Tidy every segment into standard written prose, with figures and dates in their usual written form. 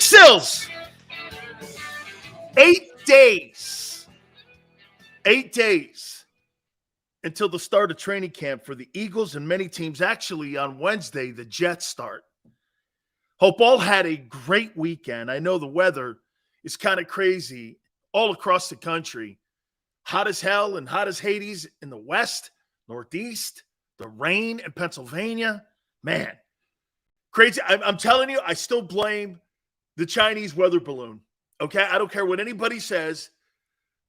Sills, 8 days. 8 days until the start of training camp for the Eagles and many teams. Actually, on Wednesday, the Jets start. Hope all had a great weekend. I know the weather is kind of crazy all across the country. Hot as hell and hot as Hades in the West, Northeast, the rain in Pennsylvania. Man, crazy. I'm telling you, I still blame the Chinese weather balloon. Okay? I don't care what anybody says.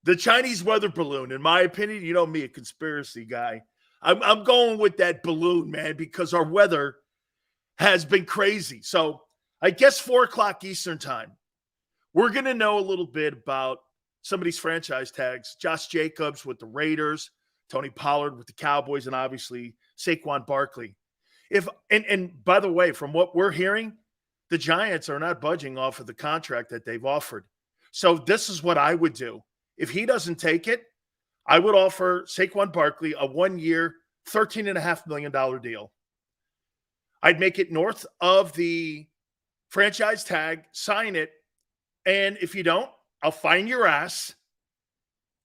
The Chinese weather balloon, in my opinion, you know me, a conspiracy guy. I'm going with that balloon, man, because our weather has been crazy. So I guess 4 o'clock Eastern time, we're going to know a little bit about some of these franchise tags. Josh Jacobs with the Raiders, Tony Pollard with the Cowboys, and obviously Saquon Barkley. And by the way, from what we're hearing, the Giants are not budging off of the contract that they've offered. So this is what I would do. If he doesn't take it, I would offer Saquon Barkley a 1-year, $13.5 million deal. I'd make it north of the franchise tag, sign it, and if you don't, I'll fine your ass.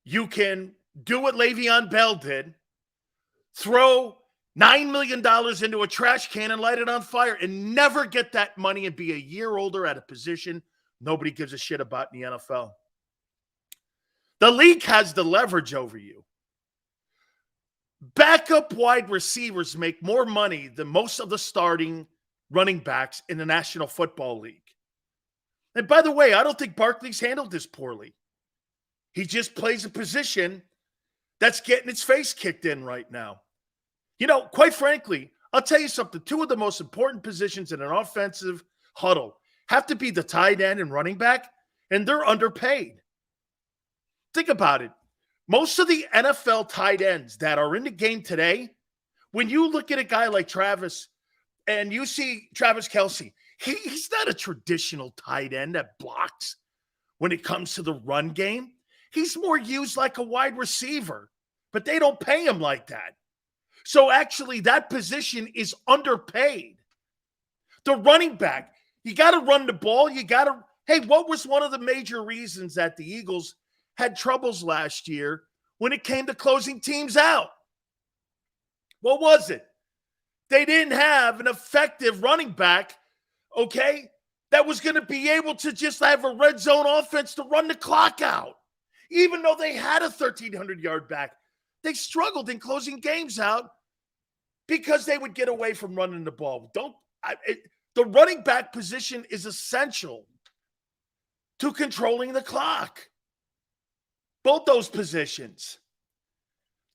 You can do what Le'Veon Bell did, throw $9 million into a trash can and light it on fire and never get that money and be a year older at a position nobody gives a shit about in the NFL. The league has the leverage over you. Backup wide receivers make more money than most of the starting running backs in the National Football League. And by the way, I don't think Barkley's handled this poorly. He just plays a position that's getting its face kicked in right now. You know, quite frankly, I'll tell you something. 2 of the most important positions in an offensive huddle have to be the tight end and running back, and they're underpaid. Think about it. Most of the NFL tight ends that are in the game today, when you look at a guy like Travis and you see Travis Kelce, he's not a traditional tight end that blocks when it comes to the run game. He's more used like a wide receiver, but they don't pay him like that. So actually, that position is underpaid. The running back, you got to run the ball. Hey, what was one of the major reasons that the Eagles had troubles last year when it came to closing teams out? What was it? They didn't have an effective running back, okay, that was going to be able to just have a red zone offense to run the clock out. Even though they had a 1,300-yard back, they struggled in closing games out because they would get away from running the ball. The running back position is essential to controlling the clock. Both those positions.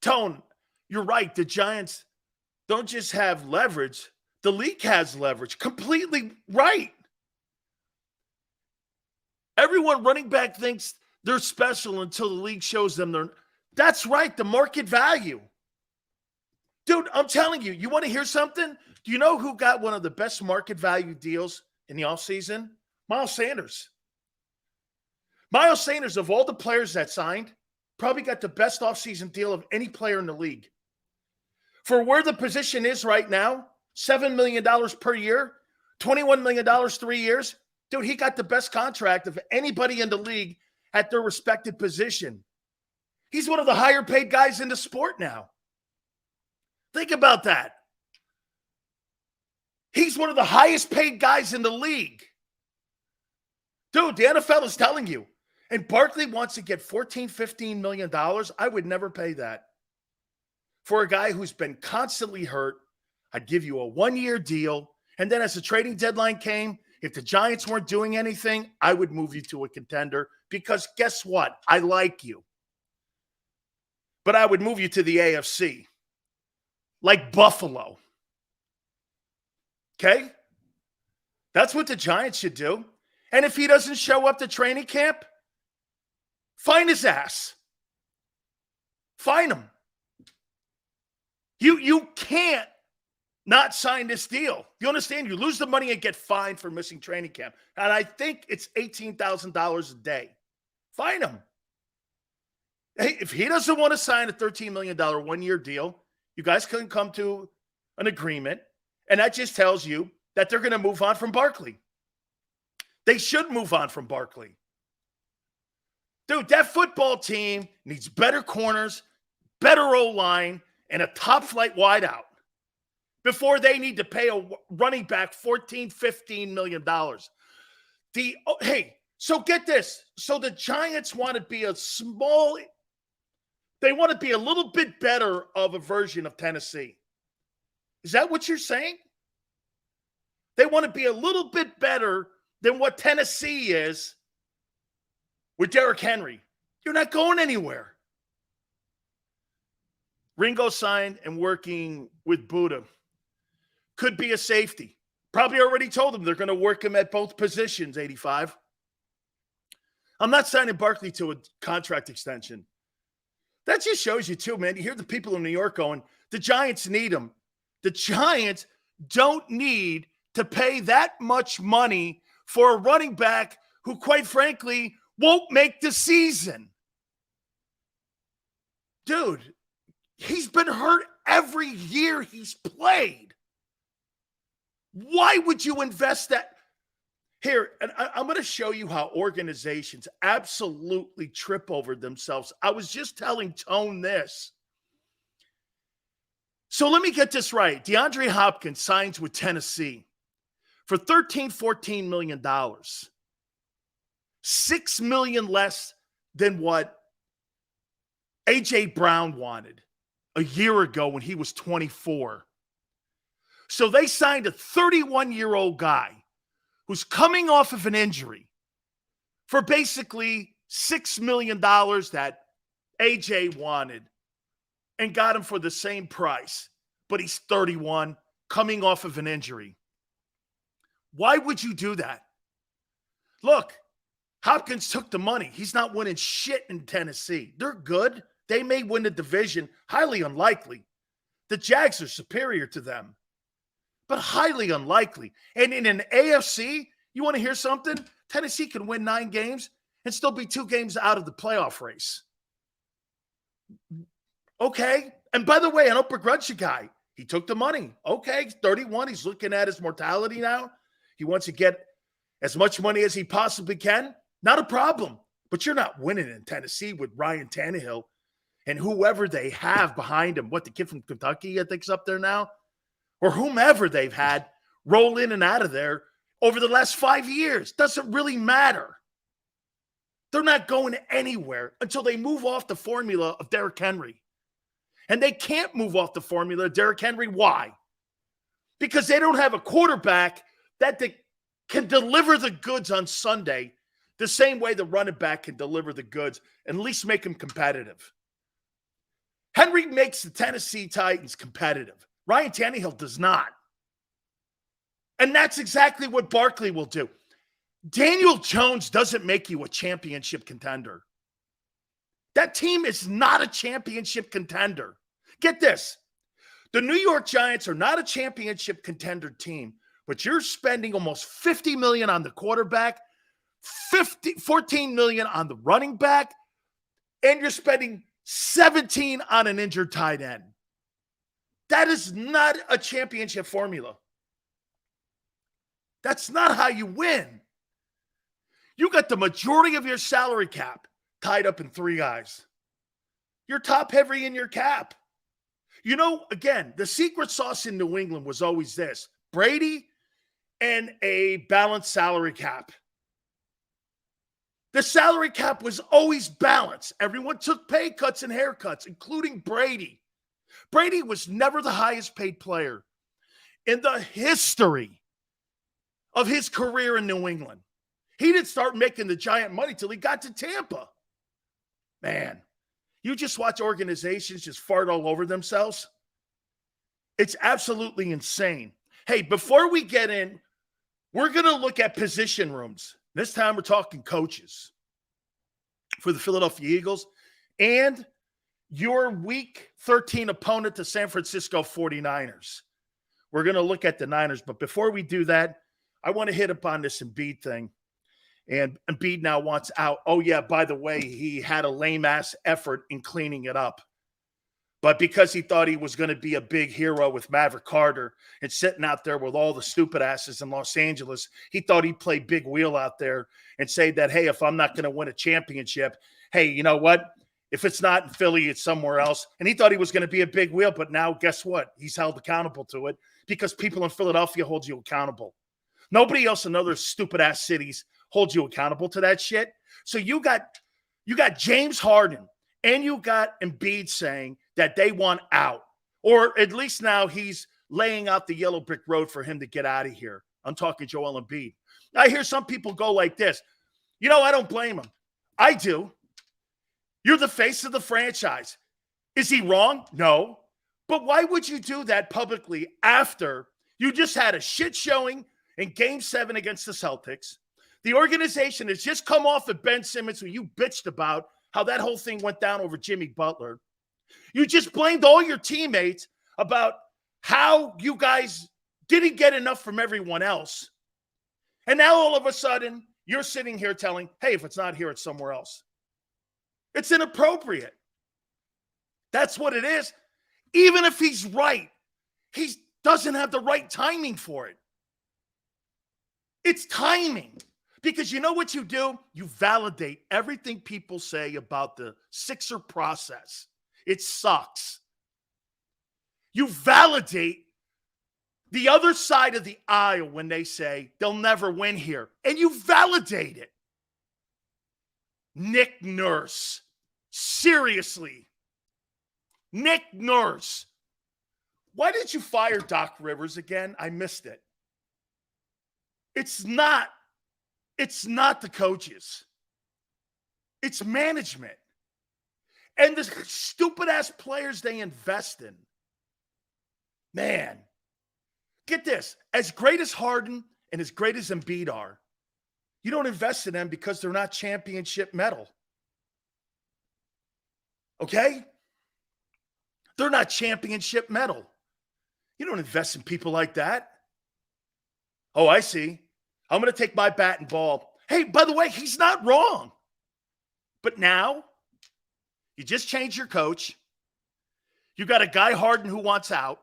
Tone, you're right. The Giants don't just have leverage. The league has leverage. Completely right. Everyone running back thinks they're special until the league shows them they're. That's right. The market value. Dude, I'm telling you, you want to hear something? Do you know who got one of the best market value deals in the offseason? Miles Sanders. Miles Sanders, of all the players that signed, probably got the best offseason deal of any player in the league. For where the position is right now, $7 million per year, $21 million 3 years. Dude, he got the best contract of anybody in the league at their respective position. He's one of the higher paid guys in the sport now. Think about that. He's one of the highest paid guys in the league. Dude, the NFL is telling you. And Barkley wants to get $14, $15 million. I would never pay that. For a guy who's been constantly hurt, I'd give you a 1-year deal. And then as the trading deadline came, if the Giants weren't doing anything, I would move you to a contender because guess what? I like you. But I would move you to the AFC. Like Buffalo. Okay? That's what the Giants should do. And if he doesn't show up to training camp, fine his ass. Fine him. You can't not sign this deal. You understand? You lose the money and get fined for missing training camp. And I think it's $18,000 a day. Fine him. Hey, if he doesn't want to sign a $13 million 1-year deal, you guys couldn't come to an agreement. And that just tells you that they're going to move on from Barkley. They should move on from Barkley. Dude, that football team needs better corners, better O-line, and a top-flight wideout before they need to pay a running back $14, $15 million. So get this. So the Giants want to be they want to be a little bit better of a version of Tennessee. Is that what you're saying? They want to be a little bit better than what Tennessee is with Derrick Henry. You're not going anywhere. Ringo signed and working with Buddha. Could be a safety. Probably already told him they're going to work him at both positions, 85. I'm not signing Barkley to a contract extension. That just shows you too, man. You hear the people in New York going, the Giants need him. The Giants don't need to pay that much money for a running back who, quite frankly, won't make the season. Dude, he's been hurt every year he's played. Why would you invest that? Here, and I'm going to show you how organizations absolutely trip over themselves. I was just telling Tone this. So let me get this right. DeAndre Hopkins signs with Tennessee for $13-14 million. $6 million less than what A.J. Brown wanted a year ago when he was 24. So they signed a 31-year-old guy who's coming off of an injury for basically $6 million that A.J. wanted and got him for the same price. But he's 31, coming off of an injury. Why would you do that? Look, Hopkins took the money. He's not winning shit in Tennessee. They're good. They may win the division. Highly unlikely. The Jags are superior to them, but highly unlikely. And in an AFC, you want to hear something? Tennessee can win 9 games and still be 2 games out of the playoff race. Okay. And by the way, I don't begrudge the guy. He took the money. Okay, he's 31. He's looking at his mortality now. He wants to get as much money as he possibly can. Not a problem. But you're not winning in Tennessee with Ryan Tannehill and whoever they have behind him. What, the kid from Kentucky, I think's up there now? Or whomever they've had roll in and out of there over the last 5 years. Doesn't really matter. They're not going anywhere until they move off the formula of Derrick Henry. And they can't move off the formula of Derrick Henry. Why? Because they don't have a quarterback that can deliver the goods on Sunday the same way the running back can deliver the goods and at least make them competitive. Henry makes the Tennessee Titans competitive. Ryan Tannehill does not. And that's exactly what Barkley will do. Daniel Jones doesn't make you a championship contender. That team is not a championship contender. Get this. The New York Giants are not a championship contender team, but you're spending almost $50 million on the quarterback, $14 million on the running back, and you're spending $17 on an injured tight end. That is not a championship formula. That's not how you win. You got the majority of your salary cap tied up in 3 guys. You're top heavy in your cap. You know, again, the secret sauce in New England was always this: Brady and a balanced salary cap. The salary cap was always balanced. Everyone took pay cuts and haircuts, including Brady. Brady was never the highest paid player in the history of his career in New England. He didn't start making the giant money till he got to Tampa. Man, you just watch organizations just fart all over themselves. It's absolutely insane. Hey, before we get in, we're going to look at position rooms. This time we're talking coaches for the Philadelphia Eagles and your Week 13 opponent, the San Francisco 49ers. We're going to look at the Niners, but before we do that, I want to hit upon this Embiid thing. And Embiid now wants out. Oh, yeah, by the way, he had a lame-ass effort in cleaning it up. But because he thought he was going to be a big hero with Maverick Carter and sitting out there with all the stupid asses in Los Angeles, he thought he'd play big wheel out there and say that, hey, if I'm not going to win a championship, hey, you know what? If it's not in Philly, it's somewhere else. And he thought he was going to be a big wheel, but now guess what? He's held accountable to it because people in Philadelphia hold you accountable. Nobody else in other stupid-ass cities holds you accountable to that shit. So you got James Harden and you got Embiid saying that they want out. Or at least now he's laying out the yellow brick road for him to get out of here. I'm talking Joel Embiid. I hear some people go like this. You know, I don't blame him. I do. You're the face of the franchise. Is he wrong? No. But why would you do that publicly after you just had a shit showing in Game 7 against the Celtics? The organization has just come off of Ben Simmons, who you bitched about how that whole thing went down over Jimmy Butler. You just blamed all your teammates about how you guys didn't get enough from everyone else. And now all of a sudden, you're sitting here telling, hey, if it's not here, it's somewhere else. It's inappropriate. That's what it is. Even if he's right, he doesn't have the right timing for it. It's timing. Because you know what you do? You validate everything people say about the Sixer process. It sucks. You validate the other side of the aisle when they say they'll never win here. And you validate it. Nick Nurse. Seriously. Nick Nurse. Why did you fire Doc Rivers again? I missed it. It's not the coaches. It's management. And the stupid-ass players they invest in. Man. Get this. As great as Harden and as great as Embiid are, you don't invest in them because they're not championship metal. Okay? They're not championship metal. You don't invest in people like that. Oh, I see. I'm going to take my bat and ball. Hey, by the way, he's not wrong. But now, you just changed your coach. You got a guy Harden who wants out.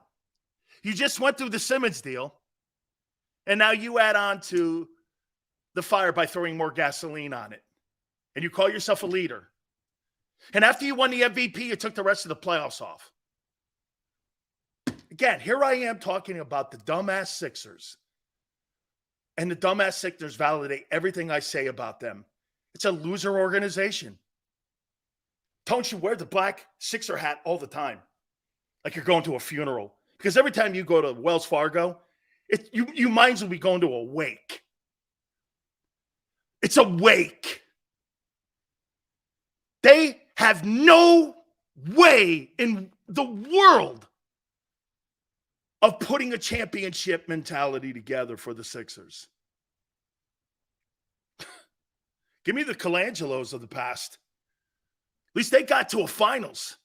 You just went through the Simmons deal. And now you add on to the fire by throwing more gasoline on it. And you call yourself a leader. And after you won the MVP, you took the rest of the playoffs off. Again, here I am talking about the dumbass Sixers. And the dumbass Sixers validate everything I say about them. It's a loser organization. Don't you wear the black Sixer hat all the time, like you're going to a funeral. Because every time you go to Wells Fargo, you might as well be going to a wake. It's a wake. They have no way in the world of putting a championship mentality together for the Sixers. Give me the Colangelos of the past. At least they got to a finals.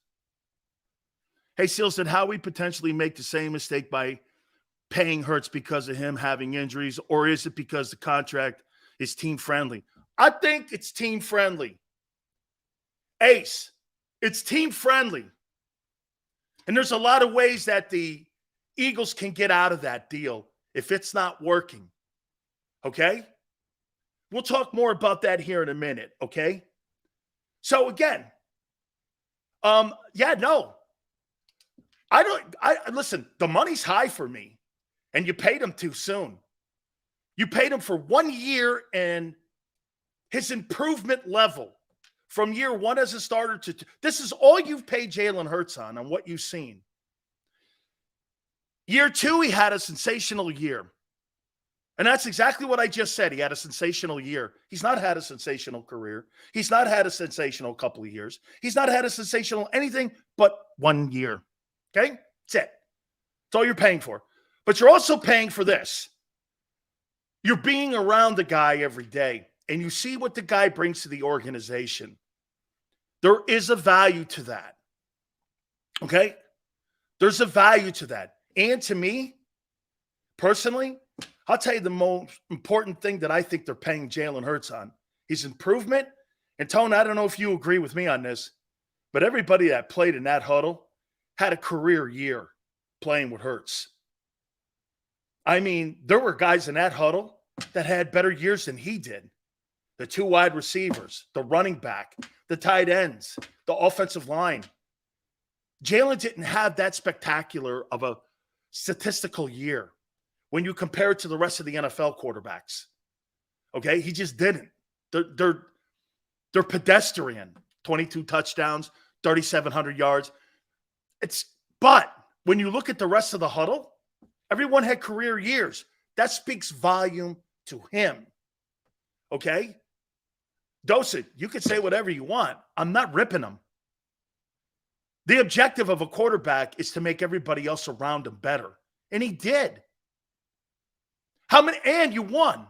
Hey, Seals, did Howie potentially make the same mistake by paying Hurts because of him having injuries, or is it because the contract is team-friendly? I think it's team-friendly. Ace, it's team-friendly. And there's a lot of ways that the Eagles can get out of that deal if it's not working. Okay? We'll talk more about that here in a minute, okay? So again, listen, the money's high for me, and you paid him too soon. You paid him for 1 year, and his improvement level from year one as a starter to this is all you've paid Jalen Hurts on what you've seen. Year two, he had a sensational year. And that's exactly what I just said. He had a sensational year. He's not had a sensational career. He's not had a sensational couple of years. He's not had a sensational anything but 1 year. Okay? That's it. That's all you're paying for. But you're also paying for this. You're being around the guy every day, and you see what the guy brings to the organization. There is a value to that. Okay? There's a value to that. And to me, personally, I'll tell you the most important thing that I think they're paying Jalen Hurts on. His improvement. And Tone, I don't know if you agree with me on this, but everybody that played in that huddle had a career year playing with Hurts. I mean, there were guys in that huddle that had better years than he did. The two wide receivers, the running back, the tight ends, the offensive line. Jalen didn't have that spectacular of a statistical year when you compare it to the rest of the NFL quarterbacks. Okay? He just didn't. They're pedestrian. 22 touchdowns, 3,700 yards. But when you look at the rest of the huddle, everyone had career years. That speaks volume to him. Okay? Dosett, you can say whatever you want. I'm not ripping him. The objective of a quarterback is to make everybody else around him better. And he did. How many? And you won.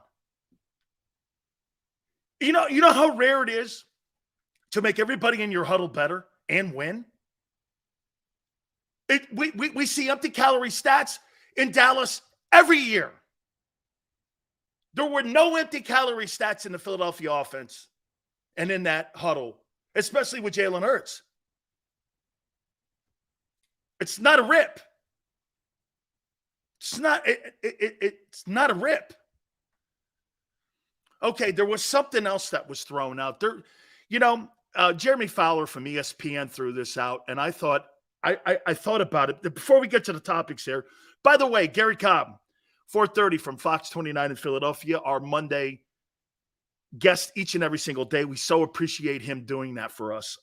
You know how rare it is to make everybody in your huddle better and win? We see empty calorie stats in Dallas every year. There were no empty calorie stats in the Philadelphia offense and in that huddle, especially with Jalen Hurts. It's not a rip. It's not a rip. Okay, there was something else that was thrown out there. Jeremy Fowler from ESPN threw this out, and I thought about it. Before we get to the topics here, by the way, Gary Cobb, 4:30 from Fox 29 in Philadelphia, our Monday guest each and every single day. We so appreciate him doing that for us.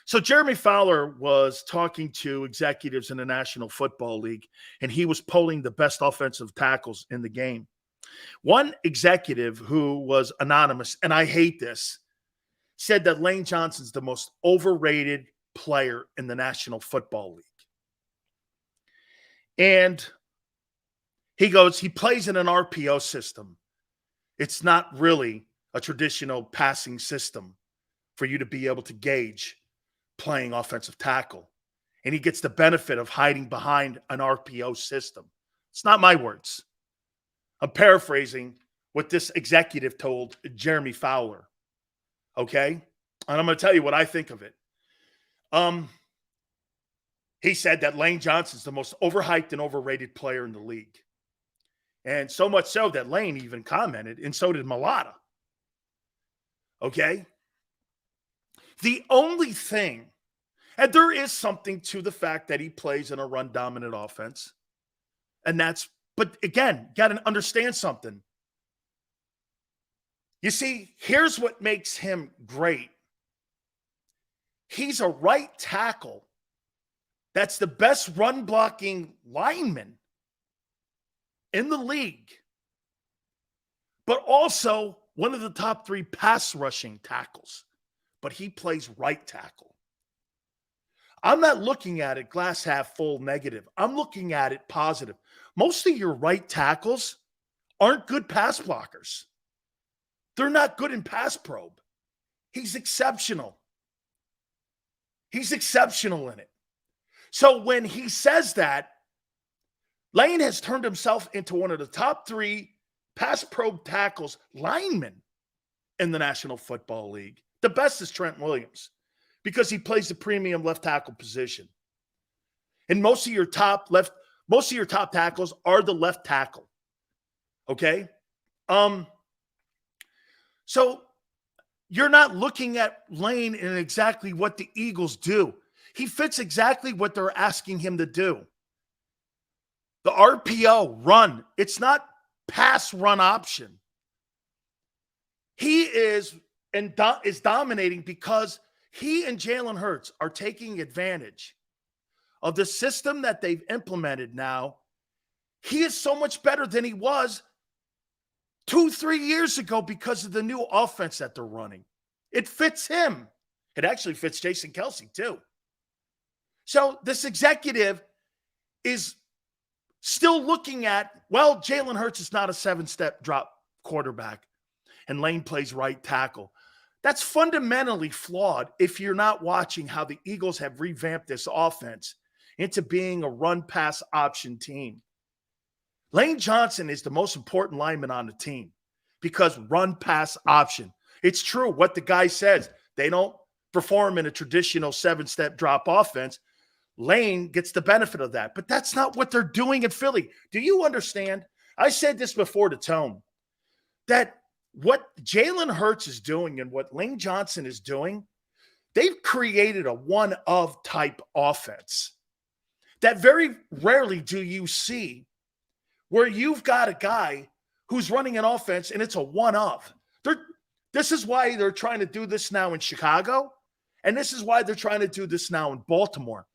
So Jeremy Fowler was talking to executives in the National Football League, and he was polling the best offensive tackles in the game. One executive who was anonymous, and I hate this, said that Lane Johnson's the most overrated player in the National Football League. And he goes, he plays in an RPO system. It's not really a traditional passing system for you to be able to gauge playing offensive tackle. And he gets the benefit of hiding behind an RPO system. It's not my words. I'm paraphrasing what this executive told Jeremy Fowler. Okay? And I'm going to tell you what I think of it. He said that Lane Johnson's the most overhyped and overrated player in the league. And so much so that Lane even commented, and so did Malata. Okay? The only thing, and there is something to the fact that he plays in a run-dominant offense, but again, got to understand something. You see, here's what makes him great. He's a right tackle that's the best run-blocking lineman in the league, but also one of the top 3 pass-rushing tackles. But he plays right tackle. I'm not looking at it glass half full negative. I'm looking at it positive. Most of your right tackles aren't good pass blockers. They're not good in pass probe. He's exceptional. He's exceptional in it. So when he says that, Lane has turned himself into one of the top 3 pass probe tackles linemen in the National Football League. The best is Trent Williams because he plays the premium left tackle position. And most of your top tackles are the left tackle. Okay? So you're not looking at Lane in exactly what the Eagles do. He fits exactly what they're asking him to do. The RPO run, it's not pass run option. He is dominating because he and Jalen Hurts are taking advantage of the system that they've implemented now. He is so much better than he was 2-3 years ago because of the new offense that they're running. It fits him. It actually fits Jason Kelce too. So this executive is still looking at, well, Jalen Hurts is not a 7-step drop quarterback and Lane plays right tackle. That's fundamentally flawed if you're not watching how the Eagles have revamped this offense into being a run-pass option team. Lane Johnson is the most important lineman on the team because run-pass option. It's true what the guy says. They don't perform in a traditional 7-step drop offense, Lane gets the benefit of that. But that's not what they're doing in Philly. Do you understand? I said this before to Tone, that what Jalen Hurts is doing and what Lane Johnson is doing, they've created a one-of type offense that very rarely do you see, where you've got a guy who's running an offense and it's a one-of. This is why they're trying to do this now in Chicago, and this is why they're trying to do this now in Baltimore.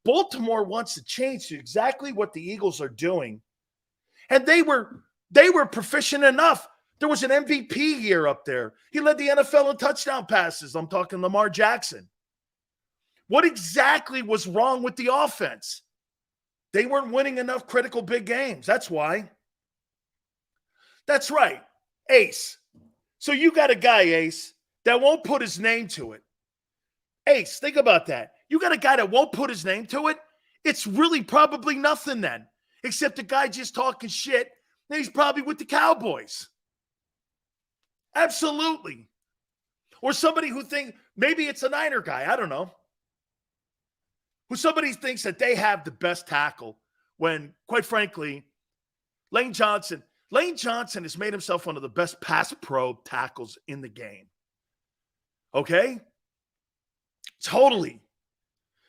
Baltimore wants to change to exactly what the Eagles are doing, and they were proficient enough. There was an MVP year up there. He led the NFL in touchdown passes. I'm talking Lamar Jackson. What exactly was wrong with the offense? They weren't winning enough critical big games. That's why. That's right. Ace. So you got a guy, Ace, that won't put his name to it. Ace, think about that. You got a guy that won't put his name to it? It's really probably nothing then, except a guy just talking shit, and he's probably with the Cowboys. Absolutely. Or somebody who thinks, maybe it's a Niner guy, I don't know, who somebody thinks that they have the best tackle when, quite frankly, Lane Johnson has made himself one of the best pass pro tackles in the game. Okay? Totally.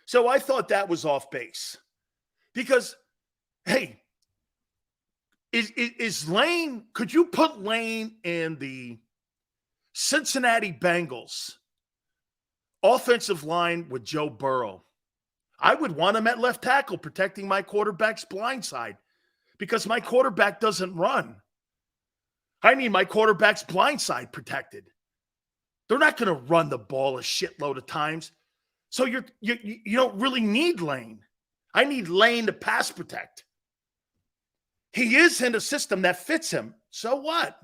So I thought that was off base. Because, hey, is Lane, could you put Lane in the Cincinnati Bengals offensive line with Joe Burrow? I would want him at left tackle protecting my quarterback's blind side, because my quarterback doesn't run. I need my quarterback's blind side protected. They're not going to run the ball a shitload of times. So you don't really need Lane. I need Lane to pass protect. He is in a system that fits him. So what?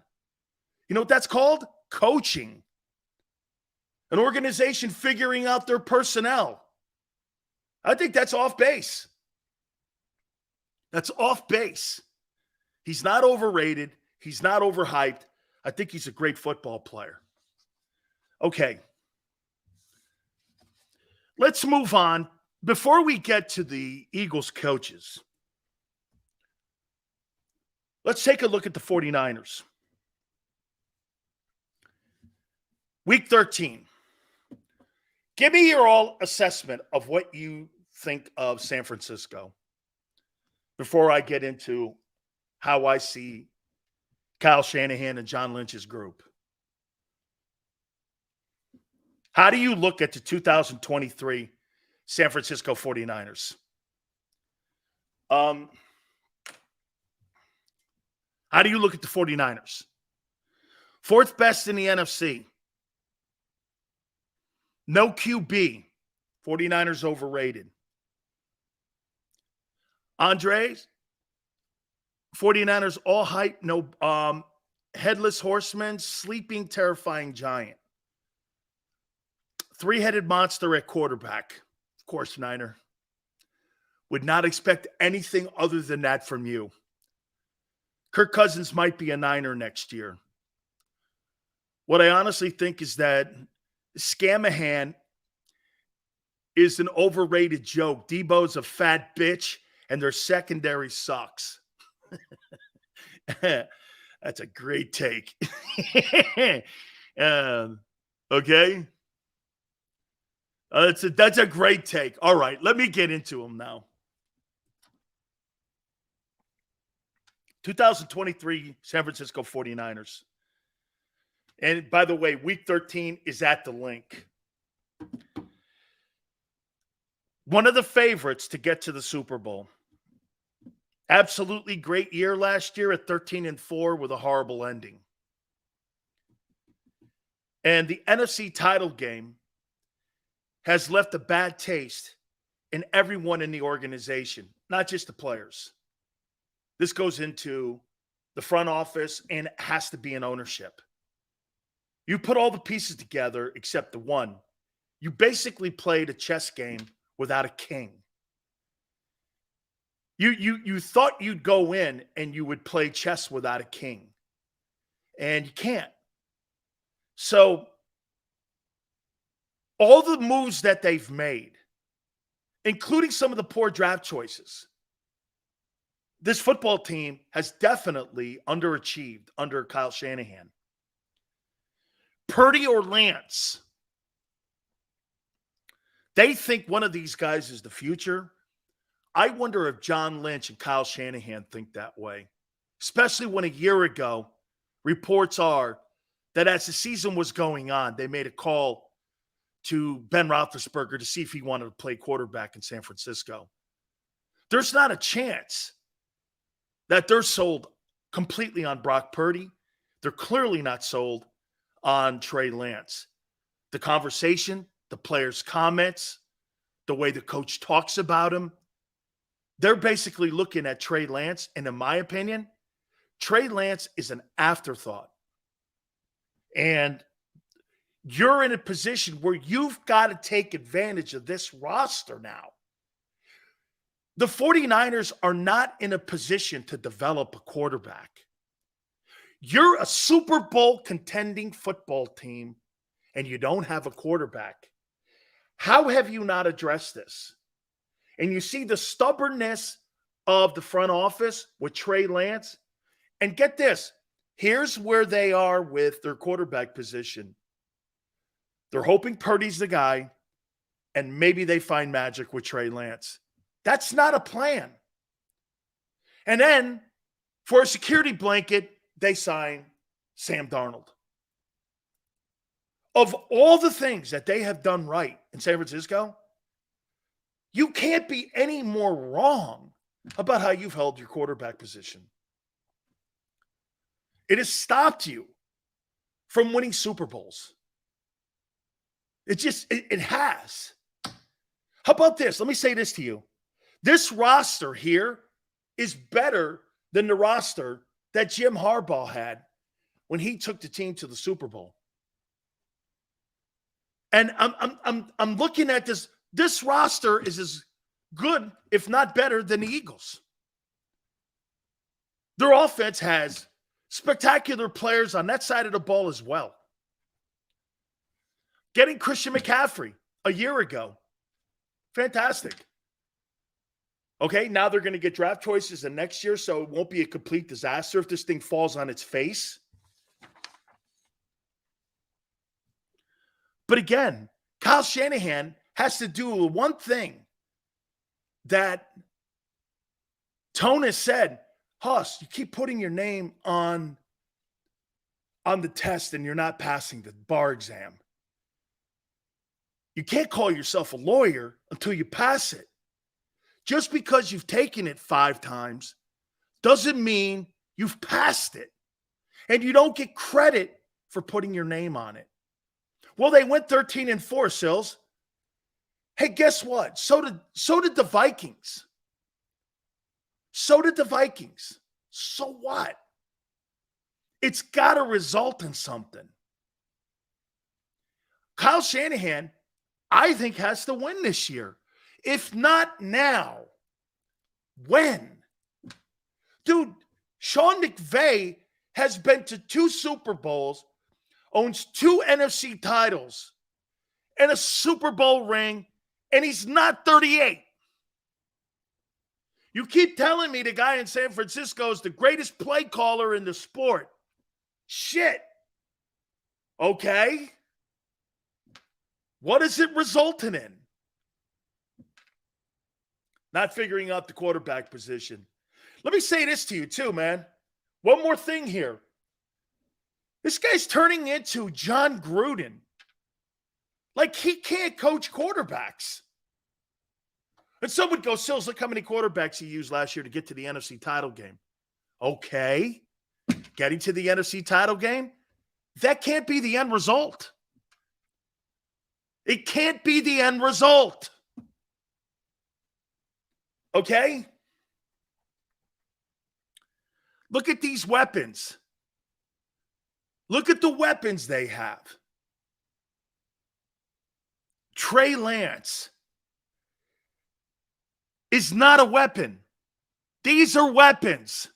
You know what that's called? Coaching. An organization figuring out their personnel. I think that's off base. That's off base. He's not overrated. He's not overhyped. I think he's a great football player. Okay. Let's move on. Before we get to the Eagles coaches, let's take a look at the 49ers. Week 13. Give me your all assessment of what you think of San Francisco before I get into how I see Kyle Shanahan and John Lynch's group. How do you look at the 2023 San Francisco 49ers? How do you look at the 49ers? Fourth best in the NFC. No QB. 49ers overrated. Andres, 49ers all hype. No headless horseman, sleeping, terrifying giant. Three-headed monster at quarterback. Of course, Niner. Would not expect anything other than that from you. Kirk Cousins might be a Niner next year. What I honestly think is that Scamahan is an overrated joke. Debo's a fat bitch, and their secondary sucks. That's a great take. Okay? That's a great take. All right, let me get into them now. 2023 San Francisco 49ers. And by the way, week 13 is at the link. One of the favorites to get to the Super Bowl. Absolutely great year last year at 13-4 with a horrible ending. And the NFC title game has left a bad taste in everyone in the organization, not just the players. This goes into the front office and has to be in ownership. You put all the pieces together except the one. You basically played a chess game without a king. You thought you'd go in and you would play chess without a king. And you can't. So all the moves that they've made, including some of the poor draft choices, this football team has definitely underachieved under Kyle Shanahan. Purdy or Lance, they think one of these guys is the future. I wonder if John Lynch and Kyle Shanahan think that way, especially when a year ago, reports are that as the season was going on, they made a call to Ben Roethlisberger to see if he wanted to play quarterback in San Francisco. There's not a chance that they're sold completely on Brock Purdy. They're clearly not sold on Trey Lance. The conversation, the players' comments, the way the coach talks about him, they're basically looking at Trey Lance, and in my opinion, Trey Lance is an afterthought. And you're in a position where you've got to take advantage of this roster now. The 49ers are not in a position to develop a quarterback. You're a Super Bowl contending football team, and you don't have a quarterback. How have you not addressed this? And you see the stubbornness of the front office with Trey Lance. And get this, here's where they are with their quarterback position. They're hoping Purdy's the guy, and maybe they find magic with Trey Lance. That's not a plan. And then, for a security blanket, they sign Sam Darnold. Of all the things that they have done right in San Francisco, you can't be any more wrong about how you've held your quarterback position. It has stopped you from winning Super Bowls. It has. How about this? Let me say this to you. This roster here is better than the roster that Jim Harbaugh had when he took the team to the Super Bowl. And I'm looking at this. This roster is as good, if not better, than the Eagles. Their offense has spectacular players on that side of the ball as well. Getting Christian McCaffrey a year ago, fantastic. Okay, now they're going to get draft choices in next year, so it won't be a complete disaster if this thing falls on its face. But again, Kyle Shanahan has to do one thing that Tone has said, Huss, you keep putting your name on the test and you're not passing the bar exam. You can't call yourself a lawyer until you pass it. Just because you've taken it 5 times doesn't mean you've passed it. And you don't get credit for putting your name on it. Well, they went 13-4, Sills. Hey, guess what? So did the Vikings. So did the Vikings. So what? It's got to result in something. Kyle Shanahan, I think, has to win this year. If not now, when? Dude, Sean McVay has been to 2 Super Bowls, owns 2 NFC titles, and a Super Bowl ring, and he's not 38. You keep telling me the guy in San Francisco is the greatest play caller in the sport. Shit. Okay. What is it resulting in? Not figuring out the quarterback position. Let me say this to you too, man. One more thing here. This guy's turning into John Gruden. Like he can't coach quarterbacks. And some would go, Sills, look how many quarterbacks he used last year to get to the NFC title game. Okay. Getting to the NFC title game? That can't be the end result. It can't be the end result. Okay? Look at these weapons. Look at the weapons they have. Trey Lance is not a weapon. These are weapons.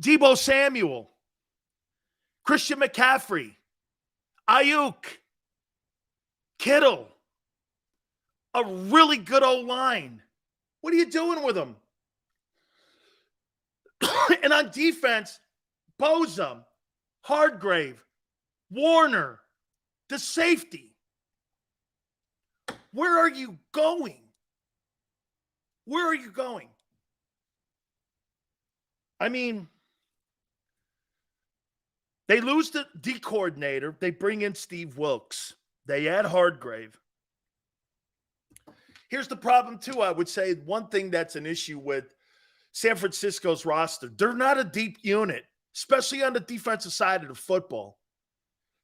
Deebo Samuel, Christian McCaffrey, Ayuk, Kittle, a really good O-line. What are you doing with them? And on defense, Bosa, Hargrave, Warner, the safety. Where are you going? Where are you going? I mean, they lose the D coordinator. They bring in Steve Wilkes. They add Hargrave. Here's the problem, too. I would say one thing that's an issue with San Francisco's roster. They're not a deep unit, especially on the defensive side of the football.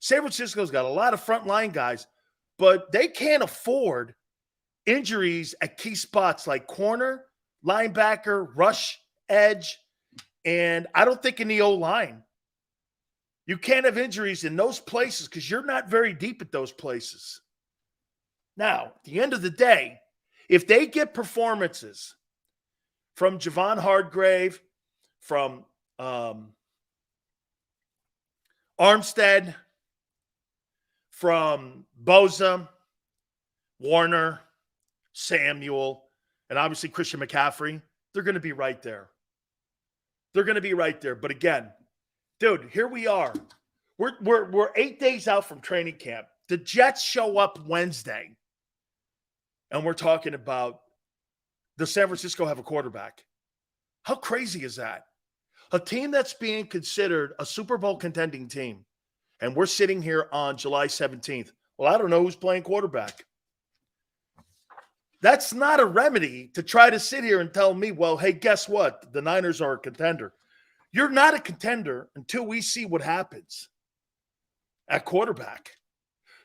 San Francisco's got a lot of frontline guys, but they can't afford injuries at key spots like corner, linebacker, rush, edge, and I don't think in the O-line. You can't have injuries in those places because you're not very deep at those places. Now, at the end of the day, if they get performances from Javon Hargrave, from Armstead, from Bosa, Warner, Samuel, and obviously Christian McCaffrey, they're going to be right there. They're going to be right there. But again, dude, here we are. We're 8 days out from training camp. The Jets show up Wednesday, and we're talking about does San Francisco have a quarterback? How crazy is that? A team that's being considered a Super Bowl contending team, and we're sitting here on July 17th. Well, I don't know who's playing quarterback. That's not a remedy to try to sit here and tell me, well, hey, guess what? The Niners are a contender. You're not a contender until we see what happens at quarterback.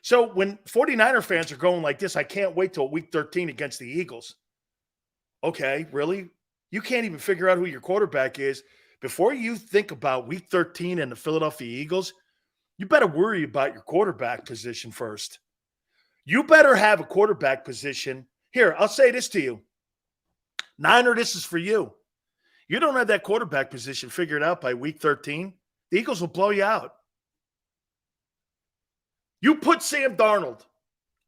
So when 49er fans are going like this, I can't wait till week 13 against the Eagles. Okay, really? You can't even figure out who your quarterback is. Before you think about week 13 and the Philadelphia Eagles, you better worry about your quarterback position first. You better have a quarterback position. Here, I'll say this to you. Niner, this is for you. You don't have that quarterback position figured out by week 13, the Eagles will blow you out. You put Sam Darnold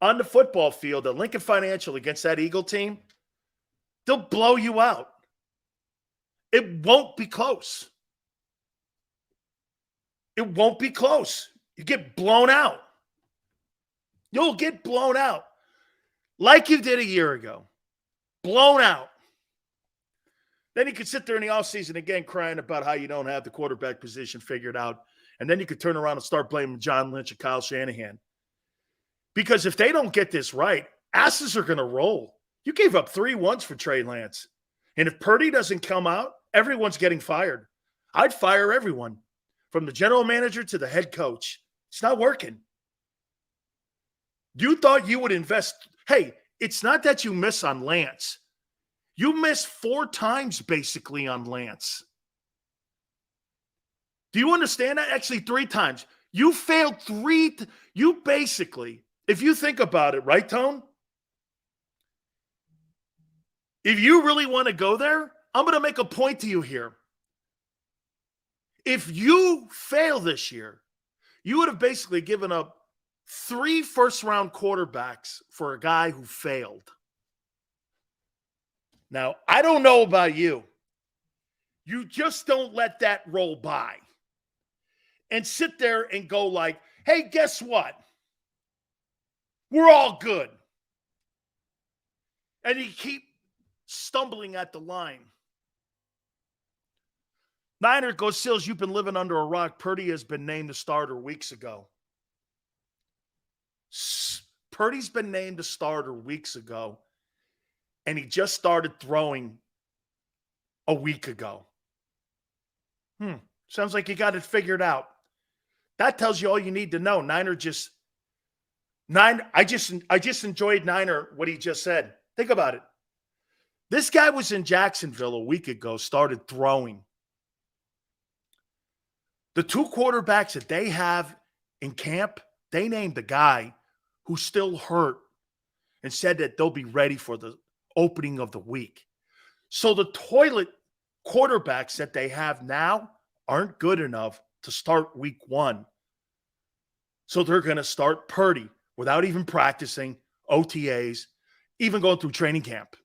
on the football field at Lincoln Financial against that Eagle team, they'll blow you out. It won't be close. It won't be close. You get blown out. You'll get blown out. Like you did a year ago. Blown out. Then you could sit there in the offseason again crying about how you don't have the quarterback position figured out. And then you could turn around and start blaming John Lynch and Kyle Shanahan. Because if they don't get this right, asses are going to roll. You gave up 3 ones for Trey Lance. And if Purdy doesn't come out, everyone's getting fired. I'd fire everyone, from the general manager to the head coach. It's not working. You thought you would invest. Hey, it's not that you miss on Lance. You missed 4 times basically on Lance. Do you understand that? Actually, 3 times. You failed 3. You basically, if you think about it, right, Tone? If you really want to go there, I'm going to make a point to you here. If you fail this year, you would have basically given up 3 first-round quarterbacks for a guy who failed. Now, I don't know about you. You just don't let that roll by and sit there and go like, hey, guess what? We're all good. And you keep stumbling at the line. Niner goes, Sills, you've been living under a rock. Purdy has been named the starter weeks ago. Purdy's been named the starter weeks ago, and he just started throwing a week ago. Sounds like you got it figured out. That tells you all you need to know. I just enjoyed Niner, what he just said. Think about it. This guy was in Jacksonville a week ago, started throwing. The 2 quarterbacks that they have in camp, they named the guy who's still hurt and said that they'll be ready for the opening of the week. So the toilet quarterbacks that they have now aren't good enough to start week 1. So they're going to start Purdy. without even practicing, OTAs, even going through training camp.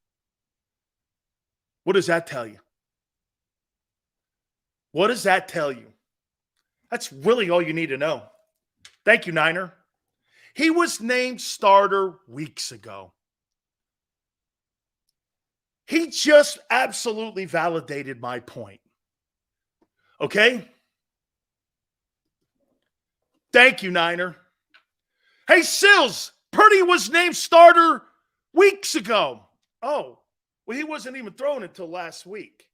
What does that tell you? What does that tell you? That's really all you need to know. Thank you, Niner. He was named starter weeks ago. He just absolutely validated my point. Okay? Thank you, Niner. Hey, Sills, Purdy was named starter weeks ago. Oh, well, he wasn't even thrown until last week.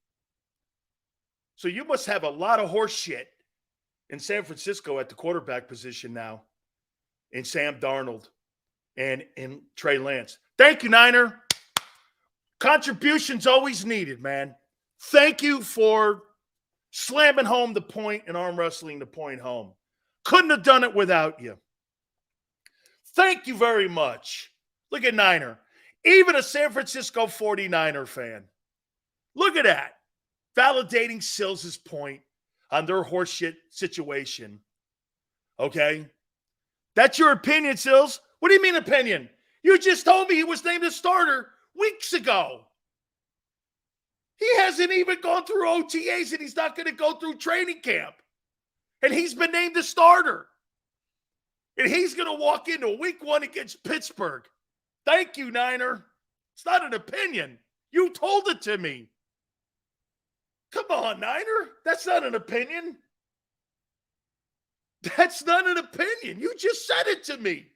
So you must have a lot of horse shit in San Francisco at the quarterback position now, in Sam Darnold and in Trey Lance. Thank you, Niner. Contributions always needed, man. Thank you for slamming home the point and arm wrestling the point home. Couldn't have done it without you. Thank you very much. Look at Niner. Even a San Francisco 49er fan. Look at that. Validating Sills' point on their horseshit situation. Okay? That's your opinion, Sills. What do you mean opinion? You just told me he was named a starter weeks ago. He hasn't even gone through OTAs, and he's not going to go through training camp. And he's been named a starter. And he's going to walk into week 1 against Pittsburgh. Thank you, Niner. It's not an opinion. You told it to me. Come on, Niner. That's not an opinion. That's not an opinion. You just said it to me.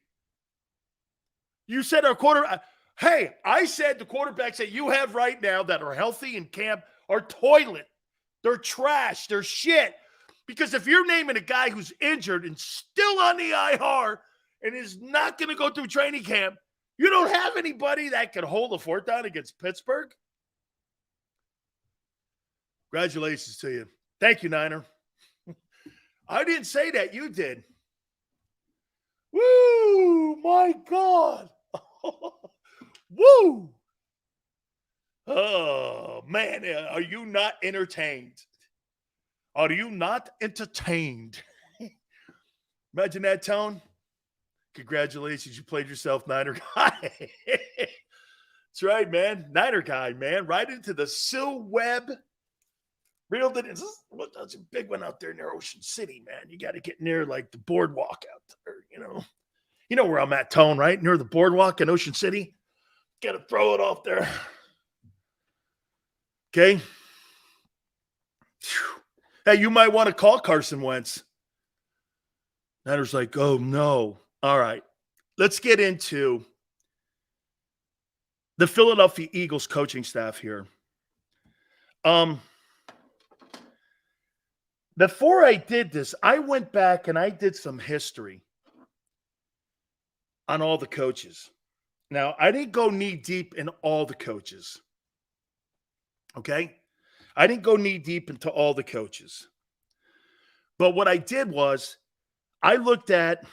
You said our quarterback. Hey, I said the quarterbacks that you have right now that are healthy in camp are toilet. They're trash. They're shit. Because if you're naming a guy who's injured and still on the IR and is not going to go through training camp, you don't have anybody that can hold the fort down against Pittsburgh? Congratulations to you. Thank you, Niner. I didn't say that. You did. Woo! My God. Woo! Oh, man. Are you not entertained? Are you not entertained? Imagine that tone. Congratulations. You played yourself, Niner guy. That's right, man. Niner guy, man. Right into the Sil Web. Reeled it in. That's a big one out there near Ocean City, man. You got to get near like the boardwalk out there, you know. You know where I'm at, Tone, right? Near the boardwalk in Ocean City. Got to throw it off there. Okay. Hey, you might want to call Carson Wentz. Niners like, oh, no. All right. Let's get into the Philadelphia Eagles coaching staff here. Before I did this, I went back and I did some history on all the coaches. Now, I didn't go knee deep in all the coaches. Okay? I didn't go knee deep into all the coaches. But what I did was I looked at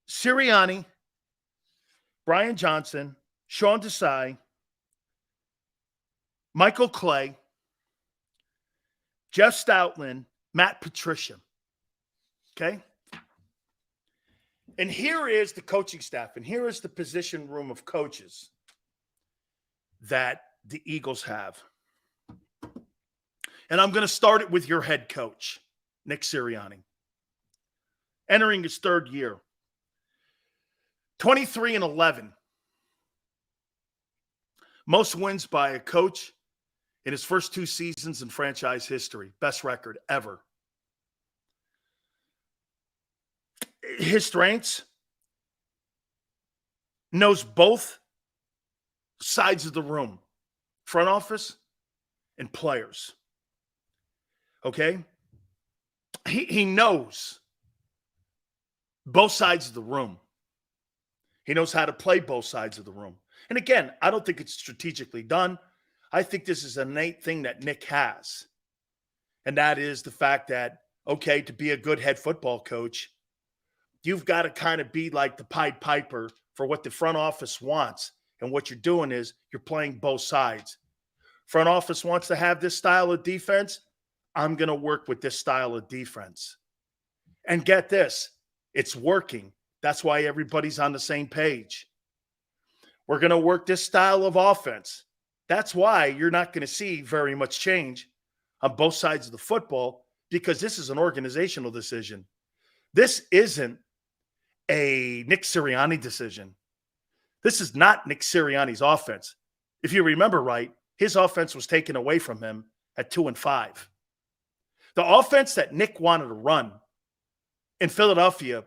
Sirianni, Brian Johnson, Sean Desai, Michael Clay, Jeff Stoutland, Matt Patricia. Okay? And here is the coaching staff, and here is the position room of coaches that the Eagles have. And I'm going to start it with your head coach, Nick Sirianni. Entering his third year. 23-11. Most wins by a coach in his first 2 seasons in franchise history. Best record ever. His strengths, knows both sides of the room, front office and players. Okay? He knows both sides of the room. He knows how to play both sides of the room. And again, I don't think it's strategically done. I think this is an innate thing that Nick has. And that is the fact that, okay, to be a good head football coach, you've got to kind of be like the Pied Piper for what the front office wants. And what you're doing is you're playing both sides. Front office wants to have this style of defense. I'm going to work with this style of defense. And get this, it's working. That's why everybody's on the same page. We're going to work this style of offense. That's why you're not going to see very much change on both sides of the football, because this is an organizational decision. This isn't a Nick Sirianni decision. This is not Nick Sirianni's offense. If you remember right, his offense was taken away from him at 2-5. The offense that Nick wanted to run in Philadelphia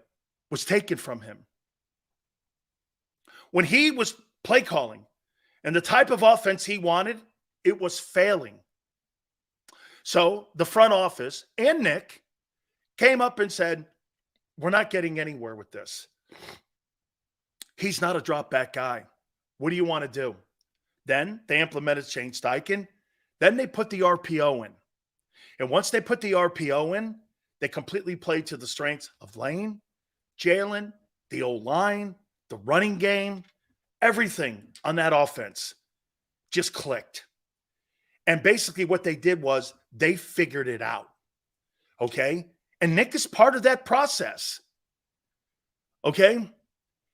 was taken from him. When he was play calling and the type of offense he wanted, it was failing. So the front office and Nick came up and said, we're not getting anywhere with this. He's not a drop back guy. What do you want to do? Then they implemented Shane Steichen. Then they put the RPO in. And once they put the RPO in, they completely played to the strengths of Lane, Jalen, the O-line, the running game, everything on that offense just clicked. And basically what they did was they figured it out. Okay? And Nick is part of that process. Okay?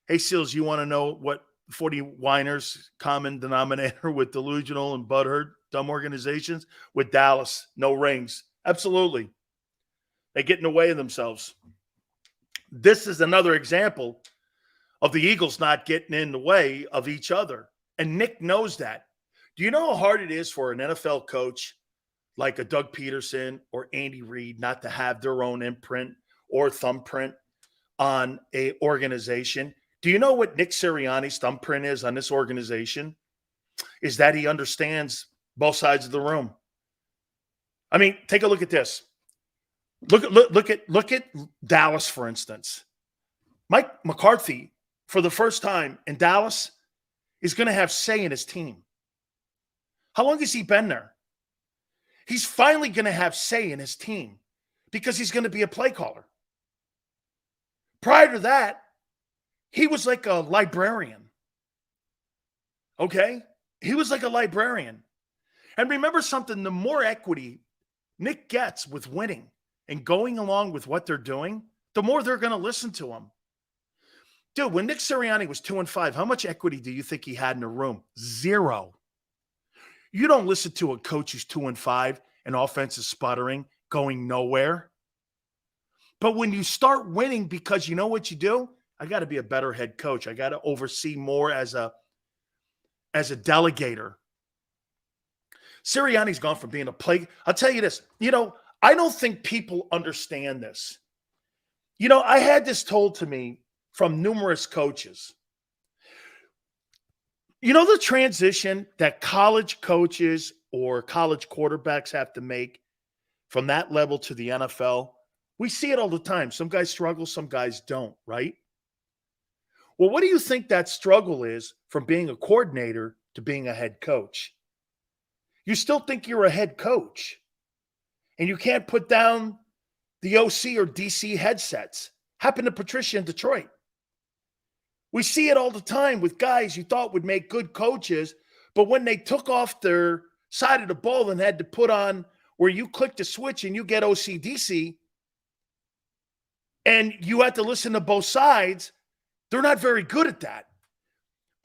Hey, Seals, you want to know what 40 whiners common denominator with delusional and butthurt dumb organizations? With Dallas, no rings. Absolutely. They get in the way of themselves. This is another example of the Eagles not getting in the way of each other. And Nick knows that. Do you know how hard it is for an NFL coach like a Doug Peterson or Andy Reid not to have their own imprint or thumbprint on a organization? Do you know what Nick Sirianni's thumbprint is on this organization? Is that he understands both sides of the room. I mean, take a look at this. Look at Dallas, for instance. Mike McCarthy, for the first time in Dallas, is going to have say in his team. How long has he been there? He's finally going to have say in his team because he's going to be a play caller. Prior to that, he was like a librarian. Okay? He was like a librarian. And remember something, the more equity Nick gets with winning and going along with what they're doing, the more they're going to listen to him. Dude, when Nick Sirianni was 2-5, how much equity do you think he had in the room? Zero. You don't listen to a coach who's 2-5 and offense is sputtering, going nowhere. But when you start winning because you know what you do, I got to be a better head coach. I got to oversee more as a delegator. Sirianni's gone from being a play. I'll tell you this. I don't think people understand this. I had this told to me from numerous coaches. The transition that college coaches or college quarterbacks have to make from that level to the NFL, we see it all the time. Some guys struggle, some guys don't, right? Well, what do you think that struggle is from being a coordinator to being a head coach? You still think you're a head coach, and you can't put down the OC or DC headsets. Happened to Patricia in Detroit. We see it all the time with guys you thought would make good coaches, but when they took off their side of the ball and had to put on where you click the switch and you get OCDC, and you had to listen to both sides, they're not very good at that.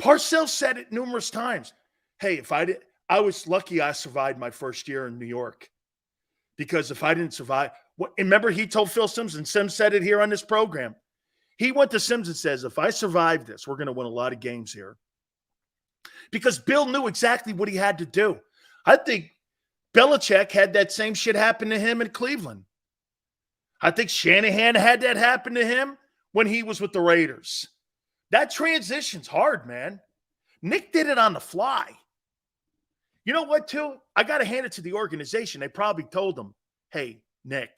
Parcells said it numerous times. Hey, I was lucky I survived my first year in New York, because if I didn't survive, remember he told Phil Simms, and Simms said it here on this program. He went to Simms and says, if I survive this, we're going to win a lot of games here. Because Bill knew exactly what he had to do. I think Belichick had that same shit happen to him in Cleveland. I think Shanahan had that happen to him when he was with the Raiders. That transition's hard, man. Nick did it on the fly. You know what, too? I got to hand it to the organization. They probably told him, hey, Nick,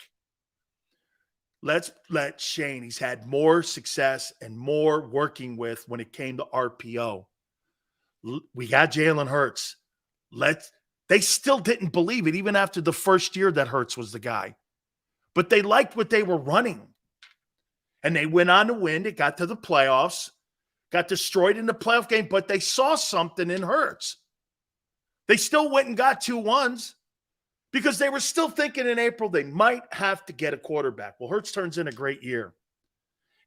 let's let Shane. He's had more success and more working with when it came to RPO. We got Jalen Hurts. They still didn't believe it, even after the first year that Hurts was the guy. But they liked what they were running. And they went on to win. It got to the playoffs, got destroyed in the playoff game, but they saw something in Hurts. They still went and got 2 wins because they were still thinking in April they might have to get a quarterback. Well, Hurts turns in a great year.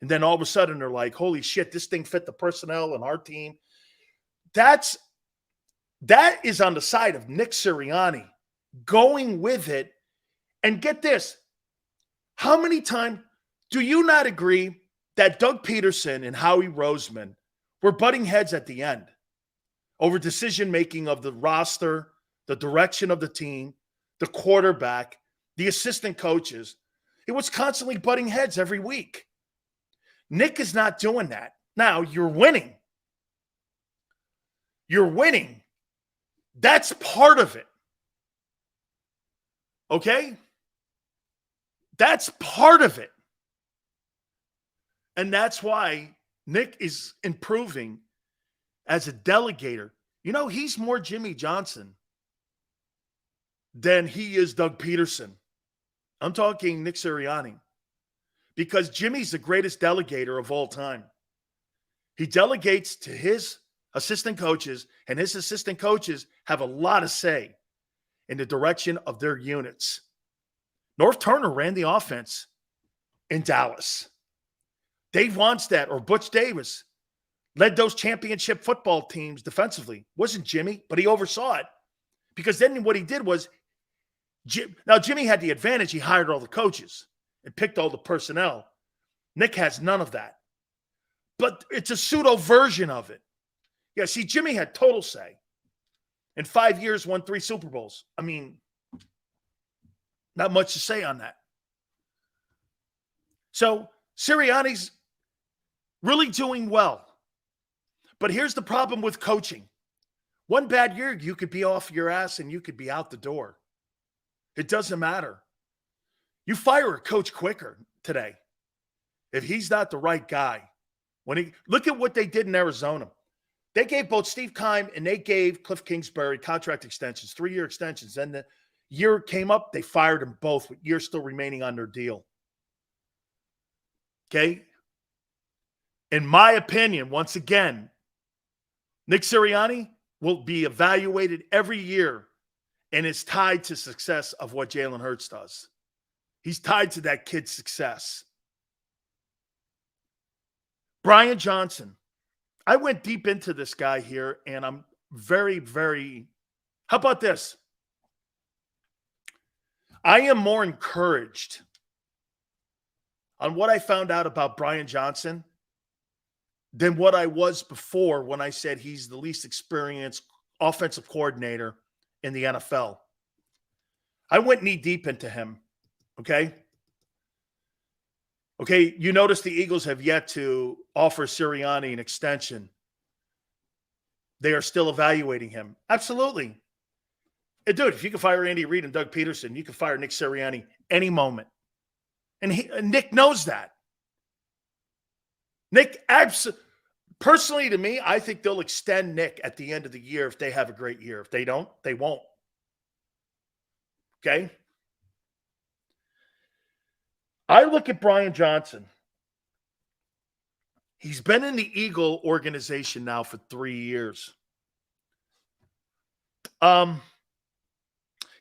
And then all of a sudden they're like, holy shit, this thing fit the personnel and our team. That is on the side of Nick Sirianni going with it. And get this, how many times do you not agree that Doug Peterson and Howie Roseman were butting heads at the end over decision-making of the roster, the direction of the team, the quarterback, the assistant coaches? It was constantly butting heads every week. Nick is not doing that. Now, you're winning. You're winning. That's part of it. Okay? That's part of it. And that's why Nick is improving as a delegator. You know, he's more Jimmy Johnson than he is Doug Peterson. I'm talking Nick Sirianni. Because Jimmy's the greatest delegator of all time. He delegates to his assistant coaches, and his assistant coaches have a lot of say in the direction of their units. North Turner ran the offense in Dallas. Dave Wannstedt or Butch Davis led those championship football teams defensively. Wasn't Jimmy, but he oversaw it. Because then what he did was, now Jimmy had the advantage. He hired all the coaches and picked all the personnel. Nick has none of that. But it's a pseudo version of it. Yeah, see, Jimmy had total say. In 5 years, won 3 Super Bowls. I mean, not much to say on that. So Sirianni's really doing well. But here's the problem with coaching. One bad year, you could be off your ass and you could be out the door. It doesn't matter. You fire a coach quicker today if he's not the right guy. Look at what they did in Arizona. They gave both Steve Keim and they gave Cliff Kingsbury contract extensions, 3-year extensions. Then the year came up, they fired them both with years still remaining on their deal. Okay? In my opinion, once again, Nick Sirianni will be evaluated every year and is tied to success of what Jalen Hurts does. He's tied to that kid's success. Brian Johnson. I went deep into this guy here, and I'm very, very... How about this? I am more encouraged on what I found out about Brian Johnson than what I was before when I said he's the least experienced offensive coordinator in the NFL. I went knee deep into him. Okay. You notice the Eagles have yet to offer Sirianni an extension. They are still evaluating him. Absolutely. Dude, if you can fire Andy Reid and Doug Peterson, you can fire Nick Sirianni any moment. And Nick knows that. Nick, personally to me, I think they'll extend Nick at the end of the year if they have a great year. If they don't, they won't. Okay? I look at Brian Johnson. He's been in the Eagle organization now for 3 years.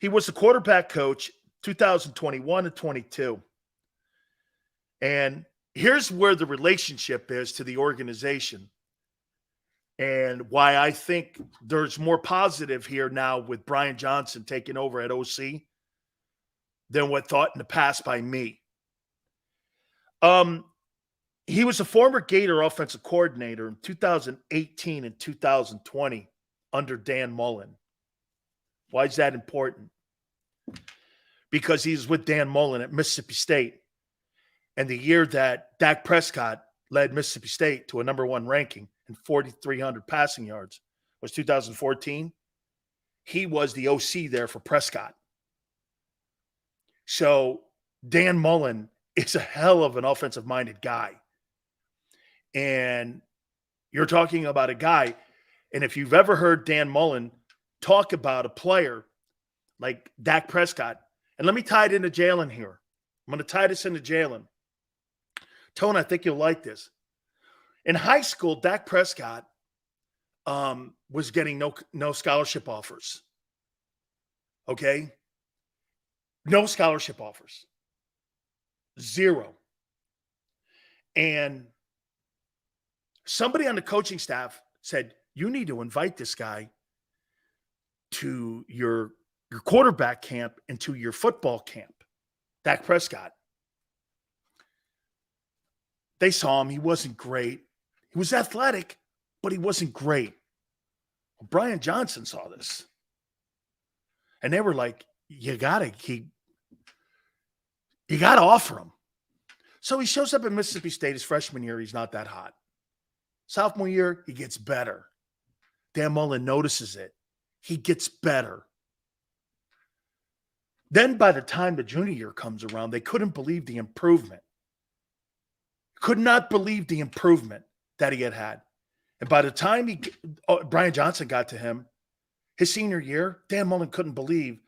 He was the quarterback coach 2021 to 22. And here's where the relationship is to the organization and why I think there's more positive here now with Brian Johnson taking over at OC than what thought in the past by me. He was a former Gator offensive coordinator in 2018 and 2020 under Dan Mullen. Why is that important? Because he's with Dan Mullen at Mississippi State. And the year that Dak Prescott led Mississippi State to a number 1 ranking and 4,300 passing yards was 2014. He was the OC there for Prescott. So Dan Mullen is a hell of an offensive-minded guy. And you're talking about a guy, and if you've ever heard Dan Mullen talk about a player like Dak Prescott, and let me tie it into Jalen here. I'm going to tie this into Jalen. Tone, I think you'll like this. In high school, Dak Prescott was getting no scholarship offers. Okay? No scholarship offers. 0. And somebody on the coaching staff said, you need to invite this guy to your quarterback camp and to your football camp, Dak Prescott. They saw him. He wasn't great. He was athletic, but he wasn't great. Well, Brian Johnson saw this. And they were like, you gotta offer him. So he shows up at Mississippi State his freshman year. He's not that hot. Sophomore year, he gets better. Dan Mullen notices it. He gets better. Then by the time the junior year comes around, they couldn't believe the improvement. Could not believe the improvement that he had. And by the time Brian Johnson got to him, his senior year, Dan Mullen couldn't believe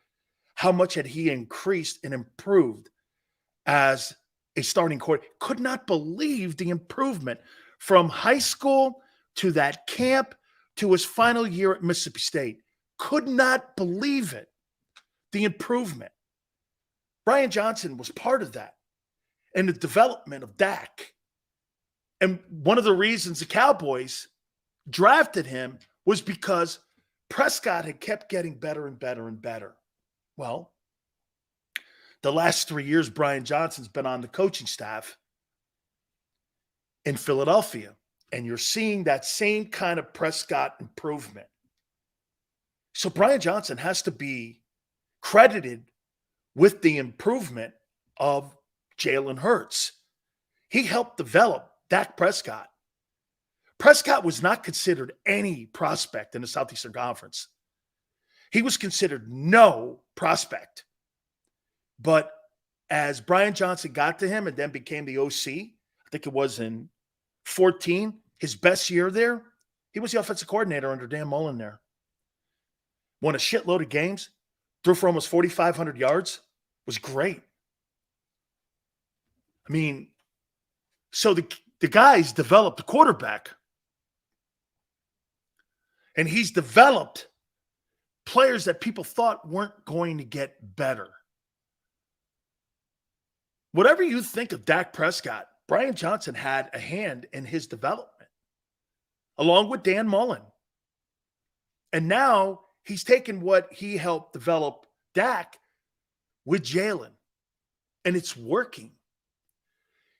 how much had he increased and improved as a starting quarterback. Could not believe the improvement from high school to that camp to his final year at Mississippi State. Could not believe it. The improvement. Brian Johnson was part of that and the development of Dak. And one of the reasons the Cowboys drafted him was because Prescott had kept getting better and better and better. Well, the last 3 years, Brian Johnson's been on the coaching staff in Philadelphia, and you're seeing that same kind of Prescott improvement. So Brian Johnson has to be credited with the improvement of Jalen Hurts. He helped develop Dak Prescott. Prescott was not considered any prospect in the Southeastern Conference. He was considered no prospect. But as Brian Johnson got to him and then became the OC, I think it was in 14, his best year there, he was the offensive coordinator under Dan Mullen there. Won a shitload of games, threw for almost 4,500 yards, was great. I mean, so the guy's developed a quarterback. And he's developed players that people thought weren't going to get better. Whatever you think of Dak Prescott, Brian Johnson had a hand in his development, along with Dan Mullen. And now he's taken what he helped develop Dak with Jalen, and it's working.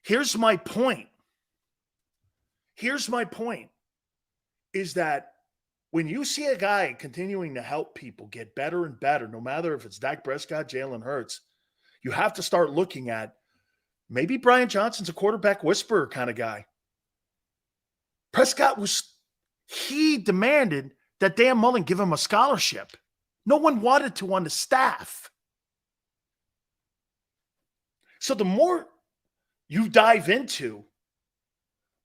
Here's my point. Is that when you see a guy continuing to help people get better and better, no matter if it's Dak Prescott, Jalen Hurts, you have to start looking at maybe Brian Johnson's a quarterback whisperer kind of guy. Prescott he demanded that Dan Mullen give him a scholarship. No one wanted to on the staff. So the more you dive into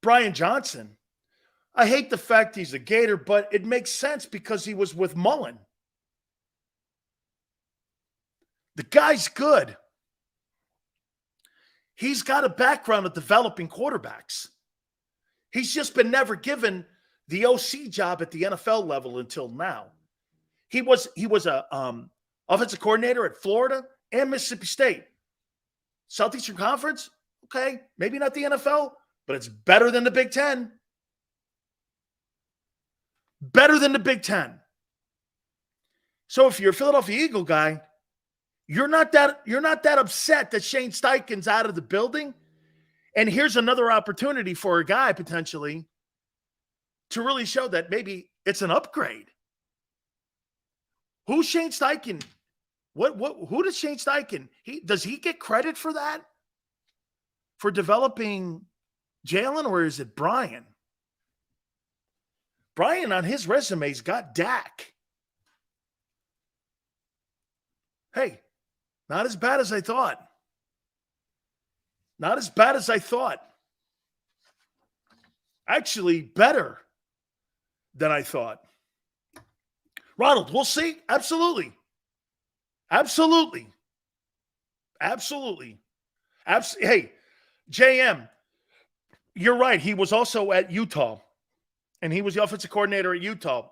Brian Johnson, I hate the fact he's a Gator, but it makes sense because he was with Mullen. The guy's good. He's got a background of developing quarterbacks. He's just been never given the OC job at the NFL level until now. He was a offensive coordinator at Florida and Mississippi State. Southeastern Conference, okay, maybe not the NFL, but it's better than the Big Ten. Better than the Big Ten. So if you're a Philadelphia Eagle guy, you're not that upset that Shane Steichen's out of the building. And here's another opportunity for a guy potentially to really show that maybe it's an upgrade. Who's Shane Steichen? Who does Shane Steichen? Does he get credit for that? For developing Jalen, or is it Brian? Brian on his resume's got Dak. Hey, not as bad as I thought. Not as bad as I thought. Actually, better than I thought. Ronald, we'll see. Absolutely. Absolutely. Absolutely. Hey, JM, you're right. He was also at Utah, and he was the offensive coordinator at Utah.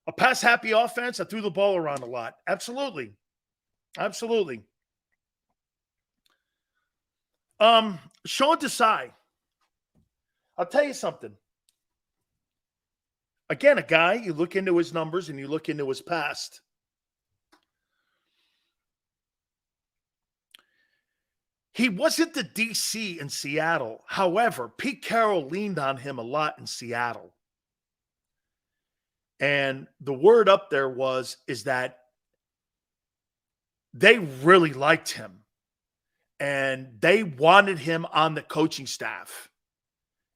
A pass-happy offense that threw the ball around a lot. Absolutely. Absolutely. Sean Desai I'll tell you something. Again, a guy, you look into his numbers and you look into his past. He wasn't the DC in Seattle. However, Pete Carroll leaned on him a lot in Seattle. And the word up there is that they really liked him. And they wanted him on the coaching staff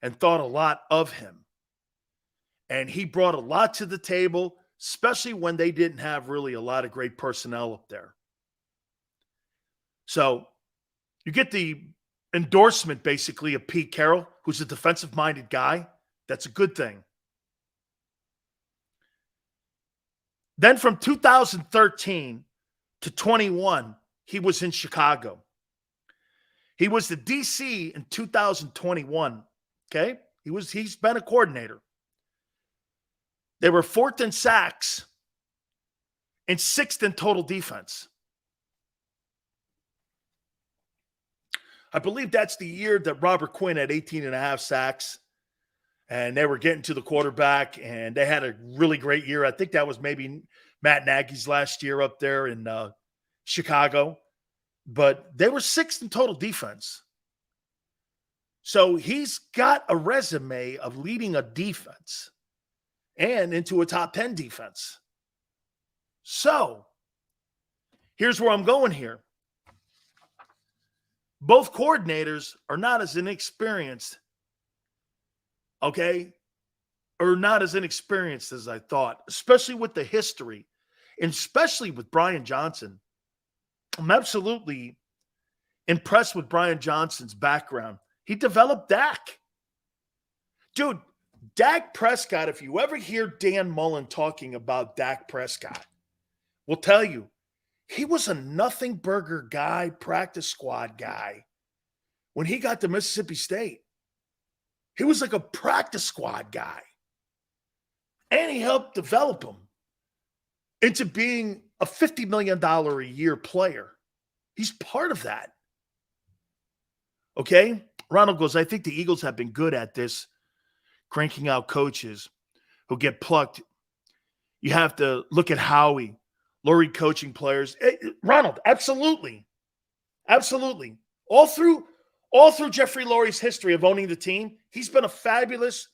and thought a lot of him. And he brought a lot to the table, especially when they didn't have really a lot of great personnel up there. So you get the endorsement, basically, of Pete Carroll, who's a defensive-minded guy. That's a good thing. Then from 2013 to 21, he was in Chicago. He was the DC in 2021, okay? He's been a coordinator. They were 4th in sacks and 6th in total defense. I believe that's the year that Robert Quinn had 18.5 sacks, and they were getting to the quarterback, and they had a really great year. I think that was maybe Matt Nagy's last year up there in Chicago. But they were 6th in total defense. So he's got a resume of leading a defense and into a top 10 defense. So here's where I'm going here. Both coordinators are not as inexperienced, okay, or not as inexperienced as I thought, especially with the history, and especially with Brian Johnson. I'm absolutely impressed with Brian Johnson's background. He developed Dak. Dude, Dak Prescott, if you ever hear Dan Mullen talking about Dak Prescott, will tell you, he was a nothing burger guy, practice squad guy, when he got to Mississippi State. He was like a practice squad guy. And he helped develop him into being a $50 million a year player. He's part of that. Okay? Ronald goes, I think the Eagles have been good at this, cranking out coaches who get plucked. You have to look at Howie. Lurie coaching players. Ronald, absolutely. Absolutely. All through Jeffrey Lurie's history of owning the team, he's been a fabulous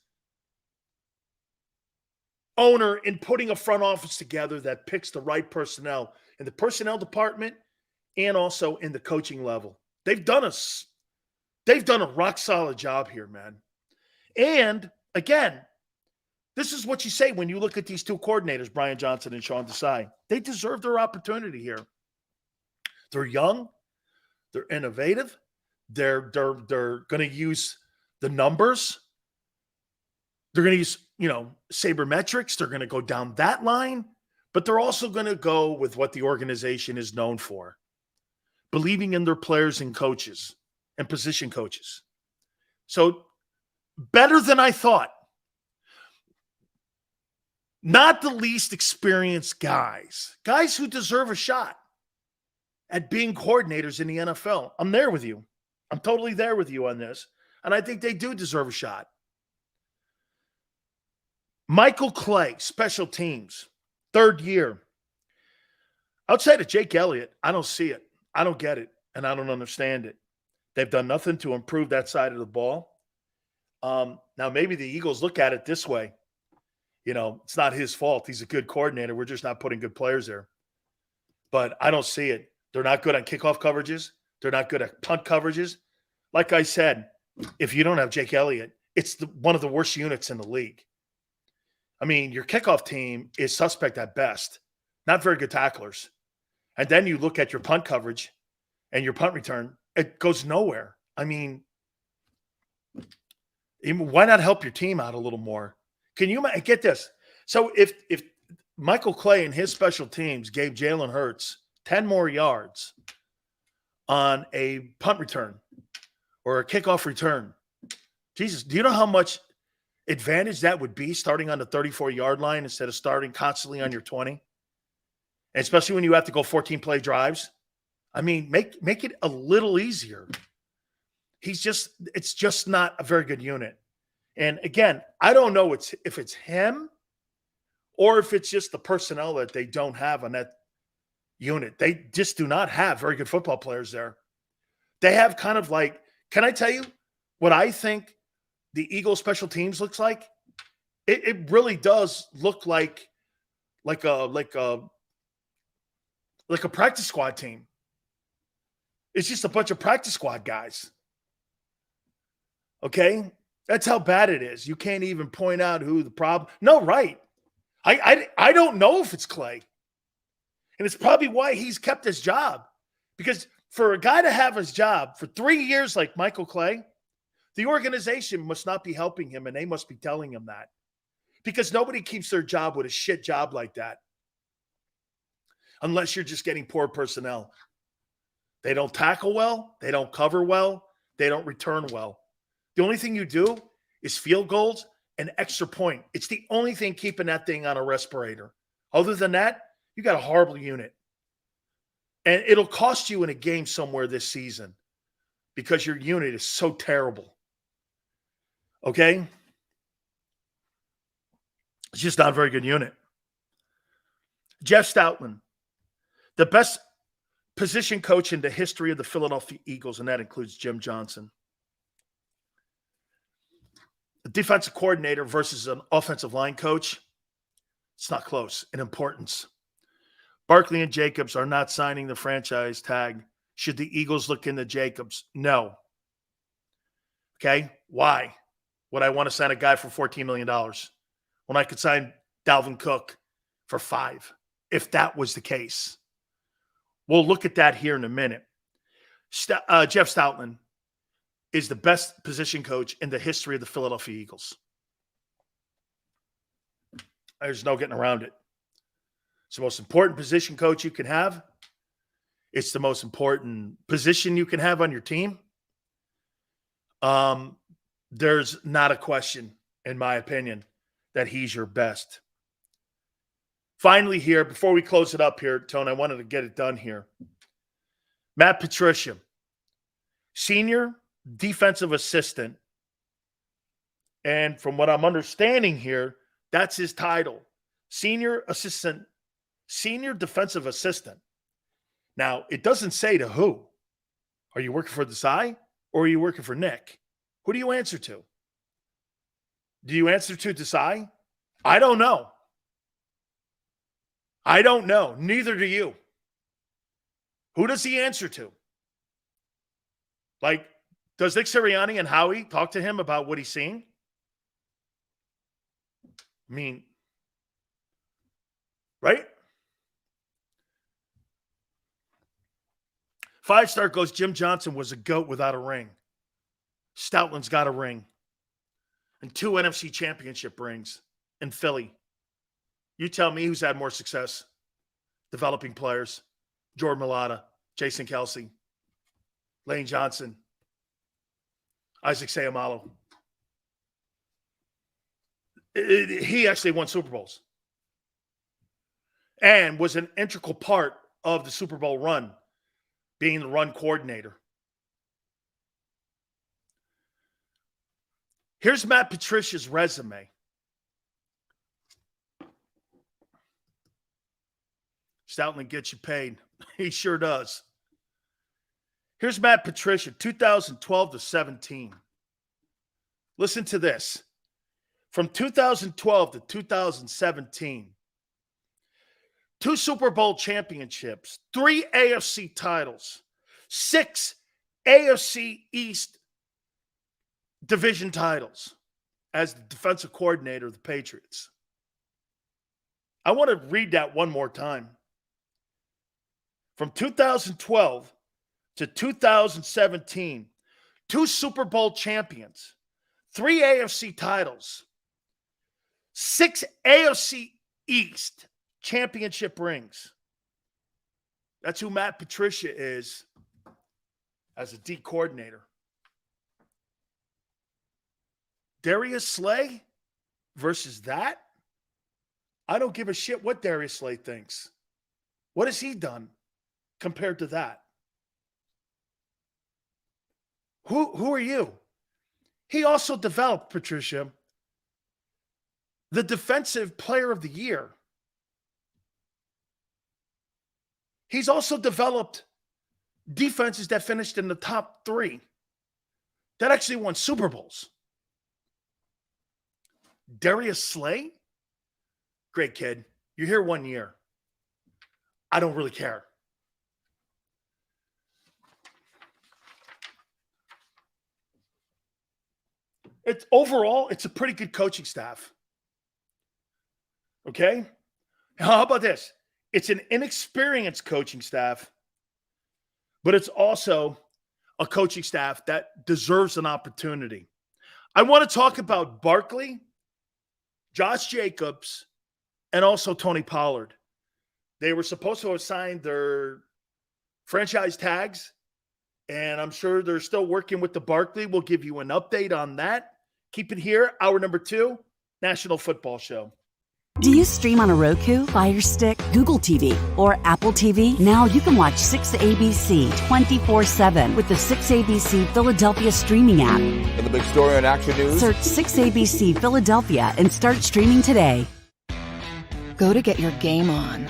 owner in putting a front office together that picks the right personnel in the personnel department and also in the coaching level. They've done a rock solid job here, man. And again, this is what you say when you look at these two coordinators, Brian Johnson and Sean Desai. They deserve their opportunity here. They're young. They're innovative. They're going to use the numbers. They're going to use, sabermetrics. They're going to go down that line. But they're also going to go with what the organization is known for, believing in their players and coaches and position coaches. So better than I thought. Not the least experienced guys who deserve a shot at being coordinators in the NFL. I'm there with you. I'm totally there with you on this. And I think they do deserve a shot. Michael Clay, special teams, 3rd year. Outside of Jake Elliott, I don't see it. I don't get it. And I don't understand it. They've done nothing to improve that side of the ball. Now, maybe the Eagles look at it this way. It's not his fault. He's a good coordinator. We're just not putting good players there. But I don't see it. They're not good on kickoff coverages. They're not good at punt coverages. Like I said, if you don't have Jake Elliott, it's one of the worst units in the league. I mean, your kickoff team is suspect at best. Not very good tacklers. And then you look at your punt coverage and your punt return, it goes nowhere. I mean, why not help your team out a little more? Can you get this? So if Michael Clay and his special teams gave Jalen Hurts 10 more yards on a punt return or a kickoff return, Jesus, do you know how much advantage that would be starting on the 34-yard line instead of starting constantly on your 20? And especially when you have to go 14-play drives. I mean, make it a little easier. It's just not a very good unit. And again, I don't know if it's him or if it's just the personnel that they don't have on that unit. They just do not have very good football players there. They have kind of like, can I tell you what I think the Eagles special teams looks like? It really does look like a practice squad team. It's just a bunch of practice squad guys. Okay? That's how bad it is. You can't even point out who the problem. No, right. I don't know if it's Clay. And it's probably why he's kept his job. Because for a guy to have his job for 3 years like Michael Clay, the organization must not be helping him, and they must be telling him that. Because nobody keeps their job with a shit job like that. Unless you're just getting poor personnel. They don't tackle well. They don't cover well. They don't return well. The only thing you do is field goals and extra point. It's the only thing keeping that thing on a respirator. Other than that, you got a horrible unit. And it'll cost you in a game somewhere this season because your unit is so terrible. Okay? It's just not a very good unit. Jeff Stoutland, the best position coach in the history of the Philadelphia Eagles, and that includes Jim Johnson. A defensive coordinator versus an offensive line coach, it's not close in importance. Barkley and Jacobs are not signing the franchise tag. Should the Eagles look into Jacobs? No. Okay, why would I want to sign a guy for $14 million when I could sign Dalvin Cook for $5 million, if that was the case? We'll look at that here in a minute. Jeff Stoutland is the best position coach in the history of the Philadelphia Eagles. There's no getting around it. It's the most important position coach you can have. It's the most important position you can have on your team. There's not a question, in my opinion, that he's your best. Finally here, before we close it up here, Tone, I wanted to get it done here. Matt Patricia, senior defensive assistant. And from what I'm understanding here, that's his title. Senior defensive assistant. Now, it doesn't say to who. Are you working for Desai or are you working for Nick? Who do you answer to? Do you answer to Desai? I don't know. I don't know. Neither do you. Who does he answer to? Like, does Nick Sirianni and Howie talk to him about what he's seeing? I mean, right? 5-star goes, Jim Johnson was a GOAT without a ring. Stoutland's got a ring. And 2 NFC championship rings in Philly. You tell me who's had more success developing players. Jordan Mailata, Jason Kelsey, Lane Johnson, Isaac Seumalo. He actually won Super Bowls and was an integral part of the Super Bowl run, being the run coordinator. Here's Matt Patricia's resume. Stoutland gets you paid. He sure does. Here's Matt Patricia, 2012 to 17. Listen to this. From 2012 to 2017, 2 Super Bowl championships, 3 AFC titles, 6 AFC East division titles as the defensive coordinator of the Patriots. I want to read that one more time. From 2012 to 2017, 2 Super Bowl champions, 3 AFC titles, 6 AFC East championship rings. That's who Matt Patricia is as a D coordinator. Darius Slay versus that? I don't give a shit what Darius Slay thinks. What has he done compared to that? Who are you? He also developed, Patricia, the defensive player of the year. He's also developed defenses that finished in the top 3 that actually won Super Bowls. Darius Slay, great kid. You're here 1 year. I don't really care. Overall, it's a pretty good coaching staff. Okay? How about this? It's an inexperienced coaching staff, but it's also a coaching staff that deserves an opportunity. I want to talk about Barkley, Josh Jacobs, and also Tony Pollard. They were supposed to have signed their franchise tags, and I'm sure they're still working with the Barkley. We'll give you an update on that. Keep it here. Hour number 2, National Football Show. Do you stream on a Roku, Fire Stick, Google TV, or Apple TV? Now you can watch 6ABC 24/7 with the 6ABC Philadelphia streaming app. And the big story on Action News? Search 6ABC Philadelphia and start streaming today. Go to get your game on.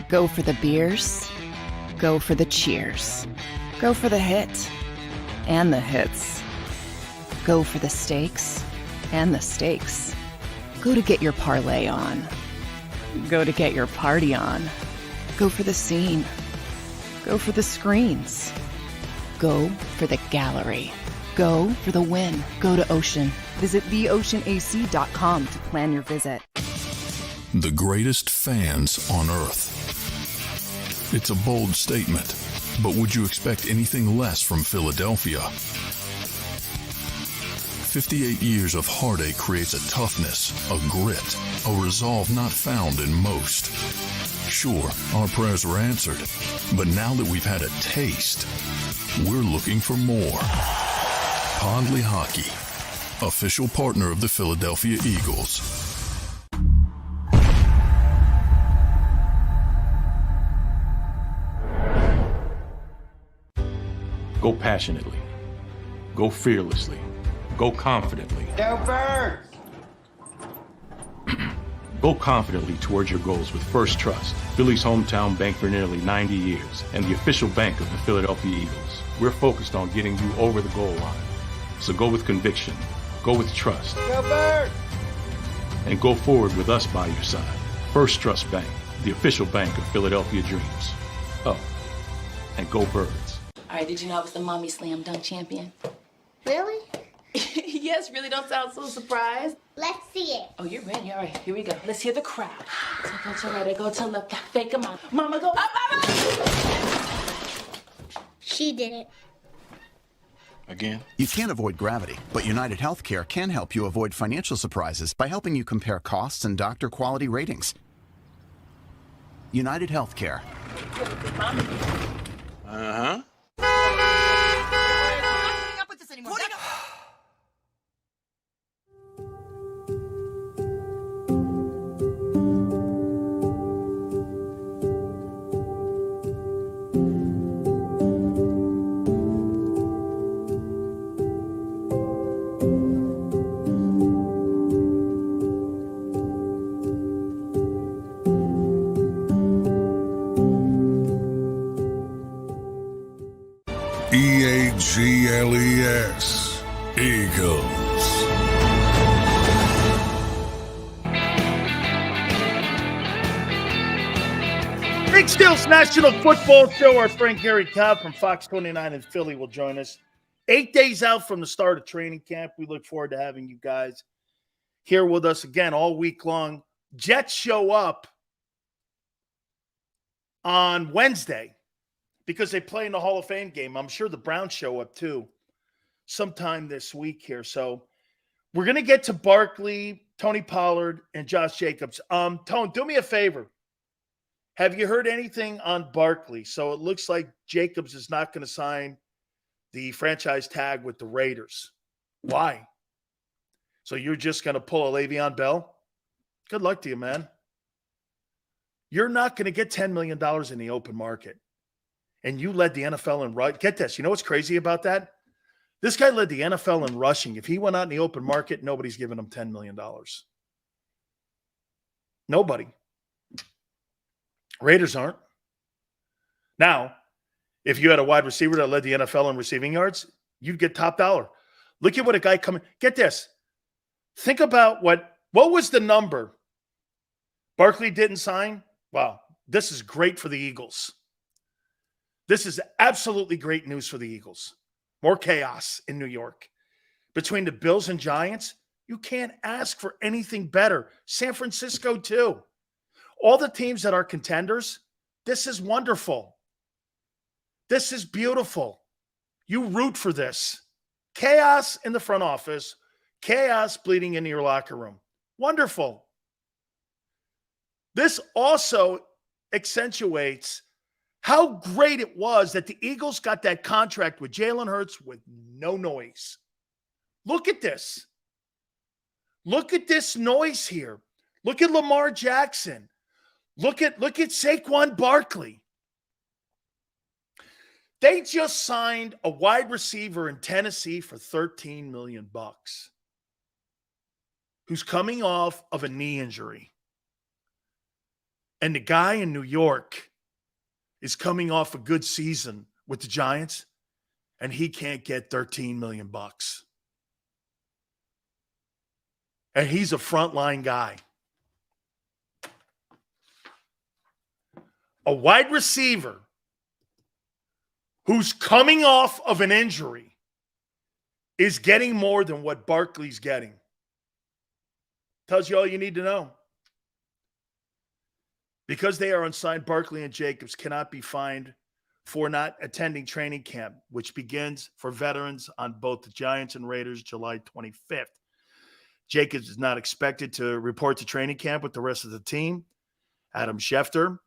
Go for the beers. Go for the cheers. Go for the hit and the hits. Go for the stakes and the stakes. Go to get your parlay on. Go to get your party on. Go for the scene. Go for the screens. Go for the gallery. Go for the win. Go to Ocean. Visit theoceanac.com to plan your visit. The greatest fans on earth. It's a bold statement, but would you expect anything less from Philadelphia? 58 years of heartache creates a toughness, a grit, a resolve not found in most. Sure, our prayers were answered, but now that we've had a taste, we're looking for more. Pondley Hockey, official partner of the Philadelphia Eagles. Go passionately. Go fearlessly. Go confidently. Go Birds! Go confidently towards your goals with First Trust, Philly's hometown bank for nearly 90 years, and the official bank of the Philadelphia Eagles. We're focused on getting you over the goal line. So go with conviction. Go with trust. Go Birds! And go forward with us by your side. First Trust Bank, the official bank of Philadelphia dreams. Oh, and go Birds. All right, did you know I was the Mommy Slam Dunk Champion? Really? Yes, really, don't sound so surprised. Let's see it. Oh, you're ready. All right, here we go. Let's hear the crowd. So go to right, I go to left, fake a mom. Mama, go up, mama! She did it. Again? You can't avoid gravity, but United Healthcare can help you avoid financial surprises by helping you compare costs and doctor quality ratings. United Healthcare. Uh-huh. EAGLES, Eagles. Big Steel's National Football Show. Our friend Gary Cobb from Fox 29 in Philly will join us. 8 days out from the start of training camp. We look forward to having you guys here with us again all week long. Jets show up on Wednesday because they play in the Hall of Fame game. I'm sure the Browns show up too sometime this week here. So we're going to get to Barkley, Tony Pollard, and Josh Jacobs. Tone, do me a favor. Have you heard anything on Barkley? So it looks like Jacobs is not going to sign the franchise tag with the Raiders. Why? So you're just going to pull a Le'Veon Bell? Good luck to you, man. You're not going to get $10 million in the open market. And you led the NFL in right. Get this. You know what's crazy about that? This guy led the NFL in rushing. If he went out in the open market, nobody's giving him $10 million. Nobody. Raiders aren't. Now, if you had a wide receiver that led the NFL in receiving yards, you'd get top dollar. Look at what a guy coming. Get this. Think about what was the number Barkley didn't sign? Wow, this is great for the Eagles. This is absolutely great news for the Eagles. More chaos in New York. Between the Bills and Giants, you can't ask for anything better. San Francisco, too. All the teams that are contenders, this is wonderful. This is beautiful. You root for this. Chaos in the front office, chaos bleeding into your locker room. Wonderful. This also accentuates how great it was that the Eagles got that contract with Jalen Hurts with no noise. Look at this. Look at this noise here. Look at Lamar Jackson. Look at Saquon Barkley. They just signed a wide receiver in Tennessee for $13 million, who's coming off of a knee injury. And the guy in New York is coming off a good season with the Giants, and he can't get $13 million. And he's a frontline guy. A wide receiver who's coming off of an injury is getting more than what Barkley's getting. Tells you all you need to know. Because they are unsigned, Barkley and Jacobs cannot be fined for not attending training camp, which begins for veterans on both the Giants and Raiders July 25th. Jacobs is not expected to report to training camp with the rest of the team. Adam Schefter.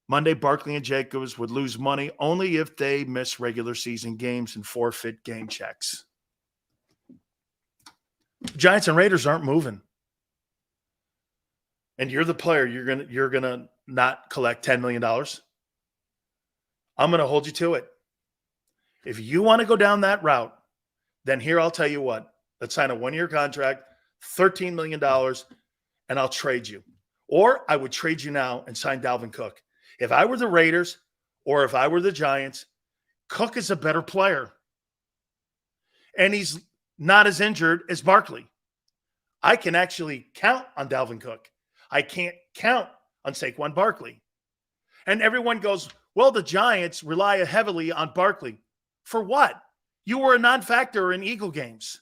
Monday, Barkley and Jacobs would lose money only if they miss regular season games and forfeit game checks. Giants and Raiders aren't moving. And you're the player, you're gonna not collect $10 million. I'm gonna hold you to it. If you want to go down that route, then here I'll tell you what. Let's sign a 1-year contract, $13 million, and I'll trade you. Or I would trade you now and sign Dalvin Cook. If I were the Raiders or if I were the Giants, Cook is a better player. And he's not as injured as Barkley. I can actually count on Dalvin Cook. I can't count on Saquon Barkley. And everyone goes, well, the Giants rely heavily on Barkley. For what? You were a non-factor in Eagle games.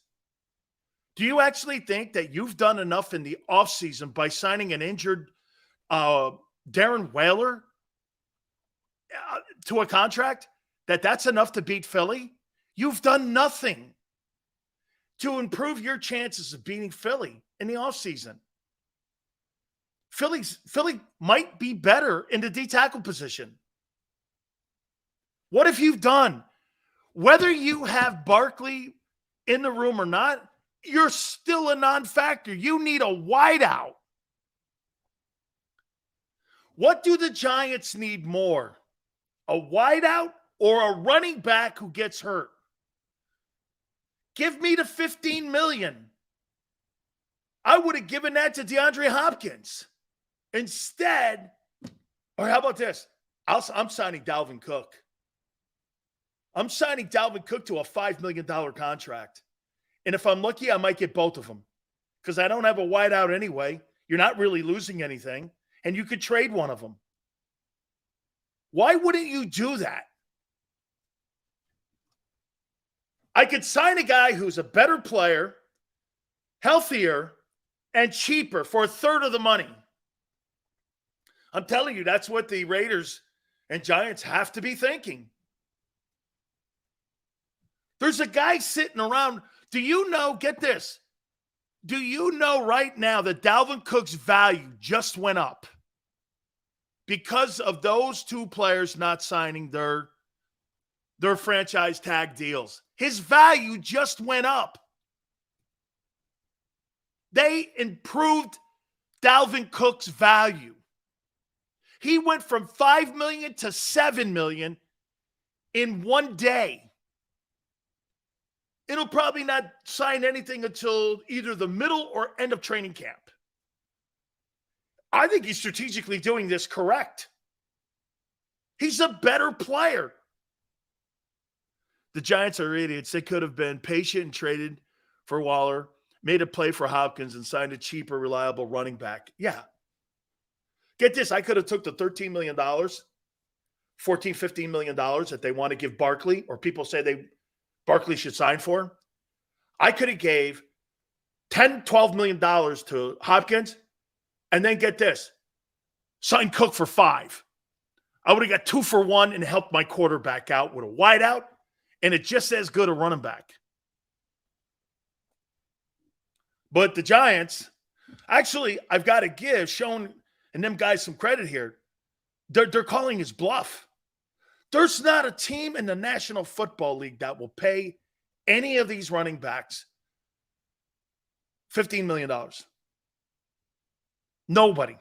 Do you actually think that you've done enough in the offseason by signing an injured Darren Waller to a contract that's enough to beat Philly? You've done nothing to improve your chances of beating Philly in the offseason. Philly might be better in the D-tackle position. What have you done? Whether you have Barkley in the room or not, you're still a non-factor. You need a wideout. What do the Giants need more? A wideout or a running back who gets hurt? Give me the $15 million. I would have given that to DeAndre Hopkins. Instead, or how about this? I'm signing Dalvin Cook. I'm signing Dalvin Cook to a $5 million contract. And if I'm lucky, I might get both of them. Because I don't have a wideout anyway. You're not really losing anything. And you could trade one of them. Why wouldn't you do that? I could sign a guy who's a better player, healthier, and cheaper for a third of the money. I'm telling you, that's what the Raiders and Giants have to be thinking. There's a guy sitting around. Do you know, get this, do you know right now that Dalvin Cook's value just went up because of those two players not signing their franchise tag deals? His value just went up. They improved Dalvin Cook's value. He went from $5 million to $7 million in one day. it'll probably not sign anything until either the middle or end of training camp. I think he's strategically doing this correct. He's a better player. The Giants are idiots. They could have been patient and traded for Waller, made a play for Hopkins, and signed a cheaper, reliable running back. Yeah. Get this. I could have took the $13 million, $14, $15 million that they want to give Barkley, or people say Barkley should sign for. I could have gave $10, $12 million to Hopkins, and then get this. Sign Cook for $5 million. I would have got 2 for $1 and helped my quarterback out with a wideout, and it just as good a running back. But the Giants, actually, I've got to give Schoen and them guys some credit here. They're calling his bluff. There's not a team in the National Football League that will pay any of these running backs $15 million. Nobody.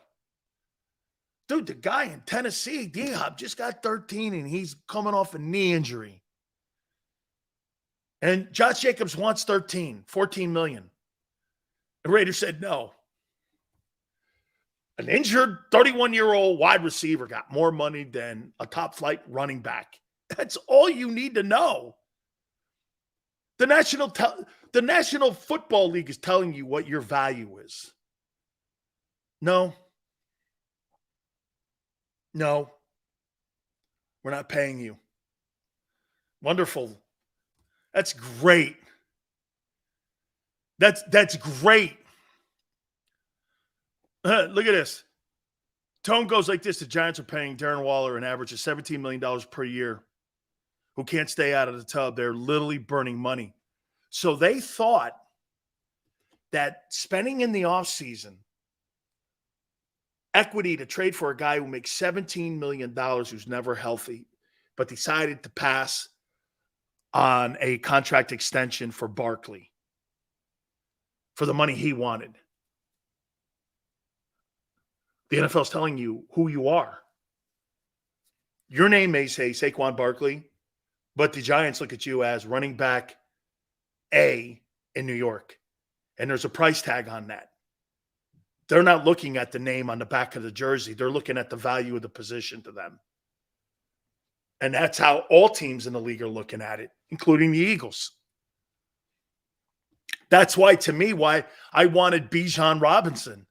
Dude, the guy in Tennessee, D-Hop, just got 13, and he's coming off a knee injury. And Josh Jacobs wants 14 million. The Raiders said no. An injured 31-year-old wide receiver got more money than a top-flight running back. That's all you need to know. The National Football League is telling you what your value is. No. We're not paying you. Wonderful. That's great. That's great. Look at this. Tone goes like this. The Giants are paying Darren Waller an average of $17 million per year, who can't stay out of the tub. They're literally burning money. So they thought that spending in the offseason equity to trade for a guy who makes $17 million, who's never healthy, but decided to pass on a contract extension for Barkley for the money he wanted. The NFL is telling you who you are. Your name may say Saquon Barkley, but the Giants look at you as running back A in New York. And there's a price tag on that. They're not looking at the name on the back of the jersey. They're looking at the value of the position to them. And that's how all teams in the league are looking at it, including the Eagles. That's why, to me, why I wanted Bijan Robinson.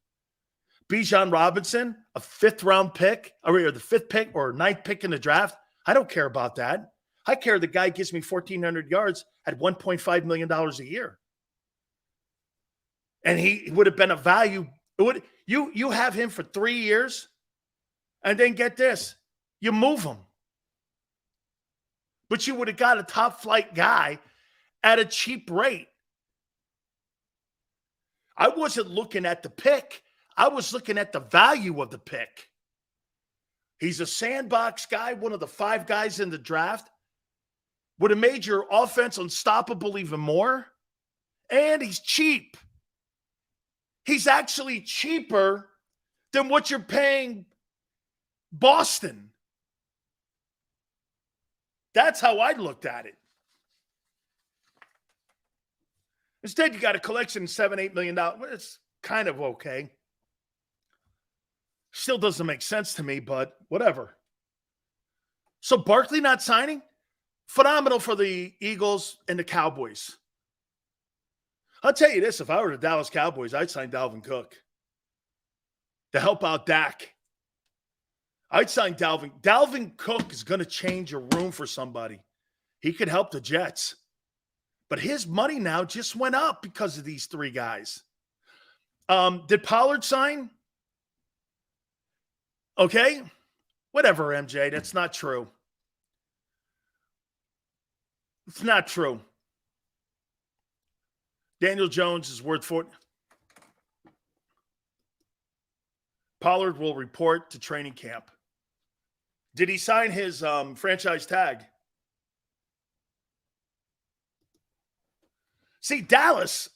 Bijan Robinson, a 5th-round pick, or the 5th pick or 9th pick in the draft. I don't care about that. I care the guy gives me 1,400 yards at $1.5 million a year. And he would have been a value. You have him for 3 years, and then get this, you move him. But you would have got a top-flight guy at a cheap rate. I wasn't looking at the pick. I was looking at the value of the pick. He's a sandbox guy, one of the 5 guys in the draft. Would have made your offense unstoppable even more. And he's cheap. He's actually cheaper than what you're paying Boston. That's how I looked at it. Instead, you got a collection of $7-8 million. It's kind of okay. Still doesn't make sense to me, but whatever. So Barkley not signing? Phenomenal for the Eagles and the Cowboys. I'll tell you this, if I were the Dallas Cowboys, I'd sign Dalvin Cook to help out Dak. I'd sign Dalvin. Dalvin Cook is going to change a room for somebody. He could help the Jets. But his money now just went up because of these 3 guys. Did Pollard sign? Okay. Whatever, MJ. That's not true. It's not true. Daniel Jones is worth 40. Pollard will report to training camp. Did he sign his franchise tag? See, Dallas.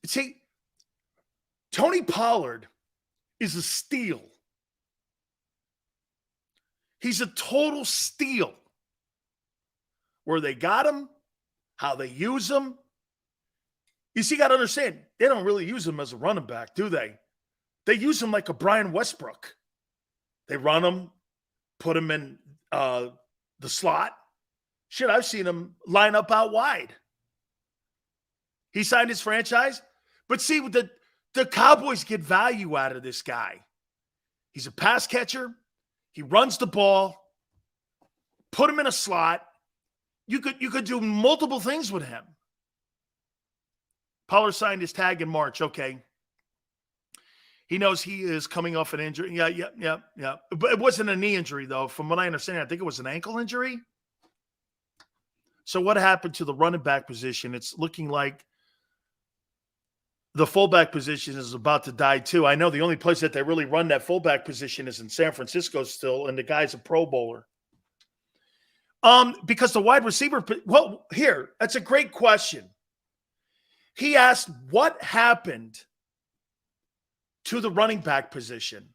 See, Tony Pollard is a steal. He's a total steal. Where they got him, how they use them. You see, you got to understand, they don't really use him as a running back, do they? They use him like a Brian Westbrook. They run him, put him in the slot. Shit, I've seen him line up out wide. He signed his franchise. But see, the Cowboys get value out of this guy. He's a pass catcher. He runs the ball. Put him in a slot. You could do multiple things with him. Pollard signed his tag in March. Okay. He knows he is coming off an injury. Yeah. But it wasn't a knee injury, though. From what I understand, I think it was an ankle injury. So what happened to the running back position? It's looking like the fullback position is about to die, too. I know the only place that they really run that fullback position is in San Francisco still, and the guy's a Pro Bowler. Because the wide receiver – well, here, that's a great question. He asked what happened to the running back position.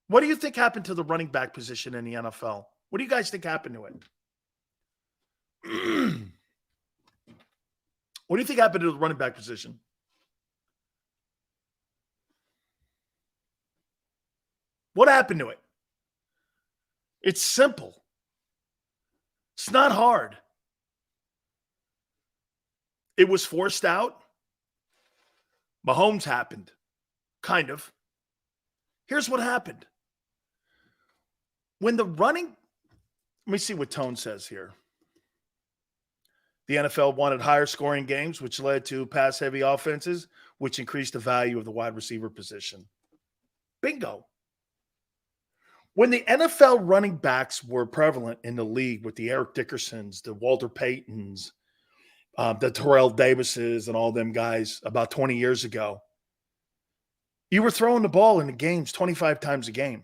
What do you think happened to the running back position in the NFL? What do you guys think happened to it? What do you think happened to the running back position? What happened to it? It's simple. It's not hard. It was forced out. Mahomes happened. Kind of. Here's what happened. When the running, let me see what Tone says here. The NFL wanted higher scoring games, which led to pass-heavy offenses, which increased the value of the wide receiver position. Bingo. When the NFL running backs were prevalent in the league with the Eric Dickersons, the Walter Paytons, the Terrell Davises, and all them guys about 20 years ago, you were throwing the ball in the games 25 times a game.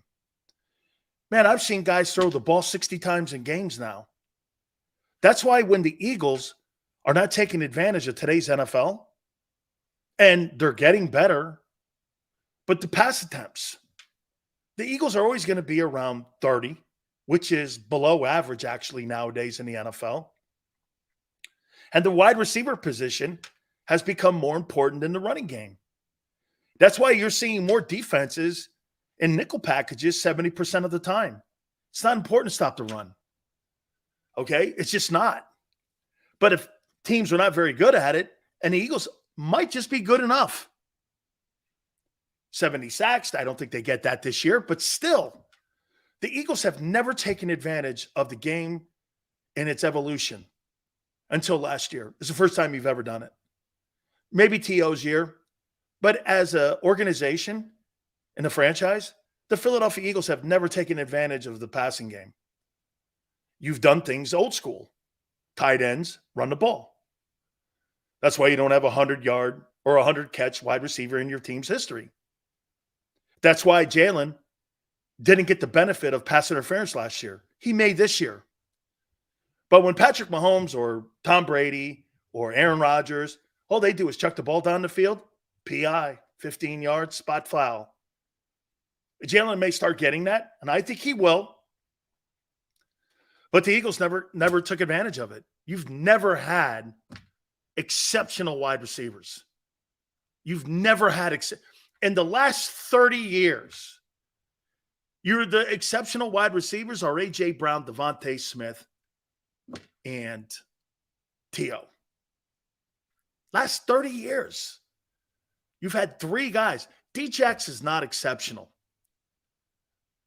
Man, I've seen guys throw the ball 60 times in games now. That's why when the Eagles are not taking advantage of today's NFL, and they're getting better, but the pass attempts, the Eagles are always going to be around 30, which is below average actually nowadays in the NFL. And the wide receiver position has become more important than the running game. That's why you're seeing more defenses in nickel packages 70% of the time. It's not important to stop the run. Okay? It's just not. But if teams are not very good at it, and the Eagles might just be good enough. 70 sacks, I don't think they get that this year, but still, the Eagles have never taken advantage of the game in its evolution until last year. It's the first time you've ever done it. Maybe T.O.'s year, but as an organization in the franchise, the Philadelphia Eagles have never taken advantage of the passing game. You've done things old school. Tight ends, run the ball. That's why you don't have a 100-yard or 100-catch wide receiver in your team's history. That's why Jalen didn't get the benefit of pass interference last year. He may this year. But when Patrick Mahomes or Tom Brady or Aaron Rodgers, all they do is chuck the ball down the field, PI, 15 yards, spot foul. Jalen may start getting that, and I think he will. But the Eagles never took advantage of it. You've never had exceptional wide receivers. You've never had in the last 30 years, the exceptional wide receivers are A.J. Brown, Devontae Smith, and T.O. Last 30 years, you've had three guys. D-Jax is not exceptional.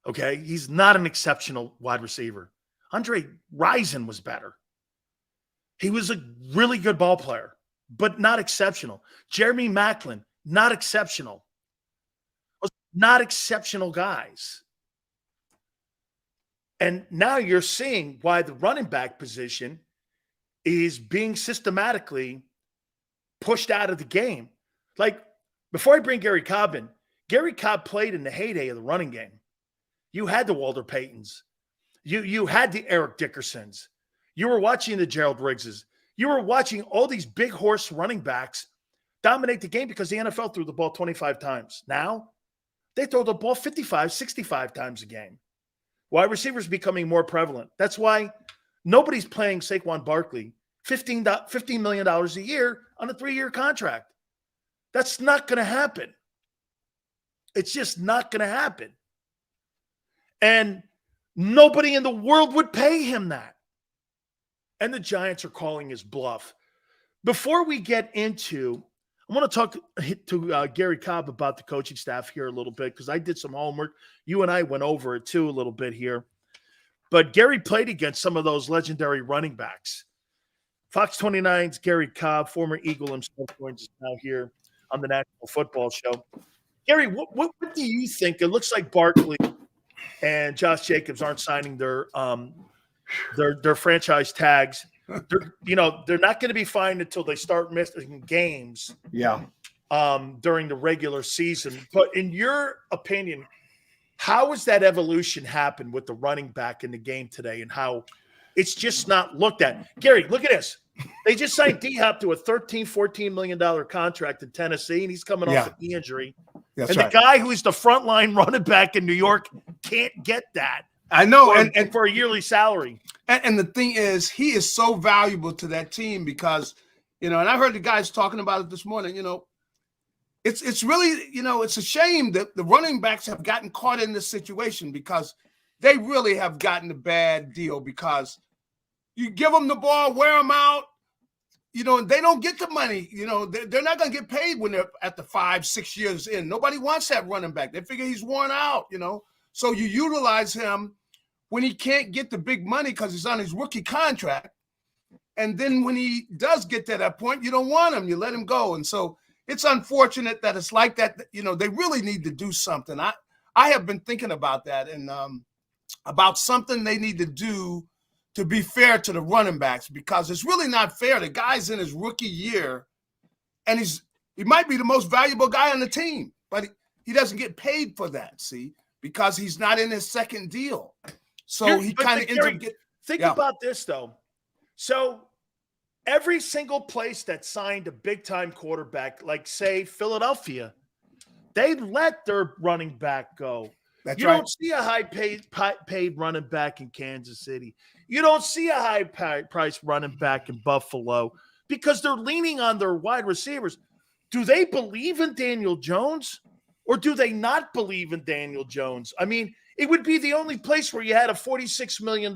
Okay? He's not an exceptional wide receiver. Andre Rison was better. He was a really good ball player, but not exceptional. Jeremy Maclin, not exceptional. Not exceptional guys. And now you're seeing why the running back position is being systematically pushed out of the game. Like, before I bring Gary Cobb in, Gary Cobb played in the heyday of the running game. You had the Walter Paytons. You had the Eric Dickersons. You were watching the Gerald Riggses. You were watching all these big horse running backs dominate the game because the NFL threw the ball 25 times. Now, they throw the ball 55, 65 times a game. Wide receivers becoming more prevalent. That's why nobody's playing Saquon Barkley $15 million a year on a 3-year contract. That's not going to happen. It's just not going to happen. And nobody in the world would pay him that. And the Giants are calling his bluff. Before we get into, I want to talk to Gary Cobb about the coaching staff here a little bit because I did some homework. You and I went over it too a little bit here. But Gary played against some of those legendary running backs. Fox 29's Gary Cobb, former Eagle himself, joins us now here on the National Football Show. Gary, what do you think? It looks like Barkley and Josh Jacobs aren't signing their franchise tags. They're not going to be fined until they start missing games. Yeah. During the regular season. But in your opinion, how has that evolution happened with the running back in the game today and how it's just not looked at? Gary, look at this. They just signed D-Hop to a $13-14 million contract in Tennessee, and he's coming off a knee injury. That's and right. The guy who's the frontline running back in New York can't get that. I know. And for a yearly salary. And the thing is, he is so valuable to that team because, and I heard the guys talking about it this morning, it's really, it's a shame that the running backs have gotten caught in this situation because they really have gotten a bad deal because you give them the ball, wear them out, and they don't get the money. They're not going to get paid when they're at the 5-6 years in. Nobody wants that running back. They figure he's worn out, So you utilize him when he can't get the big money because he's on his rookie contract. And then when he does get to that point, you don't want him. You let him go. And so it's unfortunate that it's like that. They really need to do something. I have been thinking about that and about something they need to do to be fair to the running backs because it's really not fair. The guy's in his rookie year and he might be the most valuable guy on the team, but he doesn't get paid for that, see, because he's not in his second deal. So he kind of ends up getting. Think about this, though. So every single place that signed a big-time quarterback, like, say, Philadelphia, they let their running back go. That's you right. don't see a high-paid running back in Kansas City. You don't see a high-priced running back in Buffalo because they're leaning on their wide receivers. Do they believe in Daniel Jones or do they not believe in Daniel Jones? I mean, it would be the only place where you had a $46 million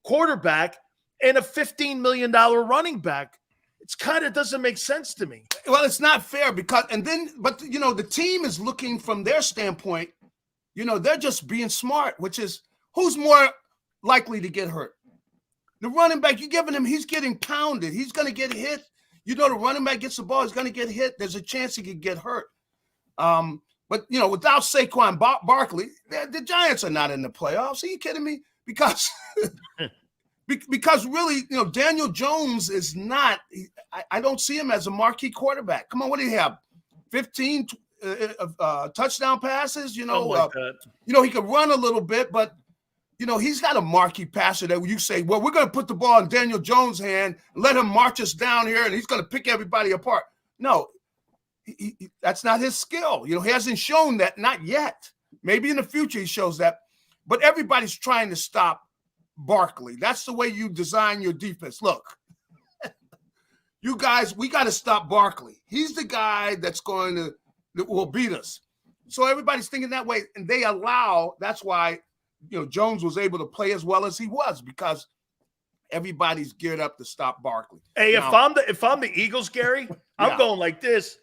quarterback and a $15 million running back. It's kind of doesn't make sense to me. Well, it's not fair but the team is looking from their standpoint, they're just being smart, which is who's more likely to get hurt? The running back, you're giving him, he's getting pounded. He's going to get hit. The running back gets the ball, he's going to get hit. There's a chance he could get hurt. But, without Saquon Barkley, the Giants are not in the playoffs. Are you kidding me? Because really, Daniel Jones is not – I don't see him as a marquee quarterback. Come on, what do you have? 15 touchdown passes? He could run a little bit, but, he's not a marquee passer that you say, well, we're going to put the ball in Daniel Jones' hand and let him march us down here, and he's going to pick everybody apart. No. That's not his skill. He hasn't shown that, not yet. Maybe in the future he shows that. But everybody's trying to stop Barkley. That's the way you design your defense. Look, you guys, we got to stop Barkley. He's the guy that will beat us. So everybody's thinking that way, and that's why Jones was able to play as well as he was because everybody's geared up to stop Barkley. Hey, if I'm the Eagles, Gary, I'm going like this.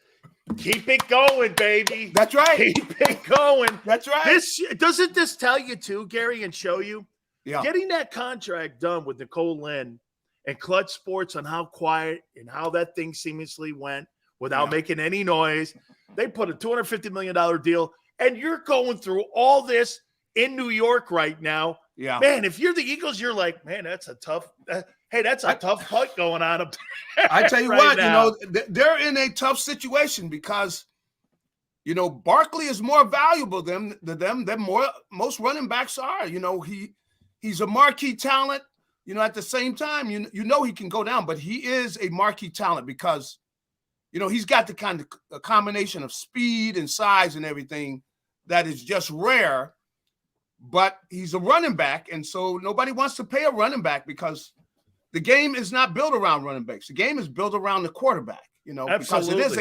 Keep it going, baby. That's right. Keep it going. That's right. Doesn't this tell you too, Gary, and show you? Yeah. Getting that contract done with Nicole Lynn and Clutch Sports on how quiet and how that thing seamlessly went without making any noise. They put a $250 million deal, and you're going through all this in New York right now. Yeah. Man, if you're the Eagles, you're like, man, that's a tough tough fight going on up there. I tell you right what, now. they're in a tough situation because, Barkley is more valuable than most running backs are. He's a marquee talent. At the same time, he can go down, but he is a marquee talent because, he's got the kind of a combination of speed and size and everything that is just rare. But he's a running back, and so nobody wants to pay a running back because the game is not built around running backs. The game is built around the quarterback, Absolutely. because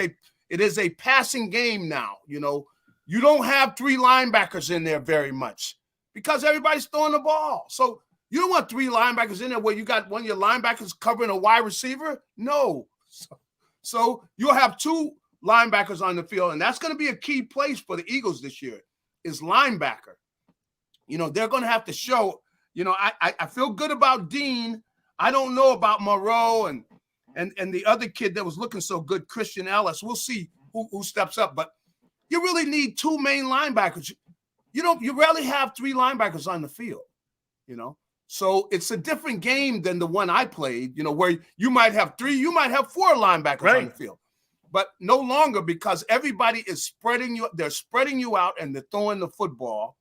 it is a passing game now. You don't have three linebackers in there very much because everybody's throwing the ball. So you don't want three linebackers in there where you got one of your linebackers covering a wide receiver. No. So you'll have two linebackers on the field, and that's going to be a key place for the Eagles this year is linebacker. They're going to have to show, I feel good about Dean. I don't know about Moreau and the other kid that was looking so good, Christian Ellis. We'll see who steps up, but you really need two main linebackers. You rarely have three linebackers on the field, So it's a different game than the one I played, where you might have three, you might have four linebackers on the field, but no longer because everybody is spreading you. They're spreading you out and they're throwing the football,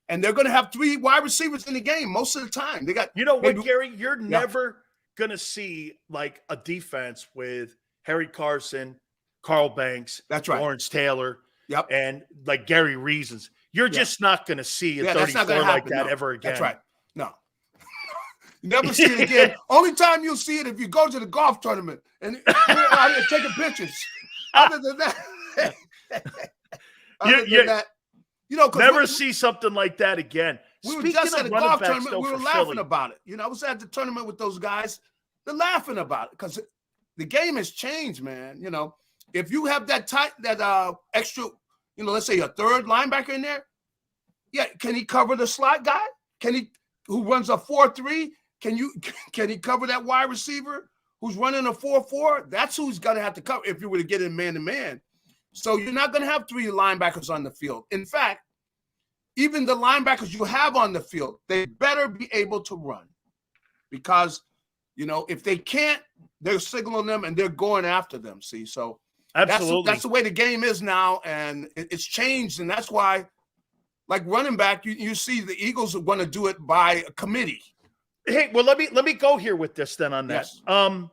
and they're going to have three wide receivers in the game most of the time. They got, Gary, you're never going to see like a defense with Harry Carson, Carl Banks, that's right, Lawrence Taylor, yep, and like Gary Reasons. You're just not going to see a 34 like that ever again. That's right. No. You never see it again. Only time you'll see it if you go to the golf tournament and we're out here taking pictures. Other than that, never see something like that again. We were just at a golf tournament. We were laughing about it. I was at the tournament with those guys. They're laughing about it because the game has changed, man. If you have that extra, let's say a third linebacker in there, can he cover the slot guy? Who runs a 4-3? Can he cover that wide receiver who's running a 4-4? That's who's going to have to cover if you were to get in man-to-man. So you're not going to have three linebackers on the field. In fact, even the linebackers you have on the field, they better be able to run because, if they can't, they're signaling them and they're going after them. See, so absolutely, that's the way the game is now, and it's changed, and that's why, like running back, you see the Eagles are going to do it by a committee. Hey, well, let me go here with this then on that. Yes.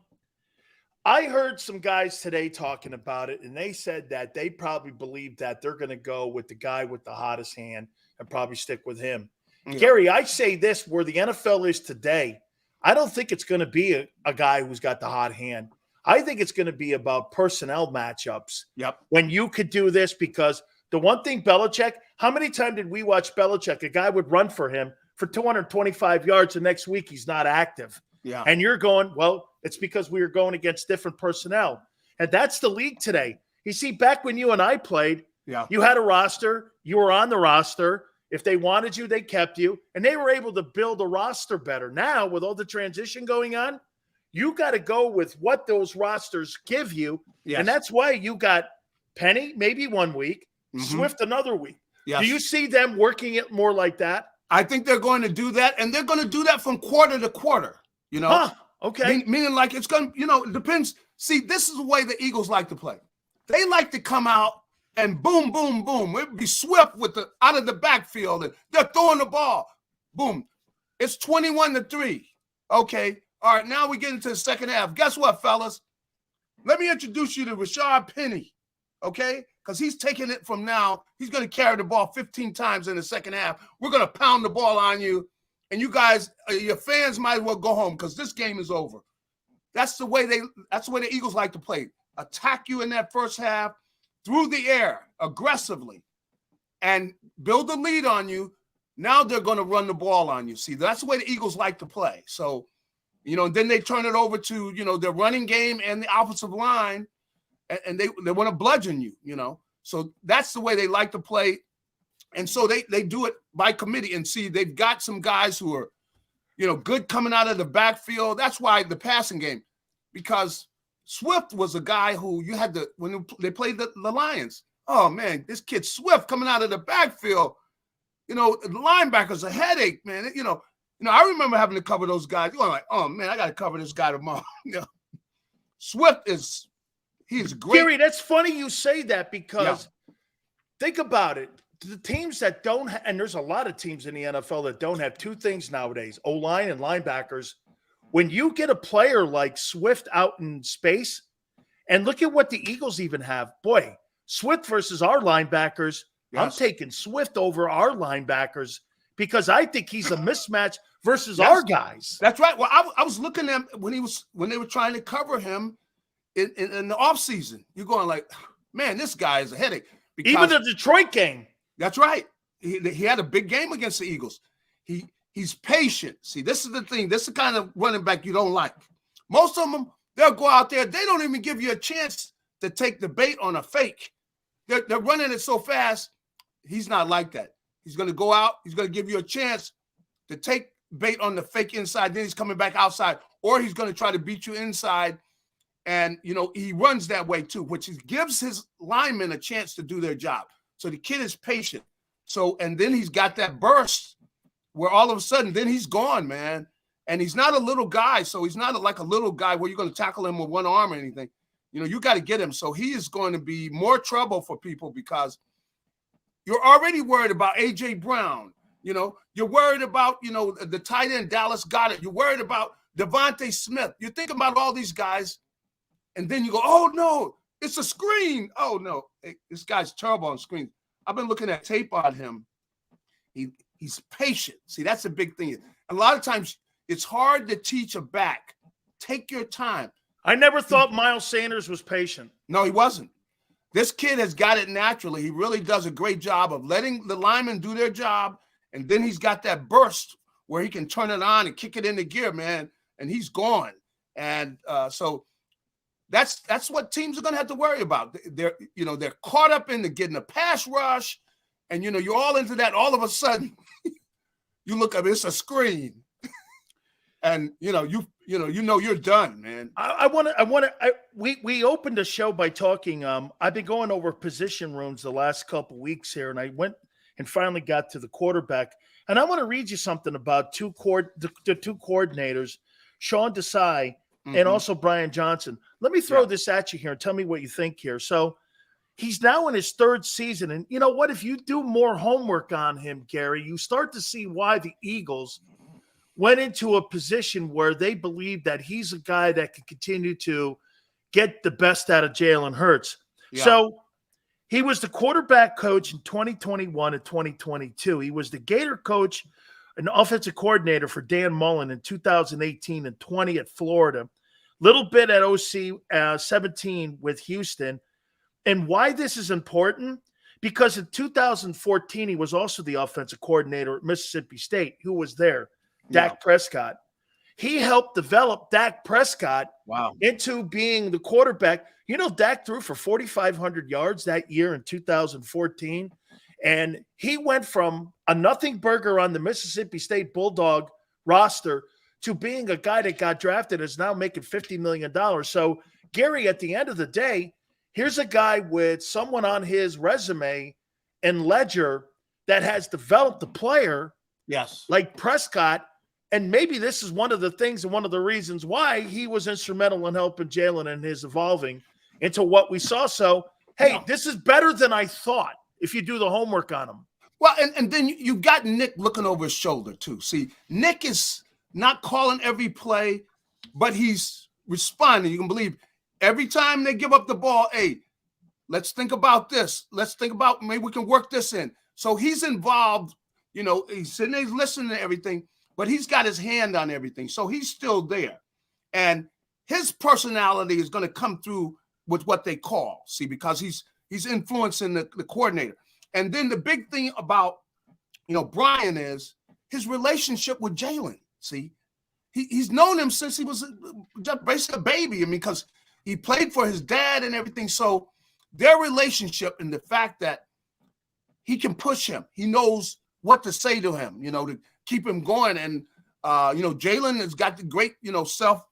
I heard some guys today talking about it, and they said that they probably believe that they're going to go with the guy with the hottest hand and probably stick with him. Yeah. Gary, I say this, where the NFL is today, I don't think it's going to be a guy who's got the hot hand. I think it's going to be about personnel matchups. Yep. When you could do this, because the one thing Belichick, how many times did we watch Belichick? A guy would run for him for 225 yards. The next week, he's not active. Yeah. And you're going, well, it's because we were going against different personnel. And that's the league today. You see, back when you and I played, you had a roster. You were on the roster. If they wanted you, they kept you. And they were able to build a roster better. Now, with all the transition going on, you got to go with what those rosters give you. Yes. And that's why you got Penny maybe 1 week, Swift another week. Yes. Do you see them working it more like that? I think they're going to do that, and they're going to do that from quarter to quarter, Okay. Meaning like it's going to, it depends. See, this is the way the Eagles like to play. They like to come out and boom, boom, boom. It would be Swift out of the backfield, and they're throwing the ball. Boom. It's 21-3. Okay. All right, now we get into the second half. Guess what, fellas? Let me introduce you to Rashad Penny, okay? Because he's taking it from now. He's going to carry the ball 15 times in the second half. We're going to pound the ball on you, and you guys, your fans might as well go home because this game is over. That's the way the Eagles like to play. Attack you in that first half through the air aggressively and build a lead on you. Now they're going to run the ball on you. See, that's the way the Eagles like to play. So, then they turn it over to, their running game and the offensive line, and they want to bludgeon you, So that's the way they like to play. And so they do it by committee. And see, they've got some guys who are, good coming out of the backfield. That's why the passing game, because Swift was a guy who you had to, when they played the Lions, oh, man, this kid Swift coming out of the backfield, the linebacker's a headache, man. I remember having to cover those guys. You're like, oh, man, I got to cover this guy tomorrow. Swift he's great. Gary, that's funny you say that because think about it. The teams that don't and there's a lot of teams in the NFL that don't have two things nowadays, O-line and linebackers. When you get a player like Swift out in space, and look at what the Eagles even have. Boy, Swift versus our linebackers, I'm taking Swift over our linebackers because I think he's a mismatch versus our guys. That's right. Well, I was looking at when they were trying to cover him in the offseason. You're going like, man, this guy is a headache. Even the Detroit game. That's right. He had a big game against the Eagles. He's patient. See, this is the thing. This is the kind of running back you don't like. Most of them, they'll go out there. They don't even give you a chance to take the bait on a fake. They're running it so fast. He's not like that. He's going to go out. He's going to give you a chance to take bait on the fake inside. Then he's coming back outside, or he's going to try to beat you inside. And, he runs that way too, which gives his linemen a chance to do their job. So the kid is patient. So, and then he's got that burst where all of a sudden, then he's gone, man. And he's not a little guy. So he's not like a little guy where you're going to tackle him with one arm or anything. You got to get him. So he is going to be more trouble for people because you're already worried about A.J. Brown. You're worried about, the tight end Dallas Goedert. You're worried about Devontae Smith. You think about all these guys, and then you go, oh, no, it's a screen. Oh, no, this guy's terrible on screen. I've been looking at tape on him. He's patient. See, that's a big thing. A lot of times it's hard to teach a back. Take your time. I never thought Miles Sanders was patient. No, he wasn't. This kid has got it naturally. He really does a great job of letting the linemen do their job, and then he's got that burst where he can turn it on and kick it into gear, man, and he's gone. And so that's what teams are going to have to worry about. They're caught up into getting a pass rush, and you're all into that. All of a sudden, you look up, it's a screen, and you're done, man. We opened the show by talking. I've been going over position rooms the last couple weeks here, and I went and finally got to the quarterback. And I want to read you something about the two coordinators, Sean Desai and also Brian Johnson. Let me throw this at you here and tell me what you think here. So he's now in his third season. And you know what? If you do more homework on him, Gary, you start to see why the Eagles went into a position where they believe that he's a guy that can continue to get the best out of Jalen Hurts. Yeah. So he was the quarterback coach in 2021 and 2022. He was the Gator coach and offensive coordinator for Dan Mullen in 2018 and 20 at Florida. Little bit at OC 17 with Houston. And why this is important? Because in 2014, he was also the offensive coordinator at Mississippi State. Who was there? Dak Prescott. He helped develop Dak Prescott into being the quarterback. Dak threw for 4,500 yards that year in 2014. And he went from a nothing burger on the Mississippi State Bulldog roster to being a guy that got drafted and is now making $50 million. So, Gary, at the end of the day, here's a guy with someone on his resume and ledger that has developed a player like Prescott. And maybe this is one of the things and one of the reasons why he was instrumental in helping Jalen and his evolving into what we saw. So, hey, this is better than I thought if you do the homework on him. Well, and then you got Nick looking over his shoulder, too. See, Nick is not calling every play, but he's responding. You can believe every time they give up the ball, hey, let's think about this. Let's think about maybe we can work this in. So he's involved. He's sitting there, he's listening to everything, but he's got his hand on everything. So he's still there. And his personality is going to come through with what they call, see, because he's influencing the coordinator. And then the big thing about, Brian is his relationship with Jalen. See, he's known him since he was just basically a baby. I mean, because he played for his dad and everything. So their relationship and the fact that he can push him, he knows what to say to him, to keep him going. And, Jalen has got the great, self.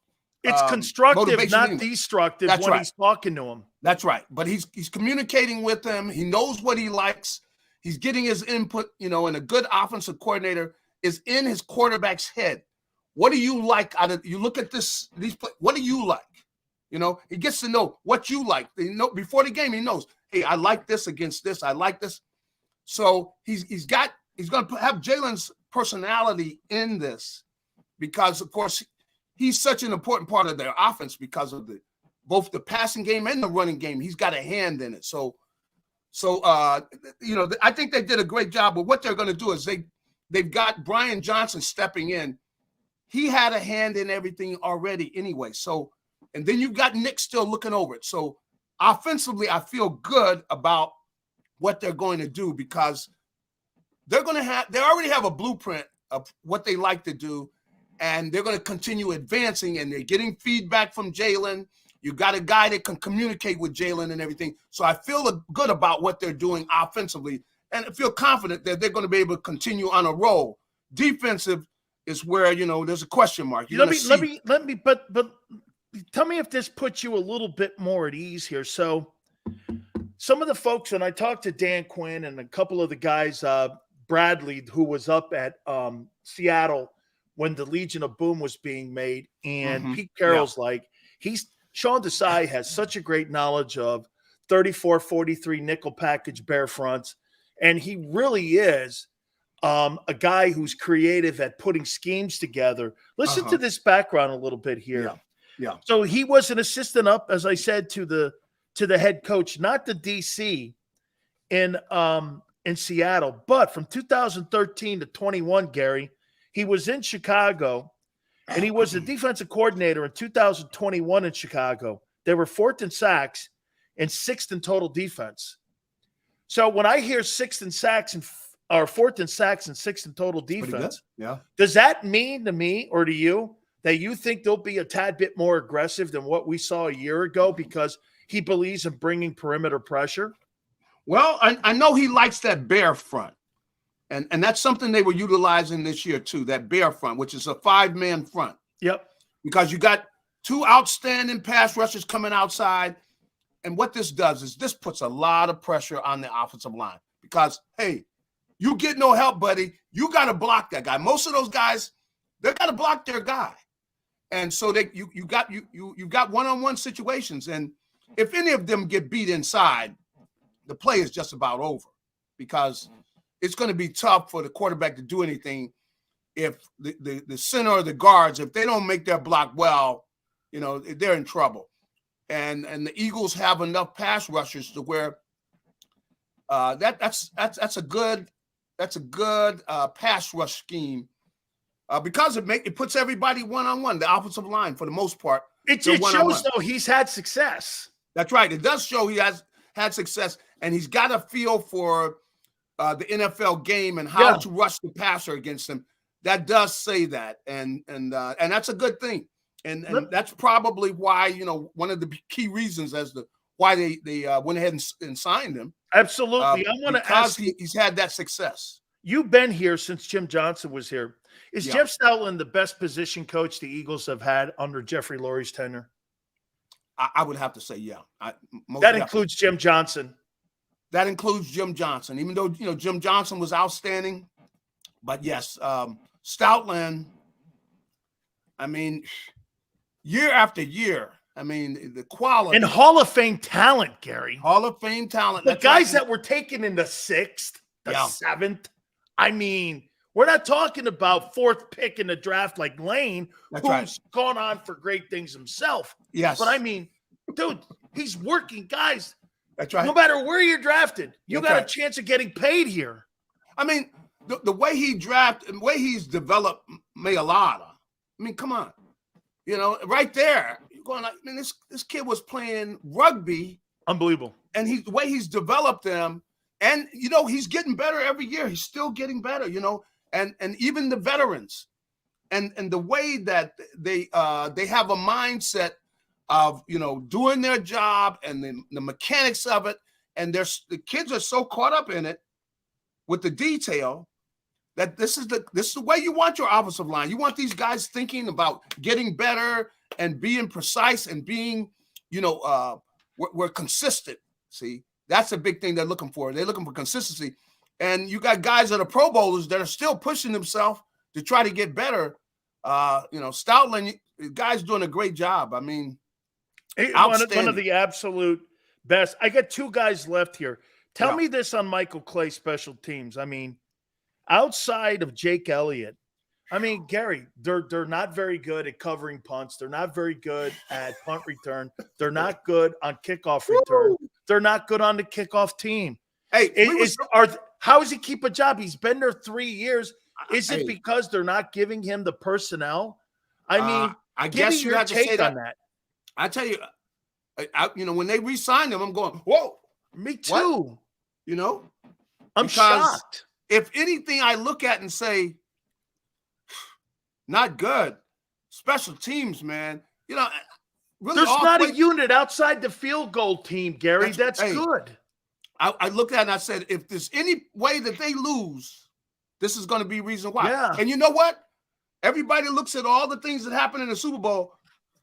It's constructive, not destructive when he's talking to him. That's right. But he's communicating with him. He knows what he likes. He's getting his input, and a good offensive coordinator is in his quarterback's head. What do you like you look at these play, what do you like? He gets to know what you like. Before the game, he knows, hey, I like this against this. I like this. So he's going to have Jalen's personality in this because, of course, he's such an important part of their offense because of both the passing game and the running game. He's got a hand in it. So I think they did a great job. But what they're going to do is they've got Brian Johnson stepping in. He had a hand in everything already anyway. So, and then you've got Nick still looking over it. So offensively, I feel good about what they're going to do because they already have a blueprint of what they like to do, and they're going to continue advancing, and they're getting feedback from Jalen. You got a guy that can communicate with Jalen and everything. So I feel good about what they're doing offensively, and I feel confident that they're going to be able to continue on a roll. Defensive is where, there's a question mark. Let me, but tell me if this puts you a little bit more at ease here. So some of the folks, and I talked to Dan Quinn and a couple of the guys, Bradley, who was up at Seattle when the Legion of Boom was being made, and Pete Carroll's Sean Desai has such a great knowledge of 34-43 nickel package bear fronts, and he really is a guy who's creative at putting schemes together. Listen to this background a little bit here. Yeah. So he was an assistant up, as I said, to the head coach, not the DC in Seattle, but from 2013 to 21, Gary, he was in Chicago, and he was the defensive coordinator in 2021 in Chicago. They were 4th in sacks and 6th in total defense. So when I hear 6th in sacks or 4th in sacks and 6th in total defense, does that mean to me or to you that you think they'll be a tad bit more aggressive than what we saw a year ago because he believes in bringing perimeter pressure? Well, I know he likes that bear front. And that's something they were utilizing this year too, that bear front, which is a 5-man front. Yep. Because you got 2 outstanding pass rushers coming outside. And what this does is this puts a lot of pressure on the offensive line because, hey, you get no help, buddy. You got to block that guy. Most of those guys, they got to block their guy. And so you got one-on-one situations. And if any of them get beat inside, the play is just about over because it's going to be tough for the quarterback to do anything if the center or the guards, if they don't make their block well, they're in trouble. And the Eagles have enough pass rushers to where that's a good pass rush scheme because it puts everybody one-on-one, the offensive line for the most part. It shows though he's had success. That's right. It does show he has had success, and he's got a feel for the NFL game and how to rush the passer against him. That does say that, and that's a good thing. And that's probably why, one of the key reasons as to why they went ahead and signed him. Absolutely. I want to ask you, he's had that success. You've been here since Jim Johnson was here. Is Jeff Stoutland the best position coach the Eagles have had under Jeffrey Lurie's tenure? I would have to say, yeah. That includes Jim Johnson. That includes Jim Johnson, even though, Jim Johnson was outstanding. But yes, Stoutland, I mean, year after year, the quality. And Hall of Fame talent, Gary. Hall of Fame talent. The guys that were taken in the 6th, the 7th. We're not talking about 4th pick in the draft like Lane, who's gone on for great things himself. Yes. But dude, he's working guys. That's right. No matter where you're drafted, you got a chance of getting paid here. The way he drafted, the way he's developed Mayalata. Come on. Right there. You're going this kid was playing rugby. Unbelievable. And the way he's developed them, and he's getting better every year. He's still getting better, and even the veterans. And the way that they have a mindset of doing their job and the mechanics of it, and the kids are so caught up in it with the detail that this is the way you want your offensive line. You want these guys thinking about getting better and being precise and being we're consistent. See, that's a big thing they're looking for. They're looking for consistency, and you got guys that are Pro Bowlers that are still pushing themselves to try to get better. Stoutland, the guy's doing a great job. One of the absolute best. I got 2 guys left here. Tell me this on Michael Clay special teams. Outside of Jake Elliott, Gary, they're not very good at covering punts. They're not very good at punt return. They're not good on kickoff return. They're not good on the kickoff team. Hey, how does he keep a job? He's been there 3 years. Is it because they're not giving him the personnel? I mean, I give guess me you your have to say take that. on that. I tell you, when they re-signed him, I'm going, whoa. Me too. What? You know? I'm Because shocked. if anything I look at and say, not good, special teams, man, you know, really There's not a unit outside the field goal team, Gary. That's good. I looked at it and I said, if there's any way that they lose, this is going to be reason why. Yeah. And you know what? Everybody looks at all the things that happened in the Super Bowl,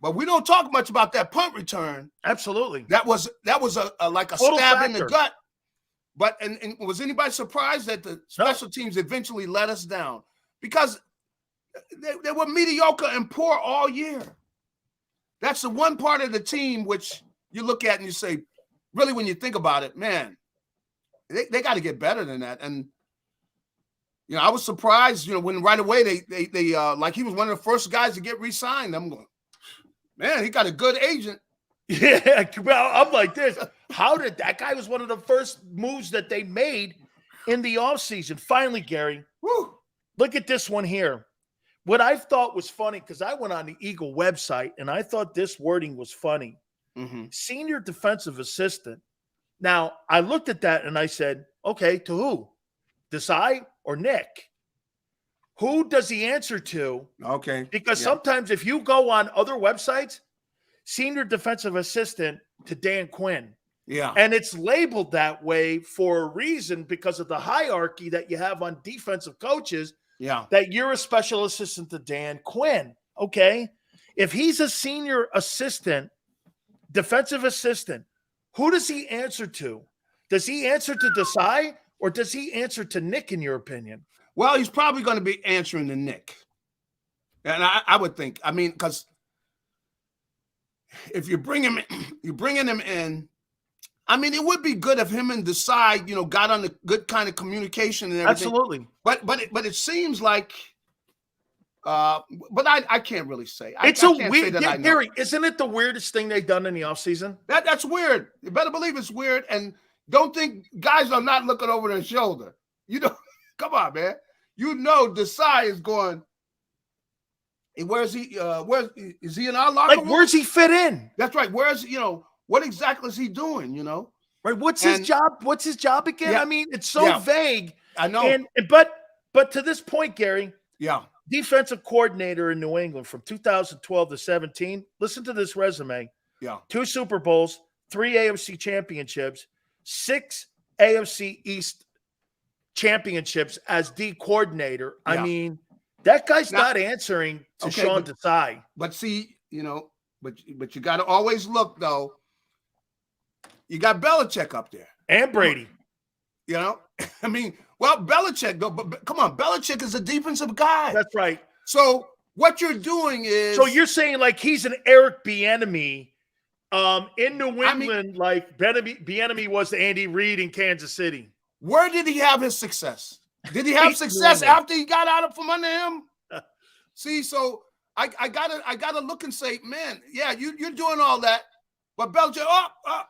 but we don't talk much about that punt return. Absolutely. That was a like a Total stab in factor. the gut. But and was anybody surprised that the special teams eventually let us down? Because they were mediocre and poor all year. That's the one part of the team which you look at and you say, really, when you think about it, man, they got to get better than that. And you know, I was surprised, you know, when right away they like he was one of the first guys to get re-signed. I'm going, man, he got a good agent. Yeah, well, I'm like this. How did that guy was one of the first moves that they made in the offseason? Finally, Gary, look at this one here. What I thought was funny, because I went on the Eagle website and I thought this wording was funny. Senior defensive assistant. Now, I looked at that and I said, okay, to who? Desai or Nick? Who does he answer to? Okay. Because sometimes if you go on other websites, senior defensive assistant to Dan Quinn. Yeah. And it's labeled that way for a reason because of the hierarchy that you have on defensive coaches. Yeah. That you're a special assistant to Dan Quinn. Okay. If he's a senior assistant, defensive assistant, who does he answer to? Does he answer to Desai or does he answer to Nick, in your opinion? Well, he's probably going to be answering to Nick. And I would think, I mean, because if you bring him, you're bringing him in. I mean, it would be good if him and Desai, you know, got on the good kind of communication and everything. Absolutely. But it seems like, but I can't really say. It's a weird, Gary, isn't it the weirdest thing they've done in the offseason? That's weird. You better believe it's weird. And don't think guys are not looking over their shoulder. You know, come on, man. You know, Desai is going, hey, where's he? Where is he in our locker room? Where's he fit in? That's right. Where's, you know, what exactly is he doing? You know, right? What's his job? What's his job again? Yeah, I mean, it's so vague. I know. But to this point, Gary, defensive coordinator in New England from 2012 to 17. Listen to this resume. Yeah, 2 Super Bowls, 3 AFC championships, 6 AFC East championships as D coordinator. Yeah. I mean, that guy's not answering to Sean Desai. But see, you know, but you got to always look though. You got Belichick up there and Brady. You know, I mean, well, Belichick though, but come on, Belichick is a defensive guy. That's right. So what you're doing is, so you're saying like he's an Eric Bieniemy in New England, like Bieniemy was the Andy Reid in Kansas City. Where did he have his success? Did he have success after he got out from under him? See, so I gotta look and say, man, yeah, you're doing all that, but Belichick,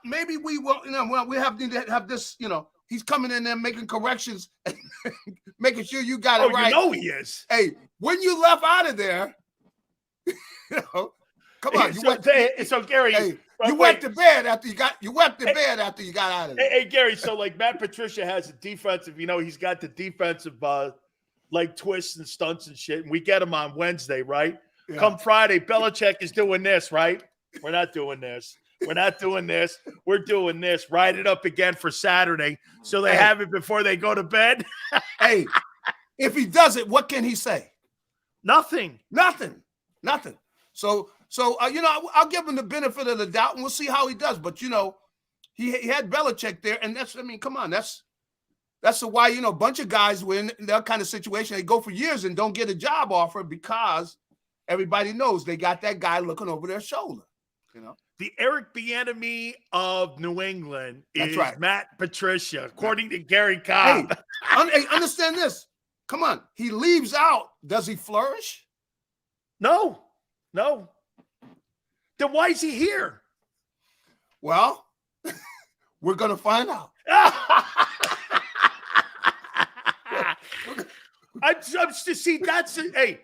maybe we will, you know, we have to have this, you know, he's coming in there making corrections, making sure you got it right. You know he is. Hey, when you left out of there, you know, come on, so Gary, hey, you went to bed after you got after you got out of there. Hey, Gary, so like Matt Patricia has a defensive, you know, he's got the defensive like twists and stunts and shit, and we get him on Wednesday, right? Yeah. Come Friday, Belichick is doing this, right? We're not doing this. We're not doing this. We're doing this. Write it up again for Saturday so they have it before they go to bed. Hey, if he does it, what can he say? Nothing. So you know, I'll give him the benefit of the doubt, and we'll see how he does. But you know, he had Belichick there, and that's, I mean, come on, that's why, you know, a bunch of guys were in that kind of situation. They go for years and don't get a job offer because everybody knows they got that guy looking over their shoulder. You know, the Eric Bieniemy of New England is right. Matt Patricia, according to Gary Cobb. Hey, understand this. Come on, he leaves out. Does he flourish? No. Then why is he here? Well, we're going to find out. I'm just to see that's it. Hey,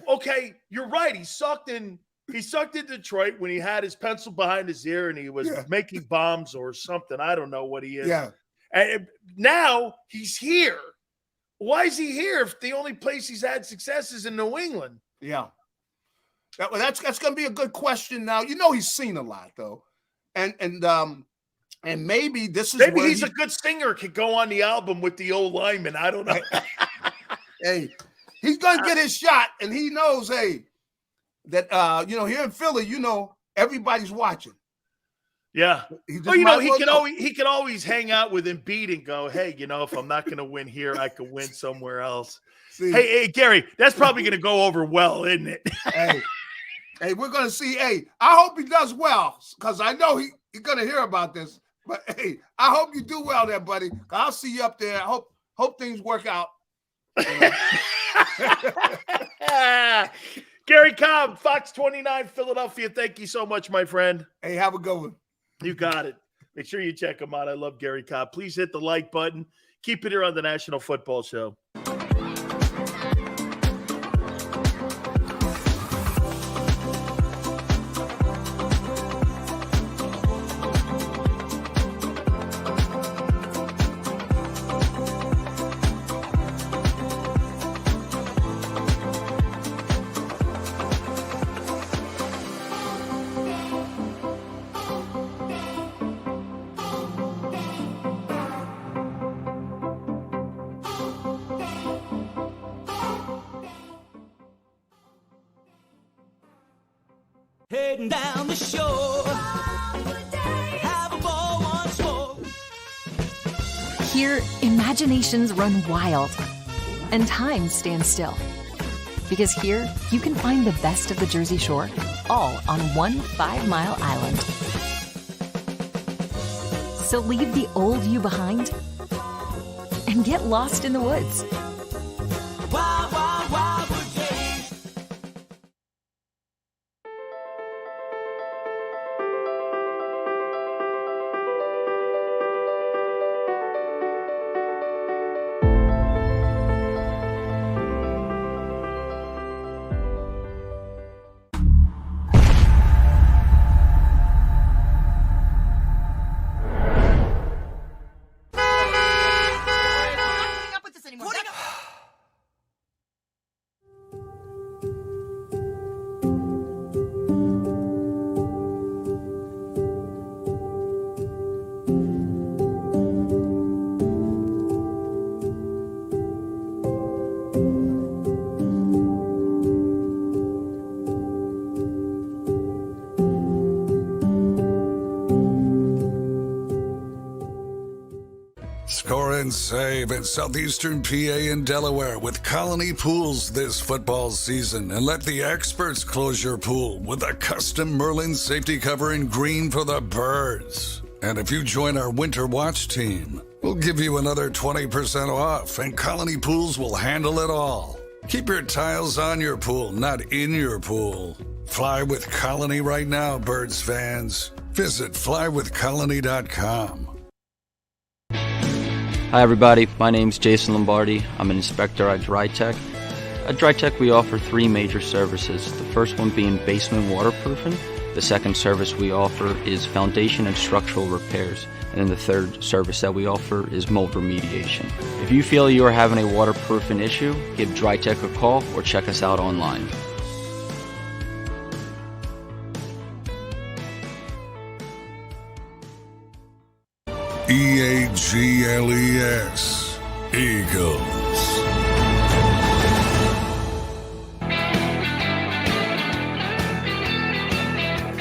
okay, you're right. He sucked in Detroit when he had his pencil behind his ear and he was making bombs or something. I don't know what he is. Yeah. And now he's here. Why is he here if the only place he's had success is in New England? Yeah. That's going to be a good question. Now, you know, he's seen a lot though. And maybe this is he's a good singer, could go on the album with the old lineman. I don't know. Hey, he's going to get his shot, and he knows, hey, that here in Philly, everybody's watching. Yeah. Well, he could always hang out with Embiid and go, hey, if I'm not going to win here, I could win somewhere else. See, hey, Gary, that's probably going to go over well, isn't it? hey, we're going to see. Hey, I hope he does well because I know he's going to hear about this. But, hey, I hope you do well there, buddy. I'll see you up there. I hope things work out. Gary Cobb, Fox 29, Philadelphia. Thank you so much, my friend. Hey, have a good one. You got it. Make sure you check him out. I love Gary Cobb. Please hit the like button. Keep it here on the National Football Show. Heading down the shore, have a ball once more. Here, imaginations run wild and time stands still. Because here, you can find the best of the Jersey Shore, all on one 5-mile island. So leave the old you behind and get lost in the woods. Wild, wild, wild wood days. Score and save in southeastern PA and Delaware with Colony Pools this football season, and let the experts close your pool with a custom Merlin safety cover in green for the birds. And if you join our Winter Watch team, we'll give you another 20% off, and Colony Pools will handle it all. Keep your tiles on your pool, not in your pool. Fly with Colony right now, Birds fans. Visit flywithcolony.com. Hi everybody, my name's Jason Lombardi. I'm an inspector at DryTech. At DryTech we offer 3 major services, the first one being basement waterproofing, the second service we offer is foundation and structural repairs, and then the third service that we offer is mold remediation. If you feel you are having a waterproofing issue, give DryTech a call or check us out online. EAGLES, Eagles.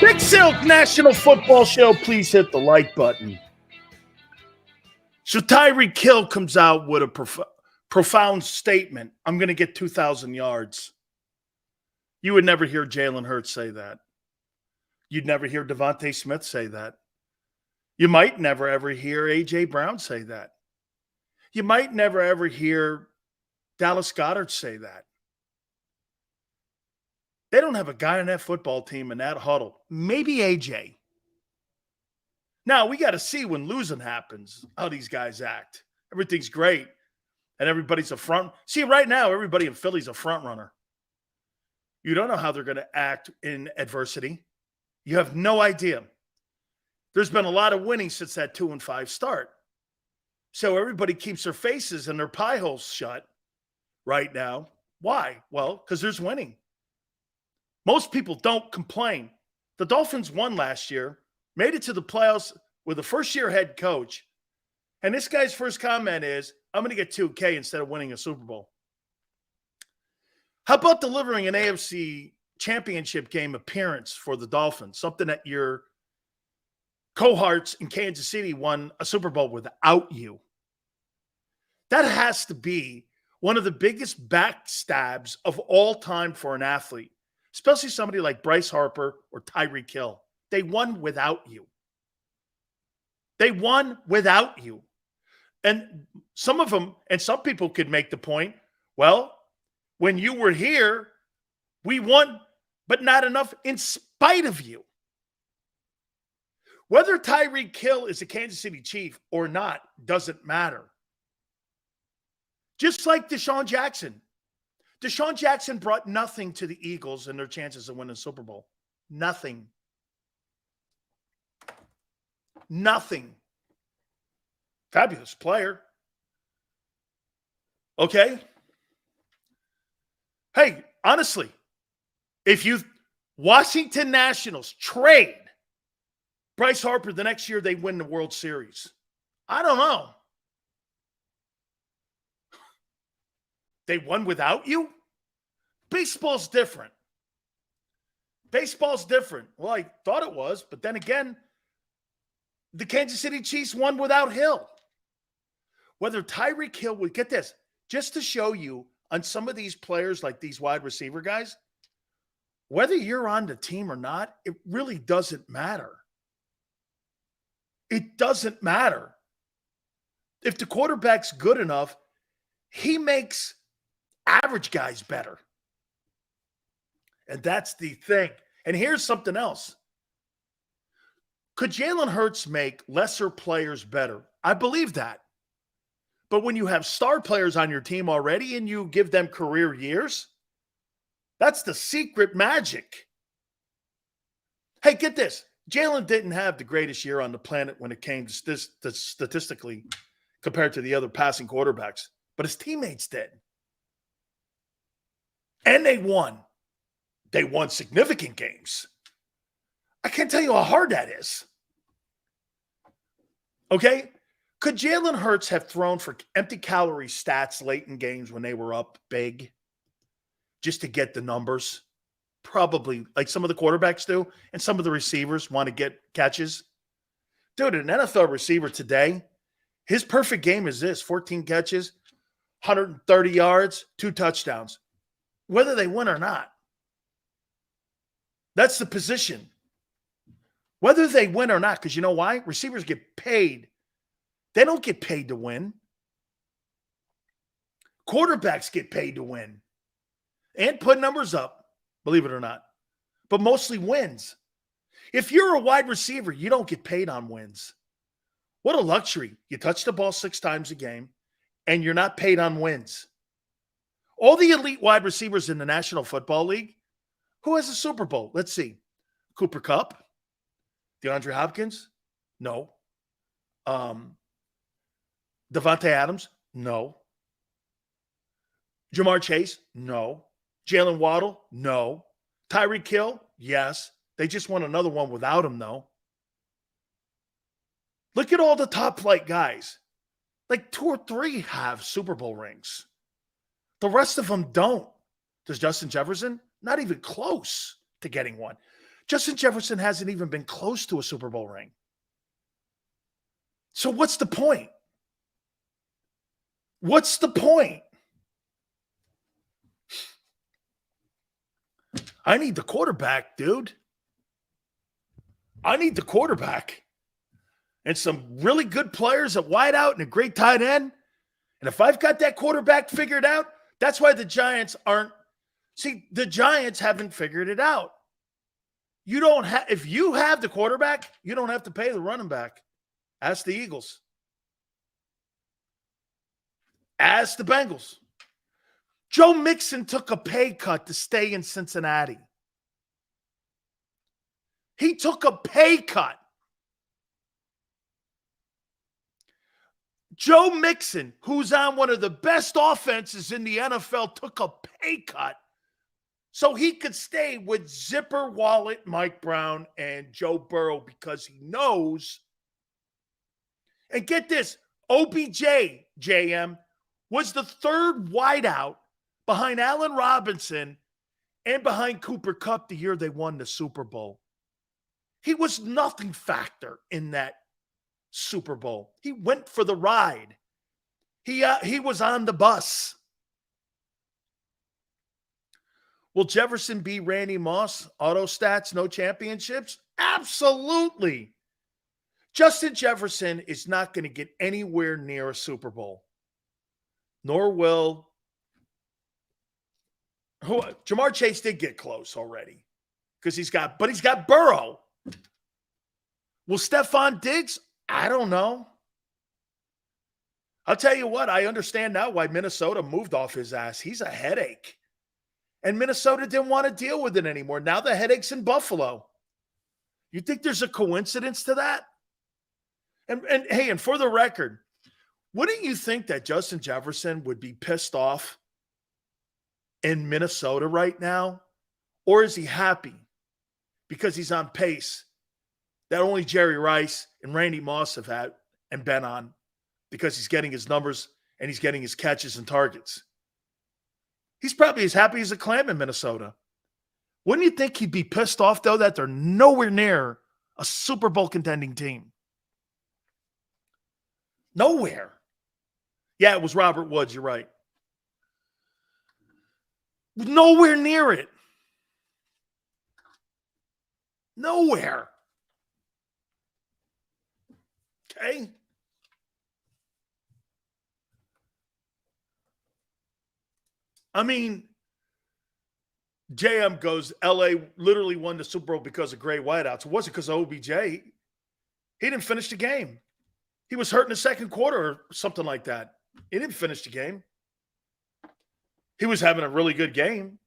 Big Silk National Football Show. Please hit the like button. So Tyreek Hill comes out with a profound statement. I'm going to get 2,000 yards. You would never hear Jalen Hurts say that. You'd never hear Devontae Smith say that. You might never ever hear A.J. Brown say that. You might never ever hear Dallas Goedert say that. They don't have a guy on that football team in that huddle. Maybe A.J. Now, we got to see when losing happens how these guys act. Everything's great. and everybody's a front. See, right now, everybody in Philly's a front runner. You don't know how they're going to act in adversity. You have no idea. There's been a lot of winning since that 2-5 start. So everybody keeps their faces and their pie holes shut right now. Why? Well, because there's winning. Most people don't complain. The Dolphins won last year, made it to the playoffs with a first-year head coach. And this guy's first comment is, I'm going to get 2K instead of winning a Super Bowl. How about delivering an AFC championship game appearance for the Dolphins? Something that your cohorts in Kansas City won a Super Bowl without you. That has to be one of the biggest backstabs of all time for an athlete, especially somebody like Bryce Harper or Tyreek Hill. They won without you. They won without you. And some of them, and some people could make the point, well, when you were here, we won, but not enough in spite of you. Whether Tyreek Hill is a Kansas City Chief or not doesn't matter. Just like Deshaun Jackson. Deshaun Jackson brought nothing to the Eagles and their chances of winning the Super Bowl. Nothing. Nothing. Fabulous player. Okay. Hey, honestly, if you Washington Nationals trade Bryce Harper the next year, they win the World Series. I don't know. They won without you? Baseball's different. Baseball's different. Well, I thought it was, but then again, the Kansas City Chiefs won without Hill. Whether Tyreek Hill would get this, just to show you on some of these players, like these wide receiver guys, whether you're on the team or not, it really doesn't matter. It doesn't matter. If the quarterback's good enough, he makes average guys better. And that's the thing. And here's something else. Could Jalen Hurts make lesser players better? I believe that. But when you have star players on your team already and you give them career years, that's the secret magic. Hey, get this. Jalen didn't have the greatest year on the planet when it came to statistically compared to the other passing quarterbacks, but his teammates did. And they won. They won significant games. I can't tell you how hard that is. Okay? Could Jalen Hurts have thrown for empty calorie stats late in games when they were up big just to get the numbers? Probably, like some of the quarterbacks do, and some of the receivers want to get catches. Dude, an NFL receiver today, his perfect game is this: 14 catches, 130 yards, 2 touchdowns, whether they win or not. That's the position. Whether they win or not, because you know why? Receivers get paid. They don't get paid to win. Quarterbacks get paid to win and put numbers up, believe it or not, but mostly wins. If you're a wide receiver, you don't get paid on wins. What a luxury. You touch the ball 6 times a game, and you're not paid on wins. All the elite wide receivers in the National Football League, who has a Super Bowl? Let's see. Cooper Kupp? DeAndre Hopkins? No. Devontae Adams? No. Jamar Chase? No. Jalen Waddle? No. Tyreek Hill? Yes. They just won another one without him, though. Look at all the top flight guys. Like 2 or 3 have Super Bowl rings. The rest of them don't. Does Justin Jefferson? Not even close to getting one. Justin Jefferson hasn't even been close to a Super Bowl ring. So what's the point? What's the point? I need the quarterback, dude. I need the quarterback. And some really good players at wideout and a great tight end. And if I've got that quarterback figured out, that's why the Giants aren't. See, the Giants haven't figured it out. You don't have, if you have the quarterback, you don't have to pay the running back. Ask the Eagles. Ask the Bengals. Joe Mixon took a pay cut to stay in Cincinnati. He took a pay cut. Joe Mixon, who's on one of the best offenses in the NFL, took a pay cut so he could stay with Zipper Wallet, Mike Brown, and Joe Burrow because he knows. And get this, OBJ, JM, was the third wideout behind Allen Robinson and behind Cooper Kupp the year they won the Super Bowl. He was nothing factor in that Super Bowl. He went for the ride. He was on the bus. Will Jefferson be Randy Moss? Auto stats, no championships? Absolutely. Justin Jefferson is not going to get anywhere near a Super Bowl. Nor will Jamar Chase did get close already because he's got Burrow. Will Stephon Diggs? I don't know. I'll tell you what, I understand now why Minnesota moved off his ass. He's a headache. And Minnesota didn't want to deal with it anymore. Now the headache's in Buffalo. You think there's a coincidence to that? And hey, and for the record, wouldn't you think that Justin Jefferson would be pissed off in Minnesota right now? Or is he happy because he's on pace that only Jerry Rice and Randy Moss have had and been on because he's getting his numbers and he's getting his catches and targets? He's probably as happy as a clam in Minnesota. Wouldn't you think he'd be pissed off, though, that they're nowhere near a Super Bowl contending team? Nowhere. Yeah, it was Robert Woods. You're right. Nowhere near it. Nowhere. Okay? I mean, JM goes, LA literally won the Super Bowl because of great wideouts. It wasn't because of OBJ. He didn't finish the game. He was hurt in the second quarter or something like that. He didn't finish the game. He was having a really good game.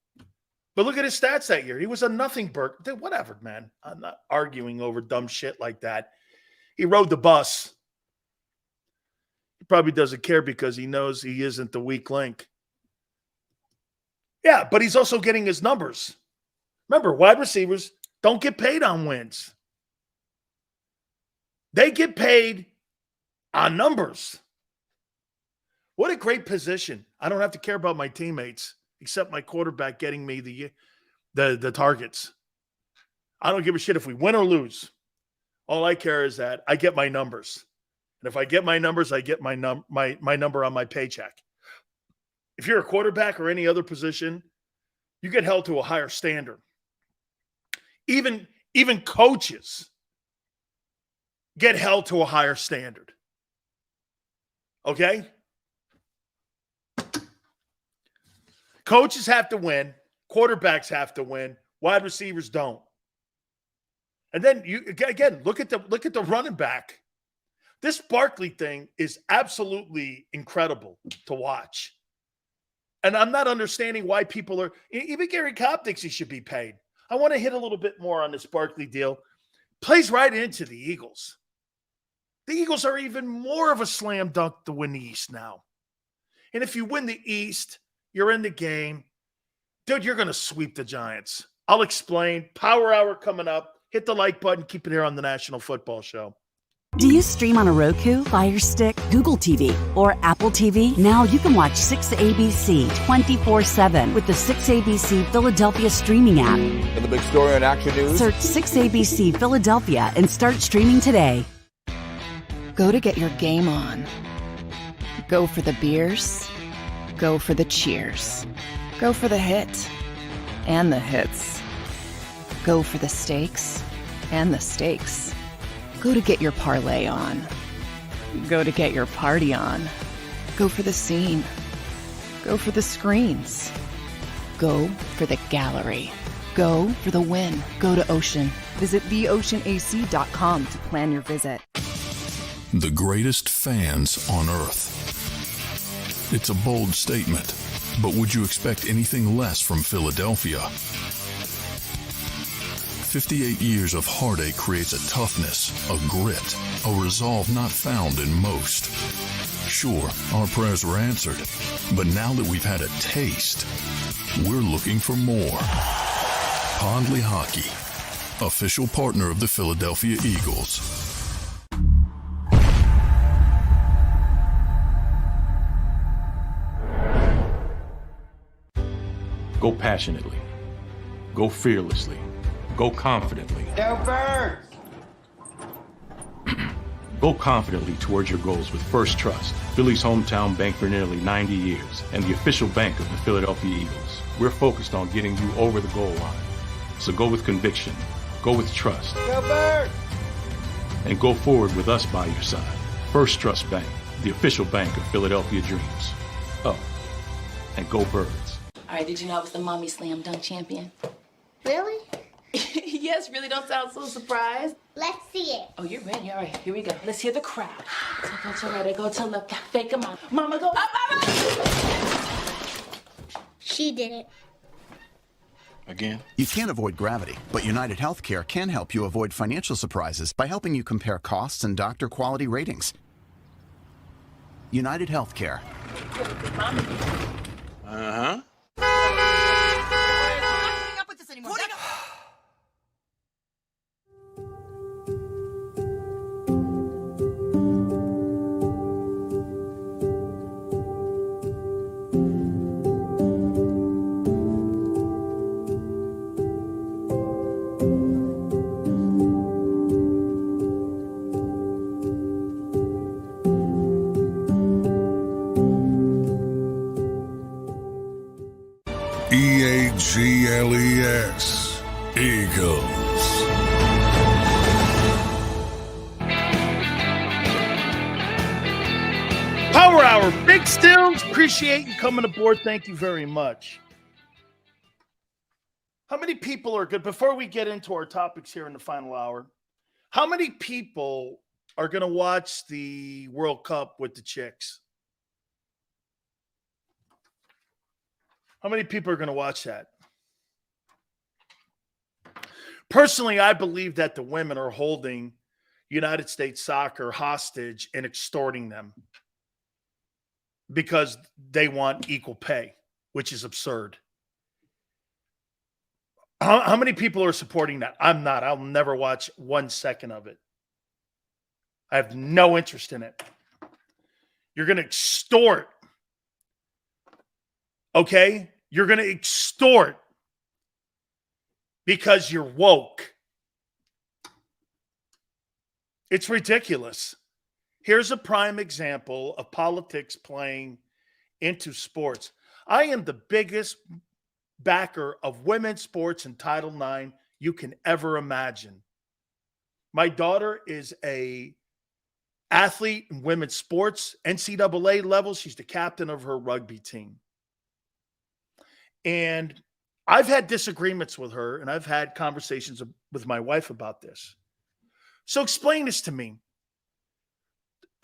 But look at his stats that year. He was a nothing Burke. Whatever, man. I'm not arguing over dumb shit like that. He rode the bus. He probably doesn't care because he knows he isn't the weak link. Yeah, but he's also getting his numbers. Remember, wide receivers don't get paid on wins. They get paid on numbers. What a great position. I don't have to care about my teammates except my quarterback getting me the targets. I don't give a shit if we win or lose. All I care is that I get my numbers. And if I get my numbers, I get my number on my paycheck. If you're a quarterback or any other position, you get held to a higher standard. Even coaches get held to a higher standard. Okay? Coaches have to win. Quarterbacks have to win. Wide receivers don't. And then you again look at the running back. This Barkley thing is absolutely incredible to watch. And I'm not understanding why people are, even Gary Cobb thinks he should be paid. I want to hit a little bit more on this Barkley deal. Plays right into the Eagles. The Eagles are even more of a slam dunk to win the East now. And if you win the East, you're in the game. Dude, you're going to sweep the Giants. I'll explain. Power Hour coming up. Hit the like button. Keep it here on the National Football Show. Do you stream on a Roku, Fire Stick, Google TV, or Apple TV? Now you can watch 6ABC 24/7 with the 6ABC Philadelphia streaming app. And the big story on Action News. Search 6ABC Philadelphia and start streaming today. Go to get your game on. Go for the beers. Go for the cheers. Go for the hit and the hits. Go for the stakes and the stakes. Go to get your parlay on. Go to get your party on. Go for the scene. Go for the screens. Go for the gallery. Go for the win. Go to Ocean. Visit theoceanac.com to plan your visit. The greatest fans on earth. It's a bold statement, but would you expect anything less from Philadelphia? 58 years of heartache creates a toughness, a grit, a resolve not found in most. Sure, our prayers were answered, but now that we've had a taste, we're looking for more. Pondley Hockey, official partner of the Philadelphia Eagles. Go passionately. Go fearlessly. Go confidently. Go Birds! Go confidently towards your goals with First Trust, Philly's hometown bank for nearly 90 years, and the official bank of the Philadelphia Eagles. We're focused on getting you over the goal line. So go with conviction, go with trust, Go Birds! and go forward with us by your side. First Trust Bank, the official bank of Philadelphia Dreams. Oh, and go Birds. All right, did you know I was the mommy slam dunk champion? Really? Yes, really don't sound so surprised. Let's see it. Oh, you're ready. All right, here we go. Let's hear the crowd. So go to right, I go to left, fake 'em out. Mama go up, mama! She did it. Again? You can't avoid gravity, but United Healthcare can help you avoid financial surprises by helping you compare costs and doctor quality ratings. United Healthcare. Uh-huh. EAGLES, Eagles. Power Hour, Big Stills. Appreciate you coming aboard. Thank you very much. How many people are good? Before we get into our topics here in the final hour, how many people are going to watch the World Cup with the chicks? How many people are going to watch that? Personally, I believe that the women are holding United States soccer hostage and extorting them because they want equal pay, which is absurd. How many people are supporting that? I'm not. I'll never watch 1 second of it. I have no interest in it. You're going to extort. Okay? You're going to extort because you're woke. It's ridiculous. Here's a prime example of politics playing into sports. I am the biggest backer of women's sports and Title IX you can ever imagine. My daughter is a athlete in women's sports, NCAA level. She's the captain of her rugby team. And I've had disagreements with her, and I've had conversations with my wife about this. So explain this to me.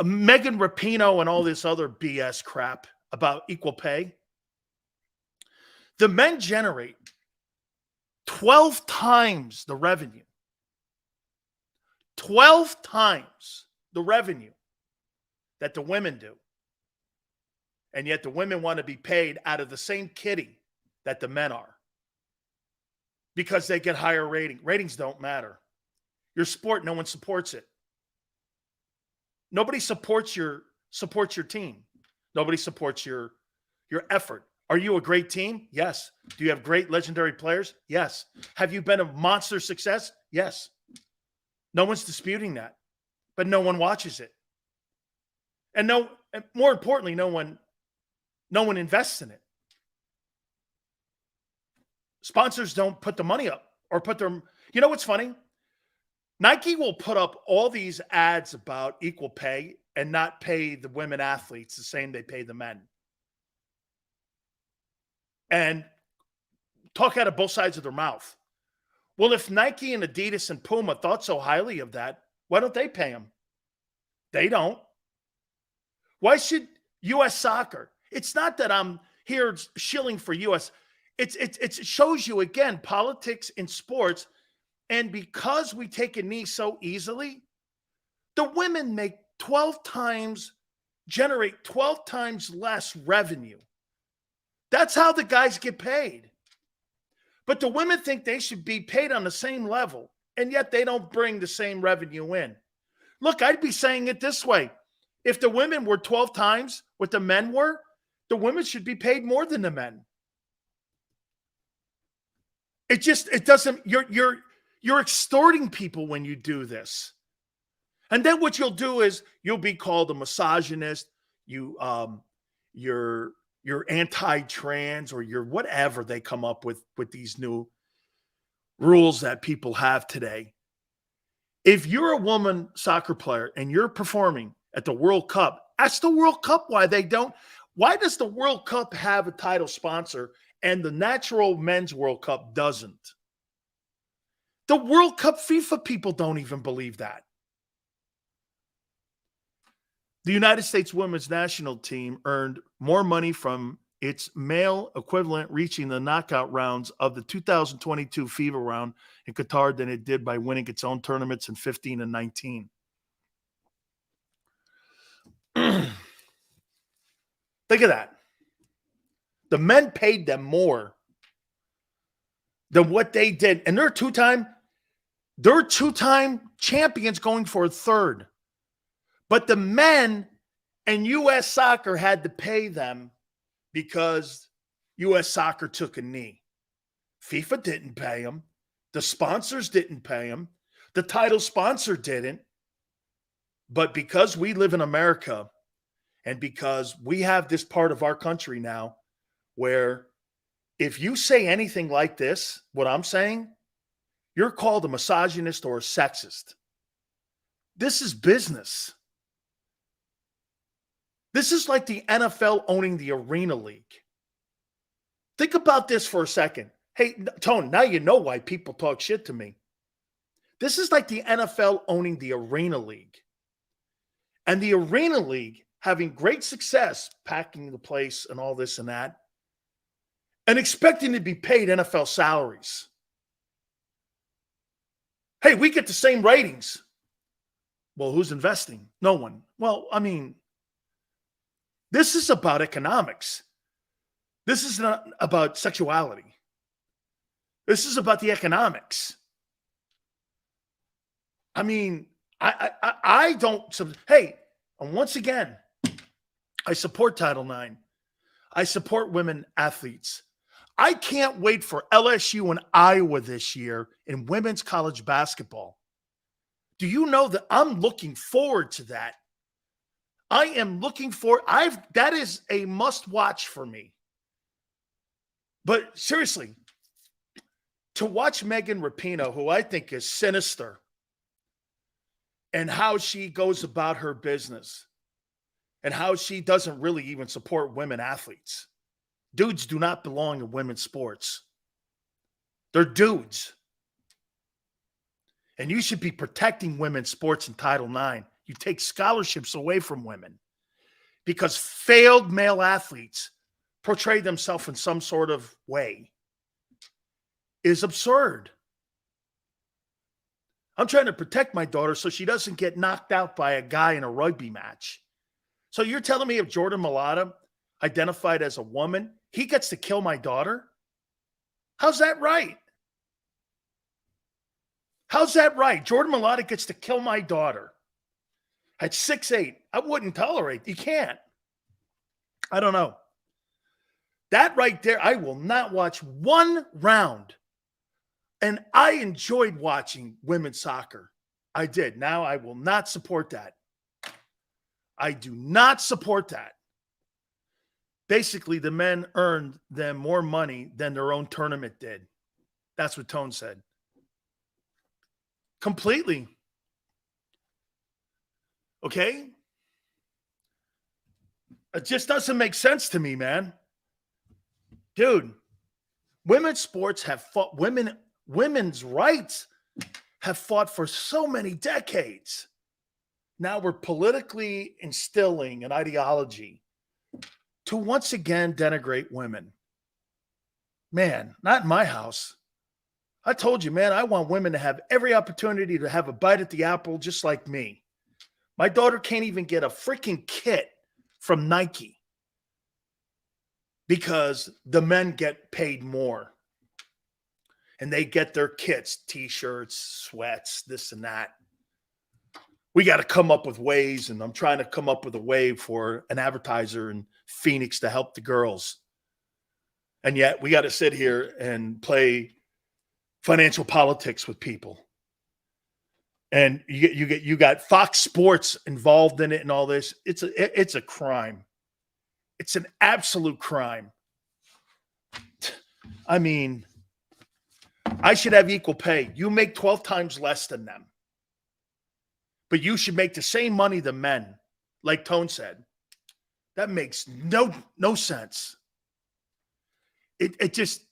Megan Rapinoe and all this other BS crap about equal pay. The men generate 12 times the revenue. 12 times the revenue that the women do. And yet the women want to be paid out of the same kitty that the men are. Because they get higher rating. Ratings don't matter. Your sport, no one supports it. Nobody supports your team. Nobody supports your effort. Are you a great team? Yes. Do you have great legendary players? Yes. Have you been a monster success? Yes. No one's disputing that. But no one watches it. And more importantly, no one invests in it. Sponsors don't put the money up or put their, you know what's funny? Nike will put up all these ads about equal pay and not pay the women athletes the same they pay the men. And talk out of both sides of their mouth. Well, if Nike and Adidas and Puma thought so highly of that, why don't they pay them? They don't. Why should U.S. Soccer, It's not that I'm here shilling for U.S. It shows you, again, politics in sports. And because we take a knee so easily, the women generate 12 times less revenue. That's how the guys get paid. But the women think they should be paid on the same level, and yet they don't bring the same revenue in. Look, I'd be saying it this way. If the women were 12 times what the men were, the women should be paid more than the men. It doesn't, you're extorting people when you do this. And then what you'll do is you'll be called a misogynist, you're anti-trans, or you're whatever they come up with these new rules that people have today. If you're a woman soccer player and you're performing at the World Cup, ask the World Cup why does the World Cup have a title sponsor and the natural men's World Cup doesn't? The World Cup FIFA people don't even believe that. The United States women's national team earned more money from its male equivalent reaching the knockout rounds of the 2022 FIBA round in Qatar than it did by winning its own tournaments in 15 and 19. Think of that. The men paid them more than what they did. And they're two-time champions going for a third. But the men and U.S. Soccer had to pay them because U.S. Soccer took a knee. FIFA didn't pay them. The sponsors didn't pay them. The title sponsor didn't. But because we live in America and because we have this part of our country now where if you say anything like this, what I'm saying, you're called a misogynist or a sexist. This is business. This is like the NFL owning the Arena League. Think about this for a second. Hey, Tone, now you know why people talk shit to me. This is like the NFL owning the Arena League. And the Arena League having great success, packing the place and all this and that, and expecting to be paid NFL salaries. Hey, we get the same ratings. Well, who's investing? No one. Well, I mean, this is about economics. This is not about sexuality. This is about the economics. I mean, I don't. Hey, and once again, I support Title IX. I support women athletes. I can't wait for LSU and Iowa this year in women's college basketball. Do you know that I'm looking forward to that? I am looking for, that is a must watch for me. But seriously, to watch Megan Rapinoe, who I think is sinister, and how she goes about her business, and how she doesn't really even support women athletes. Dudes do not belong in women's sports. They're dudes. And you should be protecting women's sports in Title IX. You take scholarships away from women because failed male athletes portray themselves in some sort of way is absurd. I'm trying to protect my daughter so she doesn't get knocked out by a guy in a rugby match. So you're telling me if Jordan Mailata identified as a woman, he gets to kill my daughter? How's that right? How's that right? Jordan Mailata gets to kill my daughter. At 6'8", I wouldn't tolerate. You can't. I don't know. That right there, I will not watch one round. And I enjoyed watching women's soccer. I did. Now I will not support that. I do not support that. Basically, the men earned them more money than their own tournament did. That's what Tone said. Completely. Okay? It just doesn't make sense to me, man. Dude, women's sports have fought, women's rights have fought for so many decades. Now we're politically instilling an ideology to once again denigrate women. Man, not in my house. I told you, man, I want women to have every opportunity to have a bite at the apple just like me. My daughter can't even get a freaking kit from Nike because the men get paid more. And they get their kits, T-shirts, sweats, this and that. We got to come up with ways, and I'm trying to come up with a way for an advertiser in Phoenix to help the girls. And yet we got to sit here and play financial politics with people. And you got Fox Sports involved in it and all this. It's a crime. It's an absolute crime. I mean, I should have equal pay. You make 12 times less than them. But you should make the same money the men, like Tone said. That makes no sense. It just,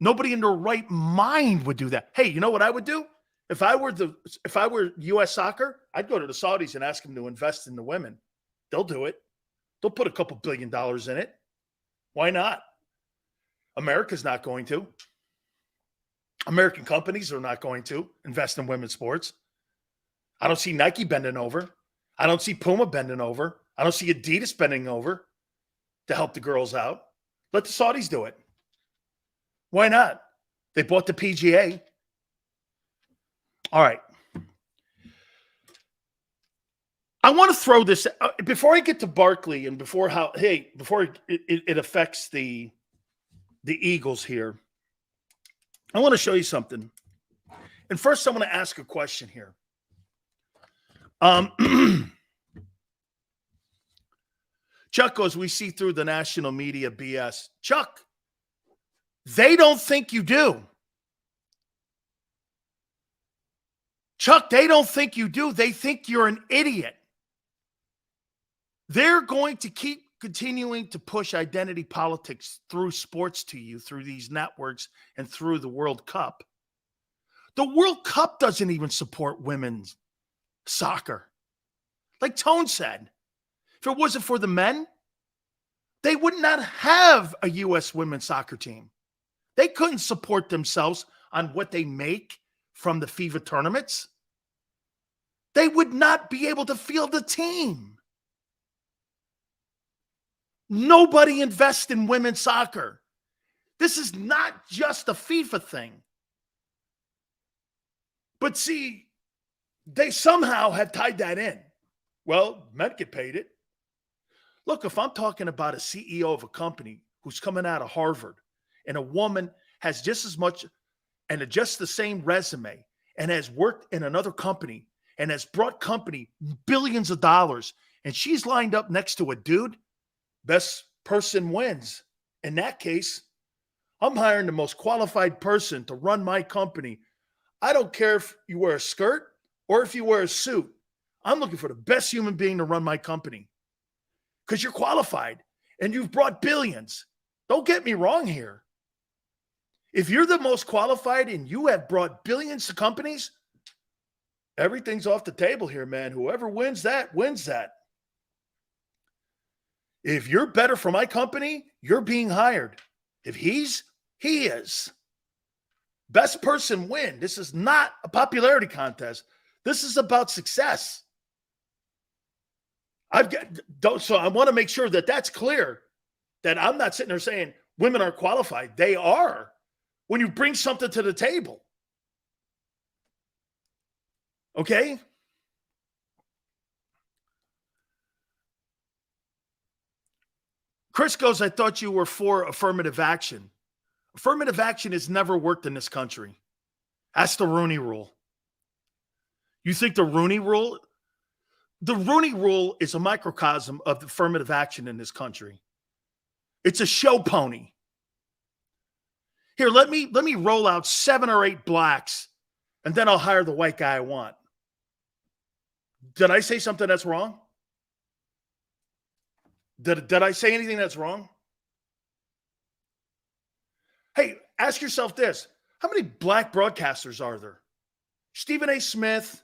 nobody in their right mind would do that. Hey, you know what I would do? If I were U.S. Soccer, I'd go to the Saudis and ask them to invest in the women. They'll do it. They'll put a couple $1 billion in it. Why not? America's not going to. American companies are not going to invest in women's sports. I don't see Nike bending over. I don't see Puma bending over. I don't see Adidas bending over to help the girls out. Let the Saudis do it. Why not? They bought the PGA. All right. I want to throw this before I get to Barkley and before it affects the Eagles here. I want to show you something. And first, I want to ask a question here. Chuck goes, we see through the national media BS. Chuck, they don't think you do. Chuck, they don't think you do. They think you're an idiot. They're going to keep continuing to push identity politics through sports to you, through these networks and through the World Cup. The World Cup doesn't even support women's soccer. Like Tone said, if it wasn't for the men, they would not have a U.S. women's soccer team. They couldn't support themselves on what they make from the FIFA tournaments. They would not be able to field the team. Nobody invests in women's soccer. This is not just a FIFA thing. But see, they somehow have tied that in. Well, men get paid it. Look, if I'm talking about a CEO of a company who's coming out of Harvard and a woman has just as much and just the same resume and has worked in another company and has brought company billions of dollars, and she's lined up next to a dude, best person wins. In that case, I'm hiring the most qualified person to run my company. I don't care if you wear a skirt or if you wear a suit. I'm looking for the best human being to run my company because you're qualified and you've brought billions. Don't get me wrong here. If you're the most qualified and you have brought billions to companies, everything's off the table here, man. Whoever wins that, wins that. If you're better for my company, you're being hired. If he is. Best person win. This is not a popularity contest. This is about success. So I want to make sure that that's clear, that I'm not sitting there saying women aren't qualified. They are when you bring something to the table. Okay? Chris goes, I thought you were for affirmative action. Affirmative action has never worked in this country. That's the Rooney Rule. You think the Rooney Rule? The Rooney Rule is a microcosm of affirmative action in this country. It's a show pony. Here, let me roll out 7 or 8 blacks, and then I'll hire the white guy I want. Did I say something that's wrong? Did I say anything that's wrong? Hey, ask yourself this. How many black broadcasters are there? Stephen A. Smith.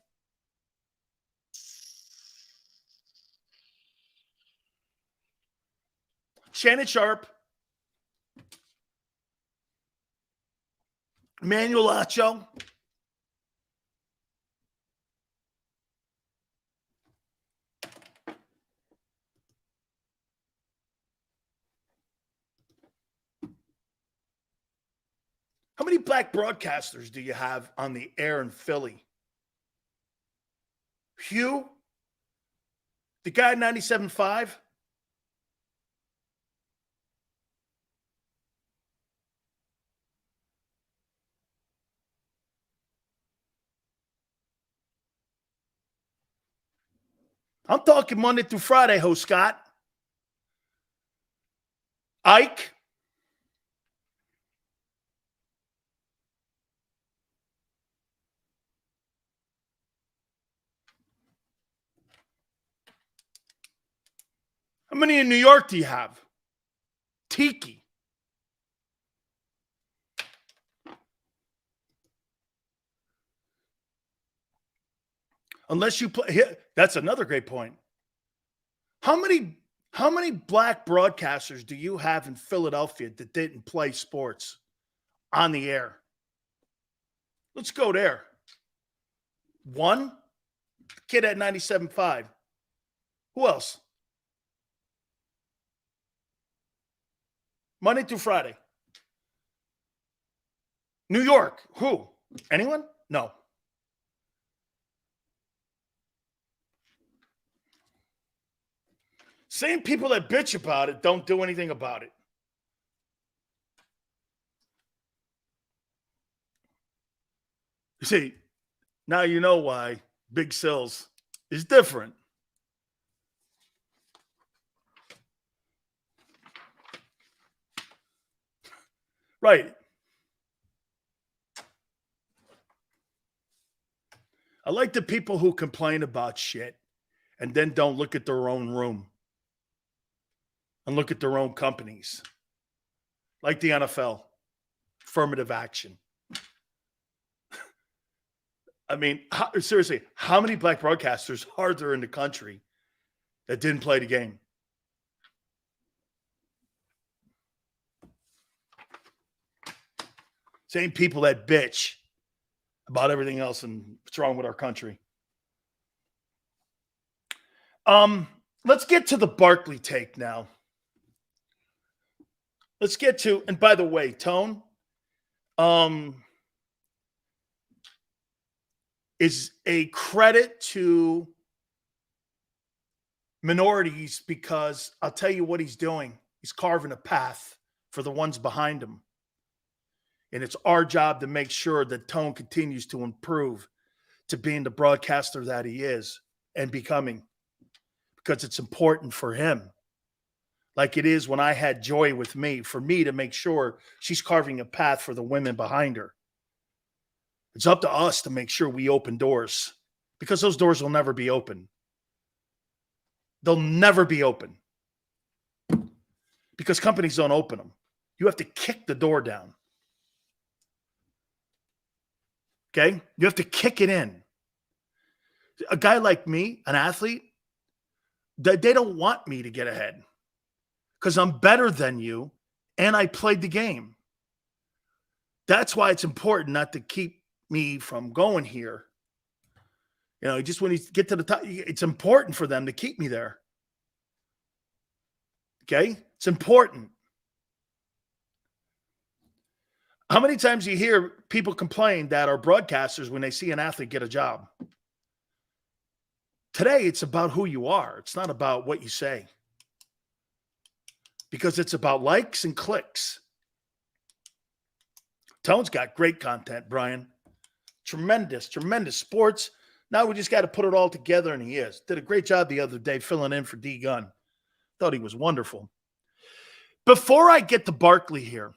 Shannon Sharp, Emmanuel Acho, how many black broadcasters do you have on the air in Philly? Hugh, the guy at 97.5. I'm talking Monday through Friday, host Scott. Ike. How many in New York do you have? Tiki. Unless you play, that's another great point. How many black broadcasters do you have in Philadelphia that didn't play sports on the air? Let's go there. One, kid at 97.5. Who else? Monday through Friday. New York. Who? Anyone? No. Same people that bitch about it don't do anything about it. You see, now you know why Big Sills is different. Right. I like the people who complain about shit and then don't look at their own room and look at their own companies. Like the NFL. Affirmative action. I mean, seriously, how many black broadcasters are there in the country that didn't play the game? Same people that bitch about everything else and what's wrong with our country. Let's get to the Barkley take now. Let's get to, and by the way, Tone, is a credit to minorities because I'll tell you what he's doing. He's carving a path for the ones behind him. And it's our job to make sure that Tone continues to improve to being the broadcaster that he is and becoming, because it's important for him. Like it is when I had Joy with me, for me to make sure she's carving a path for the women behind her. It's up to us to make sure we open doors, because those doors will never be open. They'll never be open because companies don't open them. You have to kick the door down. Okay? You have to kick it in. A guy like me, an athlete, they don't want me to get ahead because I'm better than you and I played the game. That's why it's important not to keep me from going here. You know, just when you get to the top, it's important for them to keep me there. Okay? It's important. How many times do you hear people complain that are broadcasters when they see an athlete get a job? Today, it's about who you are. It's not about what you say. Because it's about likes and clicks. Tone's got great content, Brian. Tremendous sports. Now we just got to put it all together, and he is. Did a great job the other day filling in for D Gunn. Thought he was wonderful. Before I get to Barkley here,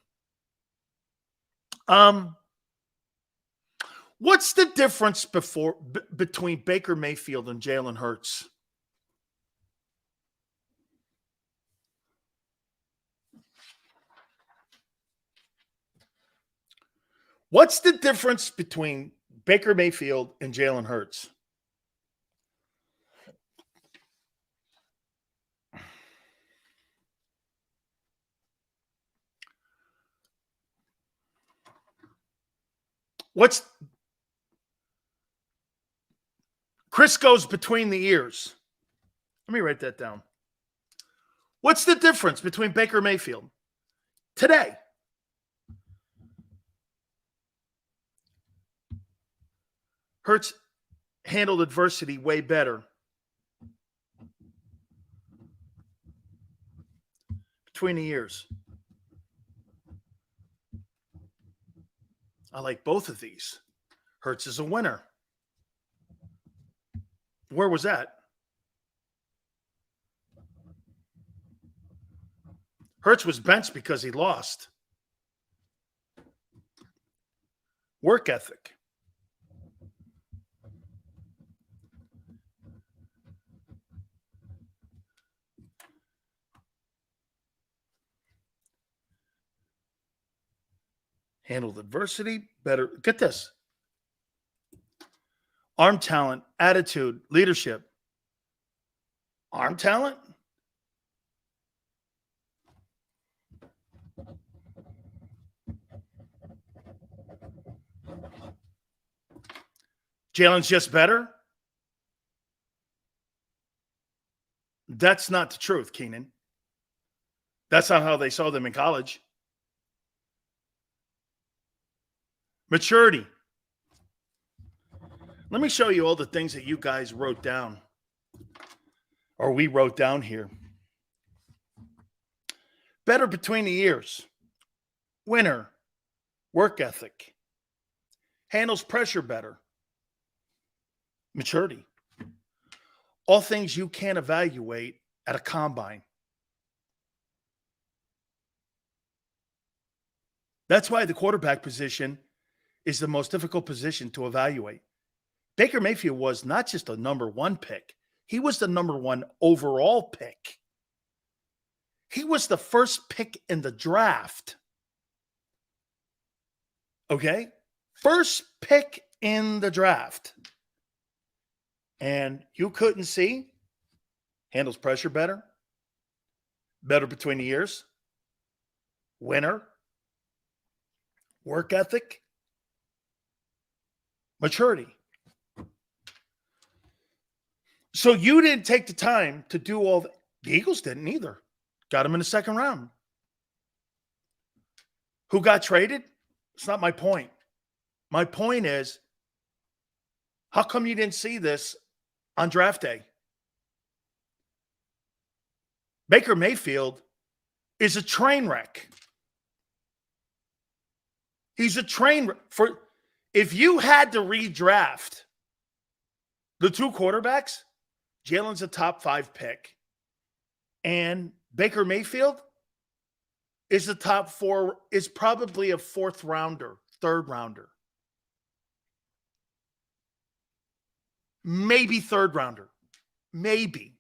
what's the difference between Baker Mayfield and Jalen Hurts? What's the difference between Baker Mayfield and Jalen Hurts? Chris goes between the ears. Let me write that down. What's the difference between Baker Mayfield today? Hurts handled adversity way better. Between the ears. I like both of these. Hurts is a winner. Where was that? Hurts was benched because he lost. Work ethic. Handled adversity better. Get this. Arm talent, attitude, leadership. Arm talent? Jalen's just better? That's not the truth, Keenan. That's not how they saw them in college. Maturity. Let me show you all the things that you guys wrote down, or we wrote down here. Better between the ears. Winner. Work ethic. Handles pressure better. Maturity. All things you can't evaluate at a combine. That's why the quarterback position is the most difficult position to evaluate. Baker Mayfield was not just a number one pick. He was the number one overall pick. He was the first pick in the draft. Okay? First pick in the draft. And you couldn't see. Handles pressure better. Better between the ears. Winner. Work ethic. Maturity. So you didn't take the time to do all that. The Eagles didn't either. Got him in the second round. Who got traded? It's not my point. My point is, how come you didn't see this on draft day? Baker Mayfield is a train wreck. He's a train wreck. If you had to redraft the two quarterbacks, Jalen's a top 5 pick, and Baker Mayfield is the top 4, is probably a 4th rounder, 3rd rounder. Maybe 3rd rounder. Maybe.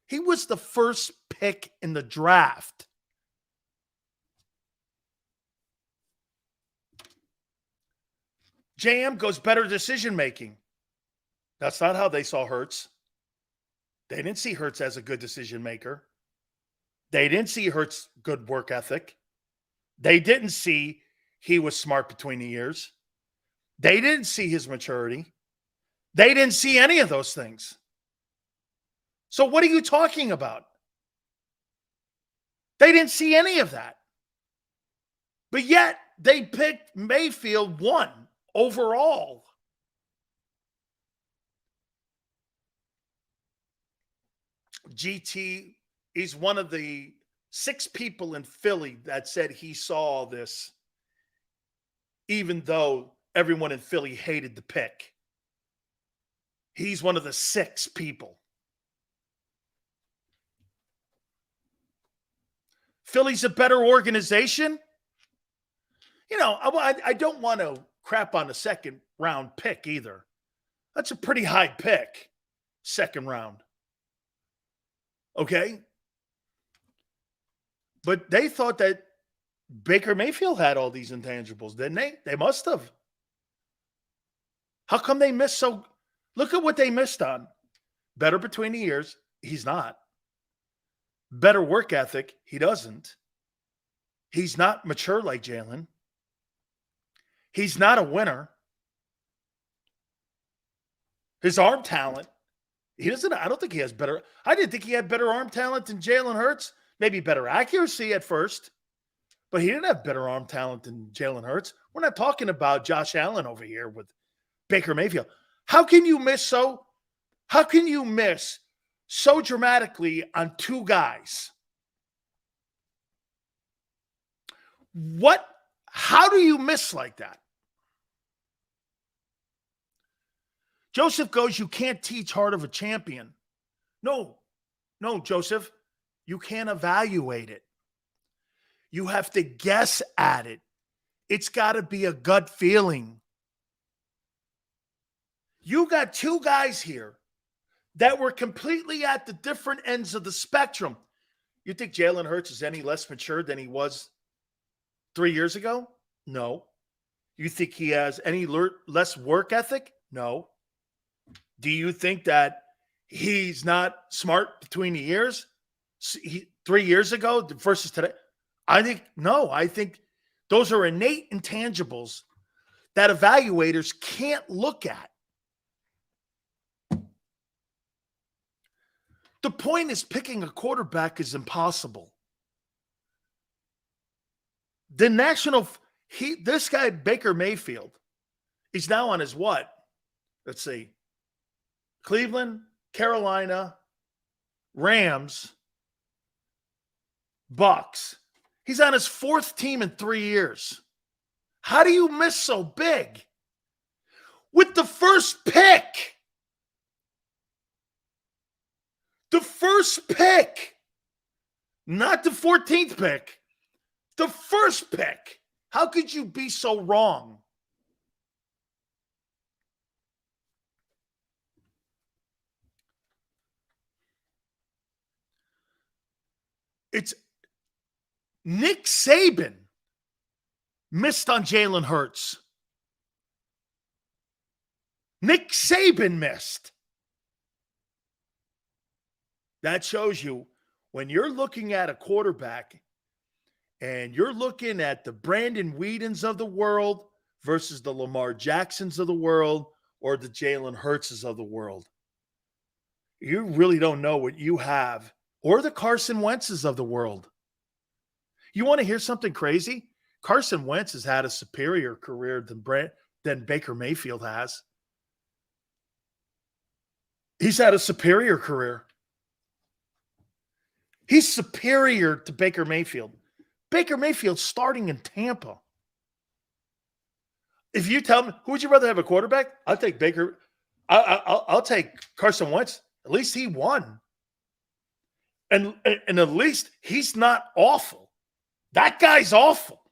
He was the first pick in the draft. JM goes better decision making. That's not how they saw Hurts. They didn't see Hurts as a good decision maker. They didn't see Hurts' good work ethic. They didn't see he was smart between the ears. They didn't see his maturity. They didn't see any of those things. So what are you talking about? They didn't see any of that. But yet they picked Mayfield 1 overall. GT is one of the 6 people in Philly that said he saw this, even though everyone in Philly hated the pick. He's one of the 6 people. Philly's a better organization. You know, I don't want to crap on the 2nd round pick either. That's a pretty high pick, 2nd round. Okay? But they thought that Baker Mayfield had all these intangibles, didn't they? They must have. How come they missed so? Look at what they missed on. Better between the ears. He's not. Better work ethic. He doesn't. He's not mature like Jalen. He's not a winner. His arm talent, he doesn't. I don't think he has better. I didn't think he had better arm talent than Jalen Hurts. Maybe better accuracy at first, but he didn't have better arm talent than Jalen Hurts. We're not talking about Josh Allen over here with Baker Mayfield. How can you miss so dramatically on two guys? How do you miss like that? Joseph goes, you can't teach Heart of a Champion. No, Joseph, you can't evaluate it. You have to guess at it. It's got to be a gut feeling. You got two guys here that were completely at the different ends of the spectrum. You think Jalen Hurts is any less mature than he was 3 years ago? No. You think he has any less work ethic? No. Do you think that he's not smart between the ears? 3 years ago versus today? I think those are innate intangibles that evaluators can't look at. The point is, picking a quarterback is impossible. This guy, Baker Mayfield, he's now on his what? Let's see. Cleveland, Carolina, Rams, Bucks. He's on his fourth team in 3 years. How do you miss so big? With the first pick. The first pick. Not the 14th pick. The first pick. How could you be so wrong? It's Nick Saban missed on Jalen Hurts. Nick Saban missed. That shows you when you're looking at a quarterback and you're looking at the Brandon Whedons of the world versus the Lamar Jacksons of the world or the Jalen Hurtses of the world, you really don't know what you have, or the Carson Wentzes of the world. You want to hear something crazy? Carson Wentz has had a superior career than Baker Mayfield has. He's had a superior career. He's superior to Baker Mayfield. Baker Mayfield's starting in Tampa. If you tell me, who would you rather have a quarterback? I'll take Baker. I'll take Carson Wentz. At least he won. And at least he's not awful. That guy's awful.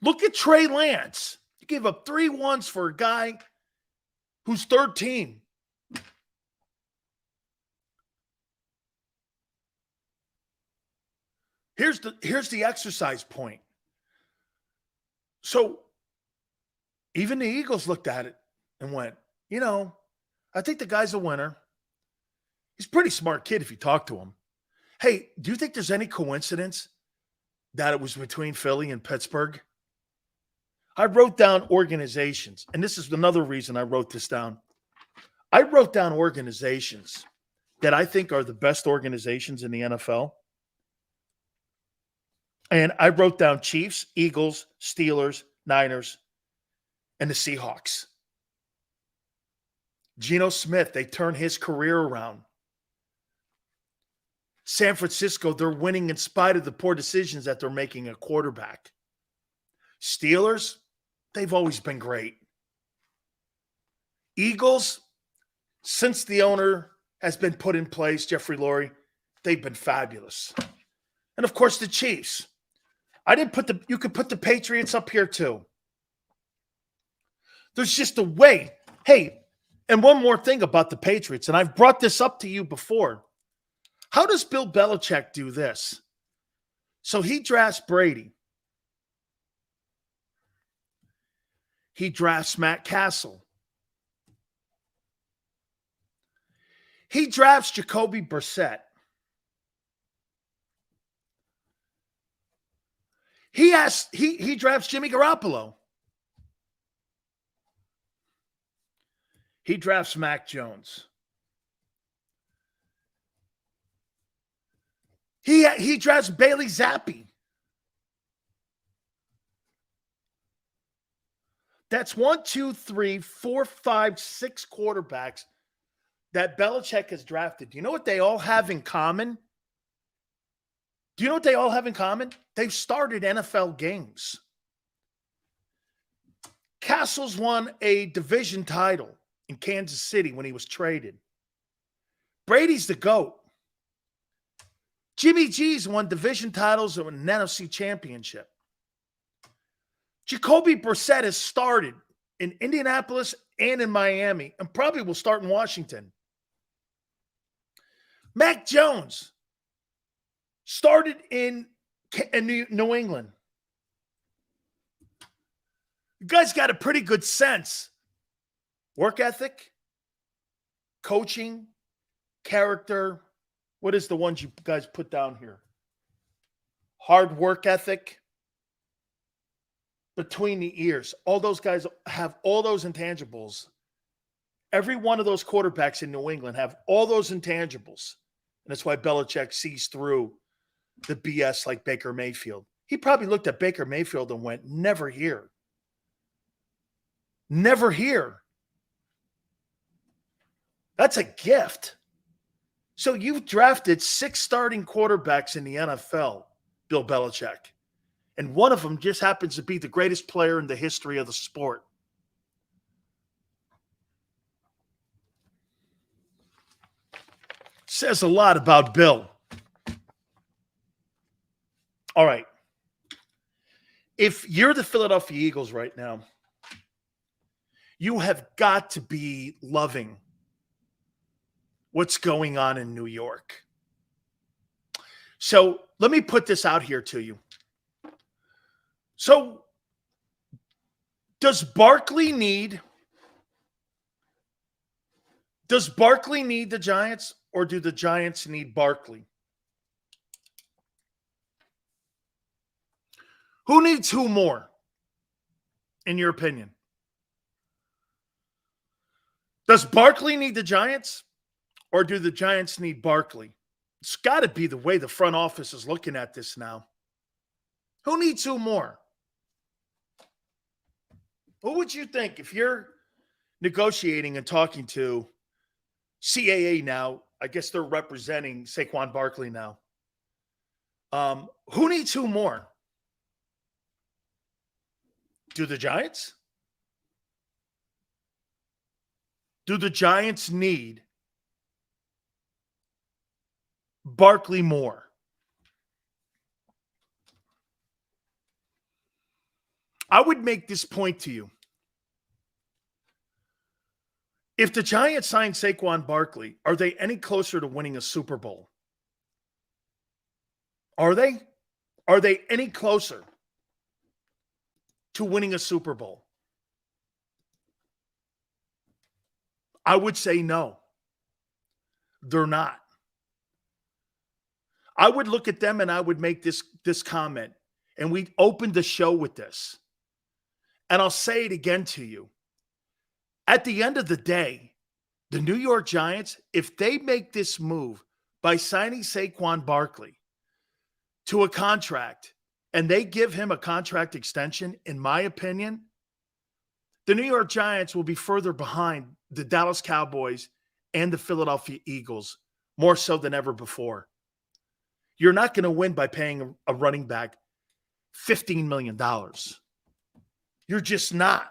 Look at Trey Lance. You gave up 3 ones for a guy who's third team. Here's the exercise point. So even the Eagles looked at it and went, I think the guy's a winner. He's a pretty smart kid if you talk to him. Hey, do you think there's any coincidence that it was between Philly and Pittsburgh? I wrote down organizations, and this is another reason I wrote this down. I wrote down organizations that I think are the best organizations in the NFL. And I wrote down Chiefs, Eagles, Steelers, Niners, and the Seahawks. Geno Smith, they turned his career around. San Francisco, they're winning in spite of the poor decisions that they're making at quarterback. Steelers, they've always been great. Eagles, since the owner has been put in place, Jeffrey Lurie, they've been fabulous. And of course, the Chiefs. You could put the Patriots up here too. There's just a way. Hey, and one more thing about the Patriots, and I've brought this up to you before. How does Bill Belichick do this? So he drafts Brady. He drafts Matt Castle. He drafts Jacoby Brissett. He drafts Jimmy Garoppolo. He drafts Mac Jones. He drafts Bailey Zappi. That's 1, 2, 3, 4, 5, 6 quarterbacks that Belichick has drafted. Do you know what they all have in common? They've started NFL games. Castles won a division title in Kansas City when he was traded. Brady's the GOAT. Jimmy G's won division titles and an NFC championship. Jacoby Brissett has started in Indianapolis and in Miami and probably will start in Washington. Mac Jones started in New England. You guys got a pretty good sense. Work ethic, coaching, character. What is the ones you guys put down here? Hard work ethic. Between the ears. All those guys have all those intangibles. Every one of those quarterbacks in New England have all those intangibles. And that's why Belichick sees through the BS like Baker Mayfield. He probably looked at Baker Mayfield and went, never here. Never here. That's a gift. So you've drafted 6 starting quarterbacks in the NFL, Bill Belichick. And one of them just happens to be the greatest player in the history of the sport. Says a lot about Bill. All right. If you're the Philadelphia Eagles right now, you have got to be loving what's going on in New York. So let me put this out here to you. So does Barkley need the Giants, or do the Giants need Barkley? Who needs who more, in your opinion? Does Barkley need the Giants, or do the Giants need Barkley? It's got to be the way the front office is looking at this now. Who needs who more? Who would you think if you're negotiating and talking to CAA now? I guess they're representing Saquon Barkley now. Who needs who more? Do the Giants? Do the Giants need Barkley more? I would make this point to you. If the Giants sign Saquon Barkley, are they any closer to winning a Super Bowl? Are they? Are they any closer to winning a Super Bowl? I would say no. They're not. I would look at them and I would make this comment. And we opened the show with this. And I'll say it again to you. At the end of the day, the New York Giants, if they make this move by signing Saquon Barkley to a contract and they give him a contract extension, in my opinion, the New York Giants will be further behind the Dallas Cowboys and the Philadelphia Eagles, more so than ever before. You're not going to win by paying a running back $15 million. You're just not.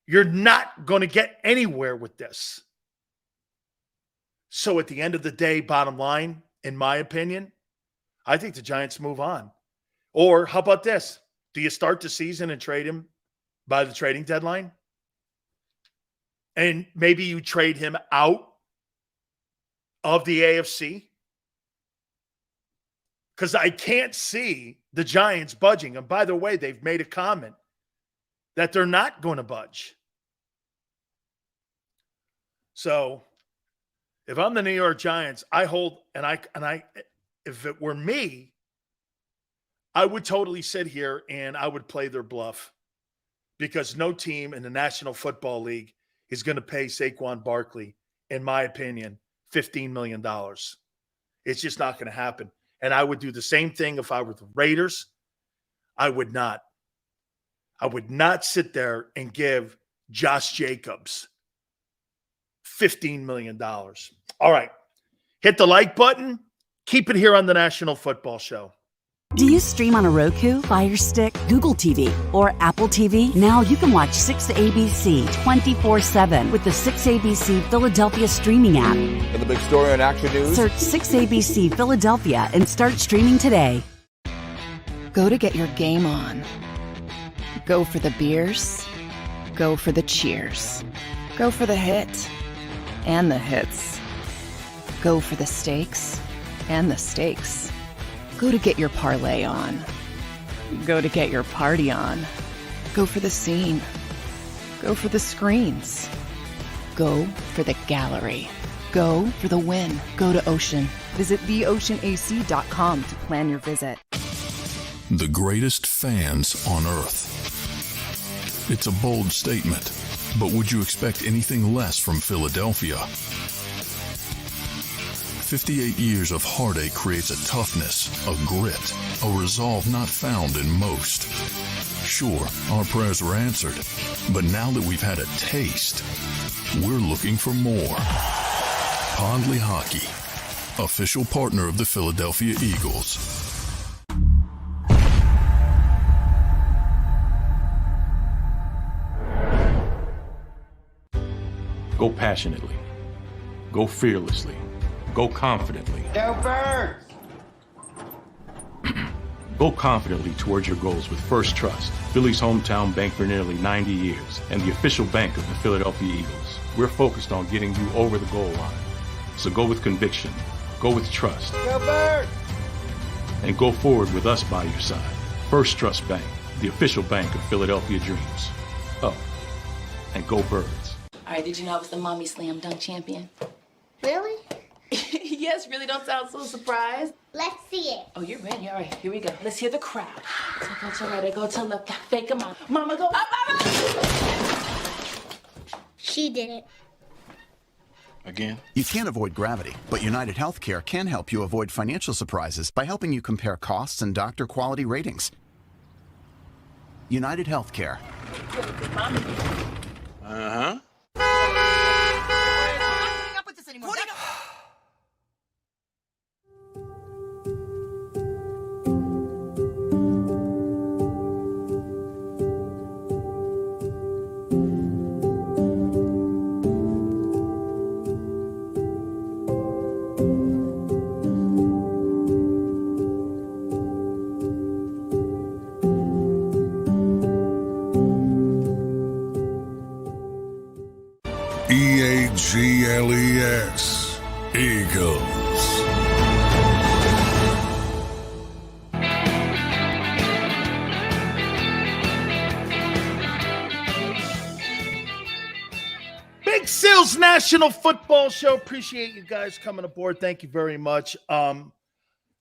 You're not going to get anywhere with this. So at the end of the day, bottom line, in my opinion, I think the Giants move on. Or how about this? Do you start the season and trade him by the trading deadline? And maybe you trade him out of the AFC? Because I can't see the Giants budging. And by the way, they've made a comment that they're not going to budge. So if I'm the New York Giants, I hold, and I, if it were me, I would totally sit here and I would play their bluff because no team in the National Football League is going to pay Saquon Barkley, in my opinion, $15 million. It's just not going to happen. And I would do the same thing if I were the Raiders. I would not sit there and give Josh Jacobs $15 million. All right. Hit the like button. Keep it here on the National Football Show. Do you stream on a Roku, Fire Stick, Google TV, or Apple TV? Now you can watch 6ABC 24/7 with the 6ABC Philadelphia streaming app. And the big story on Action News? Search 6ABC Philadelphia and start streaming today. Go to get your game on. Go for the beers. Go for the cheers. Go for the hit and the hits. Go for the stakes and the stakes. Go to get your parlay on. Go to get your party on. Go for the scene. Go for the screens. Go for the gallery. Go for the win. Go to Ocean. Visit theoceanac.com to plan your visit. The greatest fans on earth. It's a bold statement, but would you expect anything less from Philadelphia? 58 years of heartache creates a toughness, a grit, a resolve not found in most. Sure, our prayers were answered, but now that we've had a taste, we're looking for more. Pondley Hockey, official partner of the Philadelphia Eagles. Go passionately. Go fearlessly. Go confidently. Go Birds! Go confidently towards your goals with First Trust, Philly's hometown bank for nearly 90 years, and the official bank of the Philadelphia Eagles. We're focused on getting you over the goal line. So go with conviction, go with trust, Go Birds! and go forward with us by your side. First Trust Bank, the official bank of Philadelphia Dreams. Oh, and go Birds. All right, did you know I was the mommy slam dunk champion? Really? Yes, really don't sound so surprised. Let's see it. Oh, you're ready. All right, here we go. Let's hear the crowd. So go to right, I go to left, fake 'em out. Mama, go up, mama! She did it. Again? You can't avoid gravity, but United Healthcare can help you avoid financial surprises by helping you compare costs and doctor quality ratings. United Healthcare. Uh-huh. EAGLES, Eagles. Big Sil's National Football Show. Appreciate you guys coming aboard. Thank you very much.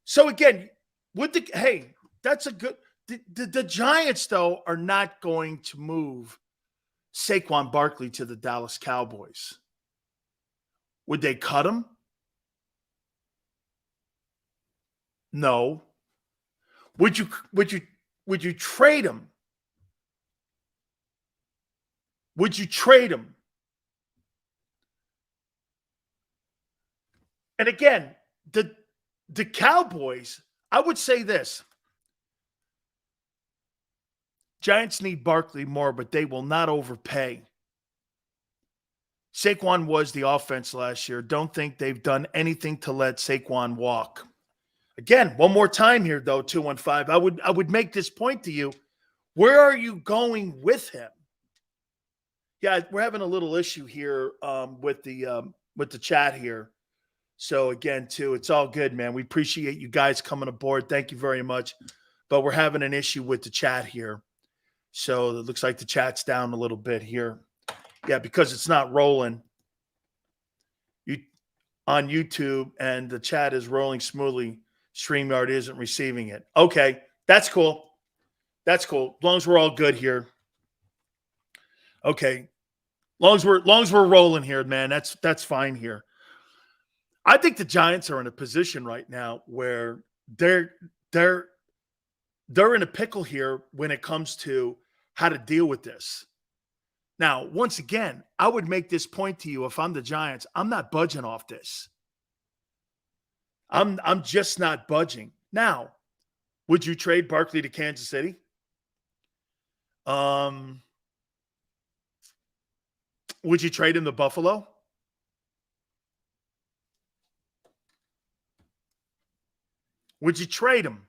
So again, that's a good. The Giants though are not going to move Saquon Barkley to the Dallas Cowboys. Would they cut him? No. Would you trade him? Would you trade him? And again, the Cowboys, I would say this. Giants need Barkley more, but they will not overpay. Saquon was the offense last year. Don't think they've done anything to let Saquon walk. Again, one more time here, though, 215. I would make this point to you. Where are you going with him? Yeah, we're having a little issue here with the chat here. So again, too, it's all good, man. We appreciate you guys coming aboard. Thank you very much. But we're having an issue with the chat here. So it looks like the chat's down a little bit here. Yeah, because it's not rolling on YouTube and the chat is rolling smoothly. StreamYard isn't receiving it. Okay, That's cool. That's cool. As long as we're all good here. Okay. Long as we're rolling here, man. That's fine here. I think the Giants are in a position right now where they're in a pickle here when it comes to how to deal with this. Now, once again, I would make this point to you if I'm the Giants. I'm not budging off this. I'm just not budging. Now, would you trade Barkley to Kansas City? Would you trade him to Buffalo? Would you trade him?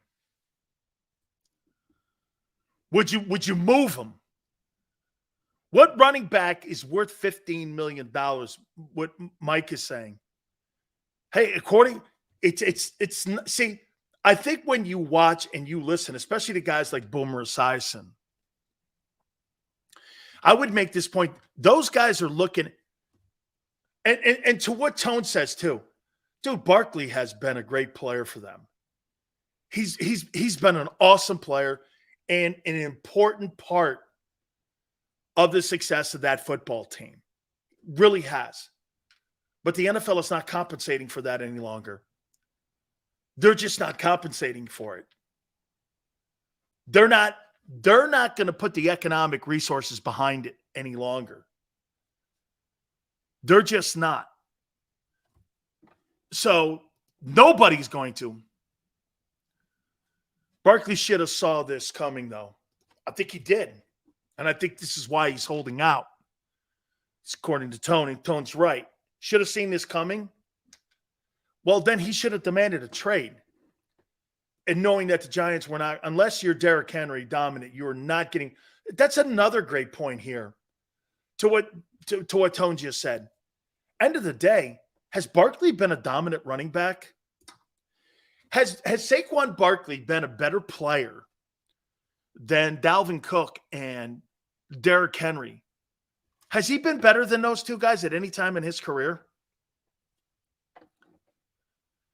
Would you move him? What running back is worth $15 million? What Mike is saying. Hey, see, I think when you watch and you listen, especially to guys like Boomer Esiason, I would make this point. Those guys are looking, and to what Tone says too, dude, Barkley has been a great player for them. He's been an awesome player and an important part of the success of that football team. Really has. But the NFL is not compensating for that any longer. They're just not compensating for it. They're not going to put the economic resources behind it any longer. They're just not. So nobody's going to. Barkley should have saw this coming, though. I think he did. And I think this is why he's holding out. It's according to Tony. Tone's right. Should have seen this coming. Well, then he should have demanded a trade. And knowing that the Giants were not, unless you're Derrick Henry dominant, you are not getting. That's another great point here to what Tone just said. End of the day, has Barkley been a dominant running back? Has Saquon Barkley been a better player than Dalvin Cook and Derrick Henry? Has he been better than those two guys at any time in his career?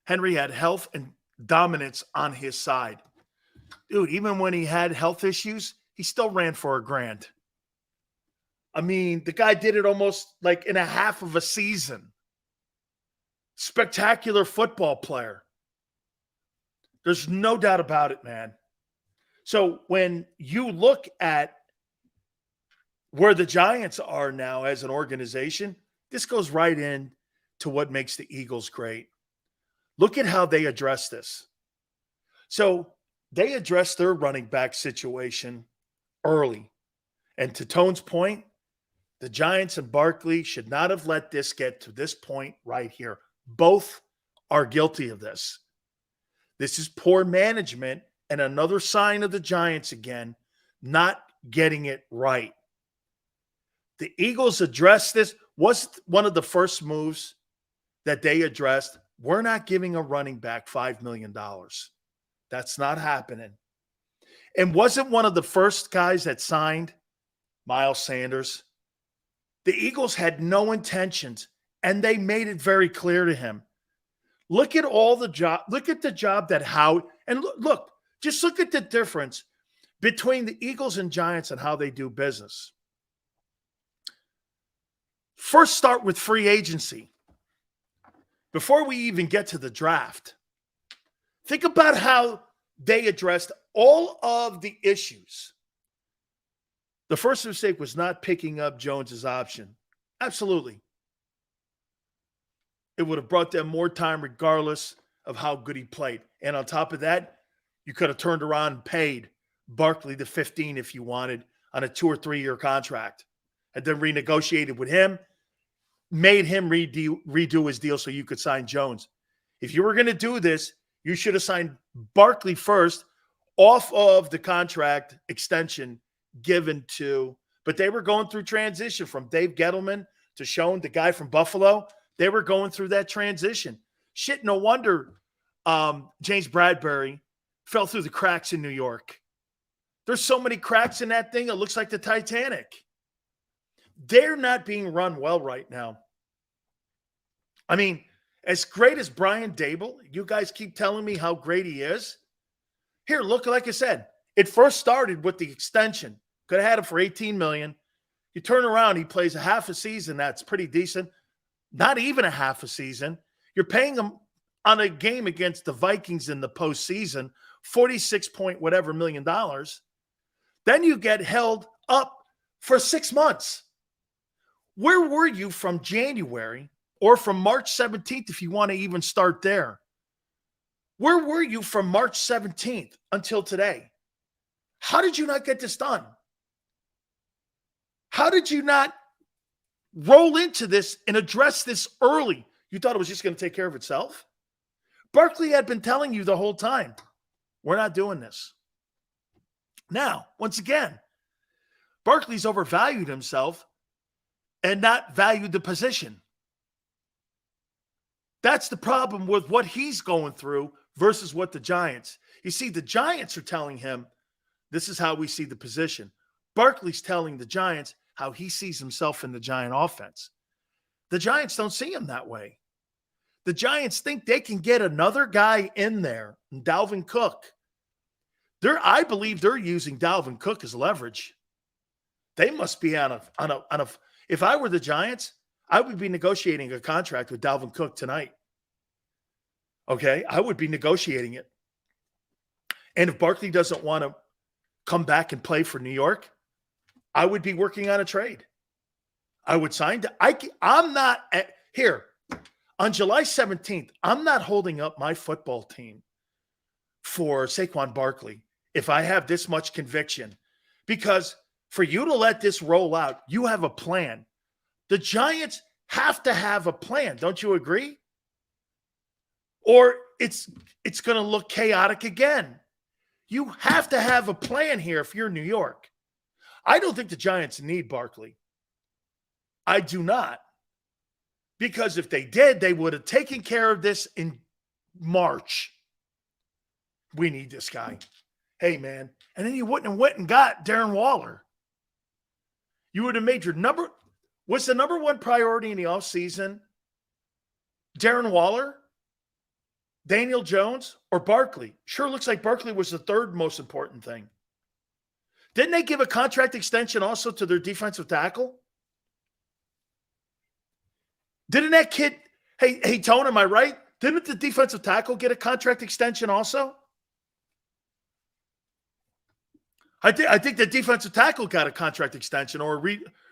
Henry had health and dominance on his side. Dude, even when he had health issues, he still ran for $1,000. I mean, the guy did it almost like in a half of a season. Spectacular football player. There's no doubt about it, man. So when you look at where the Giants are now as an organization, this goes right in to what makes the Eagles great. Look at how they address this. So they address their running back situation early. And to Tone's point, the Giants and Barkley should not have let this get to this point right here. Both are guilty of this. This is poor management and another sign of the Giants again not getting it right. The Eagles addressed this. Was one of the first moves that they addressed. We're not giving a running back $5 million. That's not happening. And wasn't one of the first guys that signed Miles Sanders? The Eagles had no intentions, and they made it very clear to him. Look at all the job. Look at the job that Howie, and look, just look at the difference between the Eagles and Giants and how they do business. First, start with free agency. Before we even get to the draft, think about how they addressed all of the issues. The first mistake was not picking up Jones's option. Absolutely. It would have brought them more time regardless of how good he played. And on top of that, you could have turned around and paid Barkley the $15 if you wanted on a 2 or 3 year contract, and then renegotiated with him, made him redo his deal so you could sign Jones. If you were going to do this, you should have signed Barkley first off of the contract extension given to, but they were going through transition from Dave Gettleman to Schoen, the guy from Buffalo. They were going through that transition. Shit, no wonder James Bradbury fell through the cracks in New York. There's so many cracks in that thing, it looks like the Titanic. They're not being run well right now. I mean, as great as Brian Dable, you guys keep telling me how great he is. Here, look, like I said, it first started with the extension. Could have had him for $18 million. You turn around, he plays a half a season. That's pretty decent. Not even a half a season. You're paying him on a game against the Vikings in the postseason, 46 point whatever million dollars. Then you get held up for 6 months. Where were you from January or from March 17th, if you want to even start there? Where were you from March 17th until today? How did you not get this done? How did you not roll into this and address this early? You thought it was just going to take care of itself? Barkley had been telling you the whole time, we're not doing this. Now, once again, Barkley's overvalued himself and not valued the position. That's the problem with what he's going through versus what the Giants. You see, the Giants are telling him, this is how we see the position. Barkley's telling the Giants how he sees himself in the Giant offense. The Giants don't see him that way. The Giants think they can get another guy in there, Dalvin Cook. I believe they're using Dalvin Cook as leverage. They must be on a. If I were the Giants, I would be negotiating a contract with Dalvin Cook tonight. Okay, I would be negotiating it. And if Barkley doesn't want to come back and play for New York, I would be working on a trade. I would sign. I'm not here on July 17th. I'm not holding up my football team for Saquon Barkley if I have this much conviction, because for you to let this roll out, you have a plan. The Giants have to have a plan. Don't you agree? Or it's going to look chaotic again. You have to have a plan here if you're New York. I don't think the Giants need Barkley. I do not. Because if they did, they would have taken care of this in March. We need this guy. Hey, man. And then you wouldn't have went and got Darren Waller. You would have made your number. Was the number one priority in the offseason Darren Waller, Daniel Jones, or Barkley? Sure looks like Barkley was the third most important thing. Didn't they give a contract extension also to their defensive tackle? Didn't that kid, hey, Tone, am I right? Didn't the defensive tackle get a contract extension also? I think the defensive tackle got a contract extension or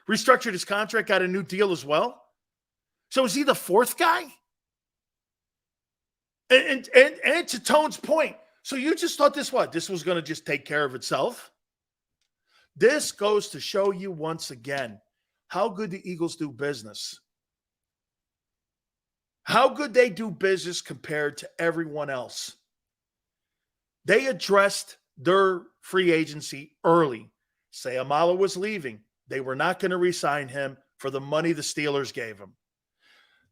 restructured his contract, got a new deal as well. So is he the fourth guy? And to Tone's point, so you just thought this was going to just take care of itself? This goes to show you once again how good the Eagles do business. How good they do business compared to everyone else. They addressed their free agency early. Sayamala was leaving. They were not going to re-sign him for the money the Steelers gave him.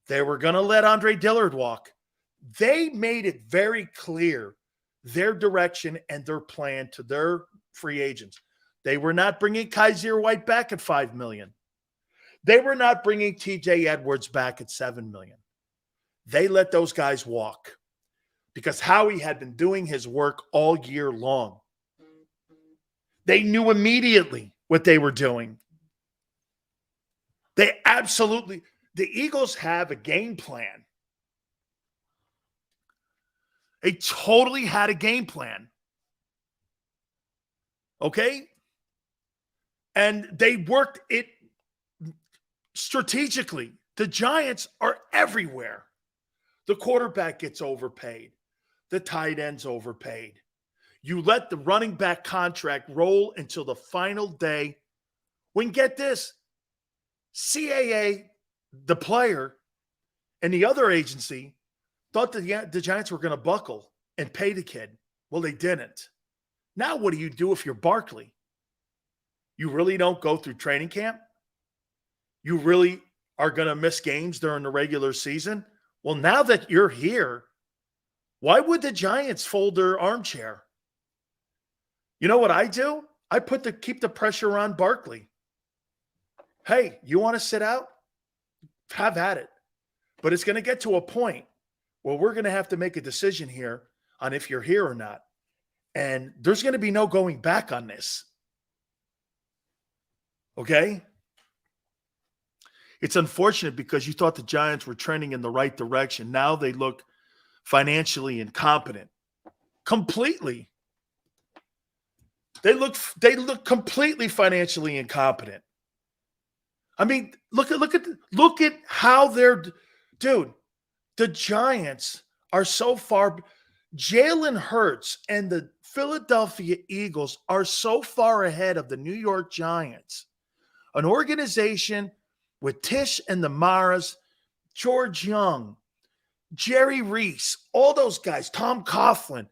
They were going to let Andre Dillard walk. They made it very clear their direction and their plan to their free agents. They were not bringing Kaiser White back at $5 million. They were not bringing TJ Edwards back at $7 million. They let those guys walk because Howie had been doing his work all year long. They knew immediately what they were doing. The Eagles have a game plan. They totally had a game plan. Okay? And they worked it strategically. The Giants are everywhere. The quarterback gets overpaid. The tight end's overpaid. You let the running back contract roll until the final day. When, get this, CAA, the player, and the other agency thought the Giants were going to buckle and pay the kid. Well, they didn't. Now what do you do if you're Barkley? You really don't go through training camp? You really are going to miss games during the regular season? Well, now that you're here, why would the Giants fold their armchair? You know what I do? I keep the pressure on Barkley. Hey, you want to sit out? Have at it. But it's going to get to a point where we're going to have to make a decision here on if you're here or not. And there's going to be no going back on this. Okay? It's unfortunate because you thought the Giants were trending in the right direction. Now they look financially incompetent. Completely. They look completely financially incompetent. I mean, look at how they're, dude, the Giants are so far. Jalen Hurts and the Philadelphia Eagles are so far ahead of the New York Giants, an organization with Tish and the Maras, George Young, Jerry Reese, all those guys, Tom Coughlin,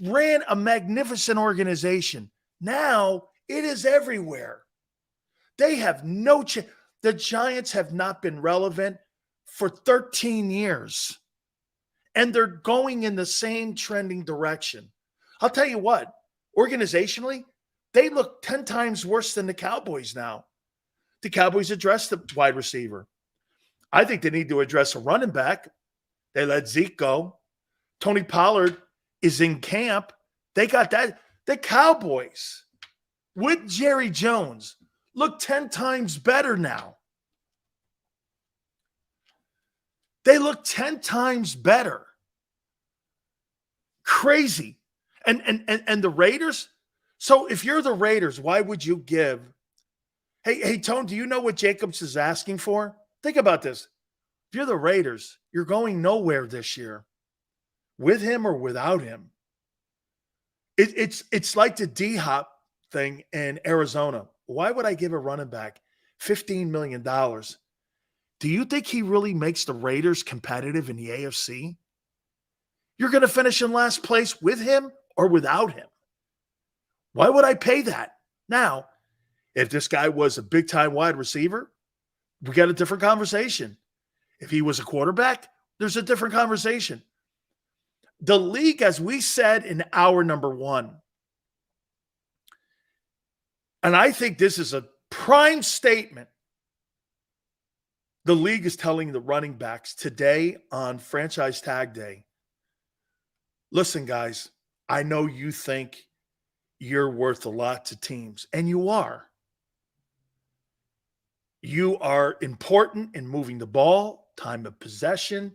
ran a magnificent organization. Now it is everywhere. They have no chance. The Giants have not been relevant for 13 years. And they're going in the same trending direction. I'll tell you what, organizationally, they look 10 times worse than the Cowboys now. The Cowboys addressed the wide receiver. I think they need to address a running back. They let Zeke go. Tony Pollard is in camp. They got that. The Cowboys with Jerry Jones look 10 times better now. They look 10 times better. Crazy. And the Raiders? So if you're the Raiders, why would you give? Hey, Tone, do you know what Jacobs is asking for? Think about this. If you're the Raiders, you're going nowhere this year. With him or without him. It's like the D-Hop thing in Arizona. Why would I give a running back $15 million? Do you think he really makes the Raiders competitive in the AFC? You're going to finish in last place with him or without him. Why would I pay that? Now, if this guy was a big-time wide receiver, we got a different conversation. If he was a quarterback, there's a different conversation. The league, as we said in hour number 1, and I think this is a prime statement, the league is telling the running backs today on franchise tag day, listen, guys, I know you think you're worth a lot to teams, and you are. You are important in moving the ball, time of possession,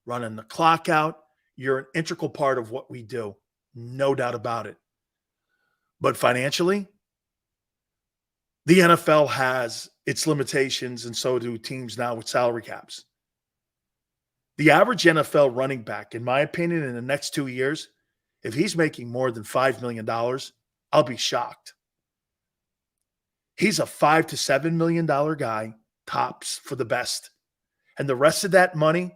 running the clock out. You're an integral part of what we do, no doubt about it. But financially, the NFL has its limitations, and so do teams now with salary caps. The average NFL running back, in my opinion, in the next 2 years, if he's making more than $5 million, I'll be shocked. He's a $5 to $7 million guy, tops for the best. And the rest of that money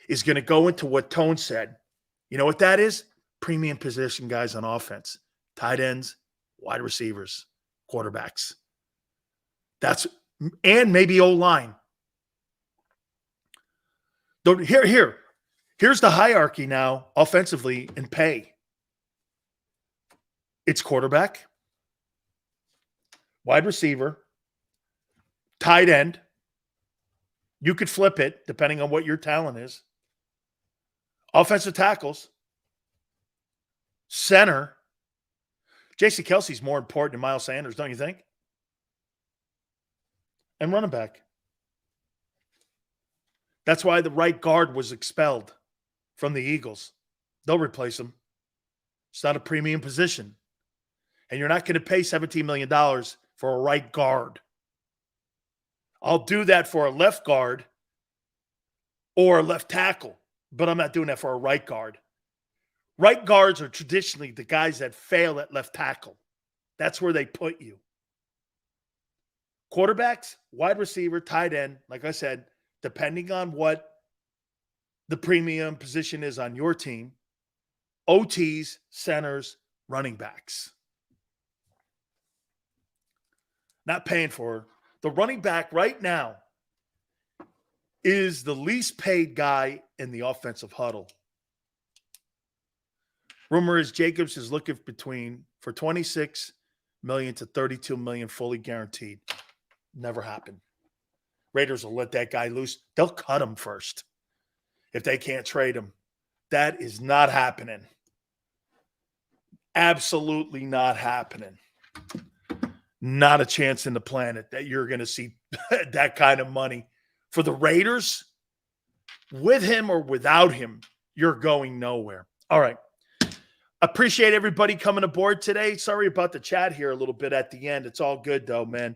is going to go into what Tone said. You know what that is? Premium position guys on offense. Tight ends, wide receivers, quarterbacks. And maybe O-line. Here's the hierarchy now, offensively, in pay. It's quarterback, wide receiver, tight end. You could flip it depending on what your talent is. Offensive tackles, center. J.C. Kelsey's more important than Miles Sanders, don't you think? And running back. That's why the right guard was expelled from the Eagles. They'll replace him. It's not a premium position. And you're not going to pay $17 million for a right guard. I'll do that for a left guard or a left tackle, but I'm not doing that for a right guard. Right guards are traditionally the guys that fail at left tackle. That's where they put you. Quarterbacks, wide receiver, tight end, like I said, depending on what the premium position is on your team, OTs, centers, running backs. Not paying for. The running back right now is the least paid guy in the offensive huddle. Rumor is Jacobs is looking for $26 million to $32 million fully guaranteed. Never happened. Raiders will let that guy loose. They'll cut him first if they can't trade him. That is not happening. Absolutely not happening. Not a chance in the planet that you're going to see that kind of money. For the Raiders, with him or without him, you're going nowhere. All right. Appreciate everybody coming aboard today. Sorry about the chat here a little bit at the end. It's all good, though, man.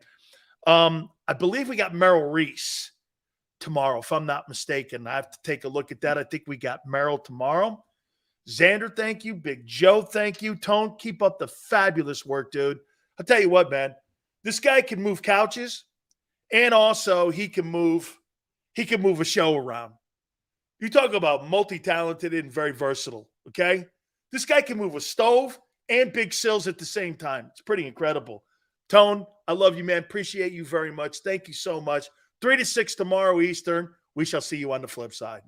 I believe we got Merrill Reese tomorrow, if I'm not mistaken. I have to take a look at that. I think we got Merrill tomorrow. Xander, thank you. Big Joe, thank you. Tone, keep up the fabulous work, dude. I'll tell you what, man. This guy can move couches, and also he can move a show around. You talk about multi-talented and very versatile, okay? This guy can move a stove and big sills at the same time. It's pretty incredible. Tone, I love you, man. Appreciate you very much. Thank you so much. 3 to 6 tomorrow Eastern. We shall see you on the flip side.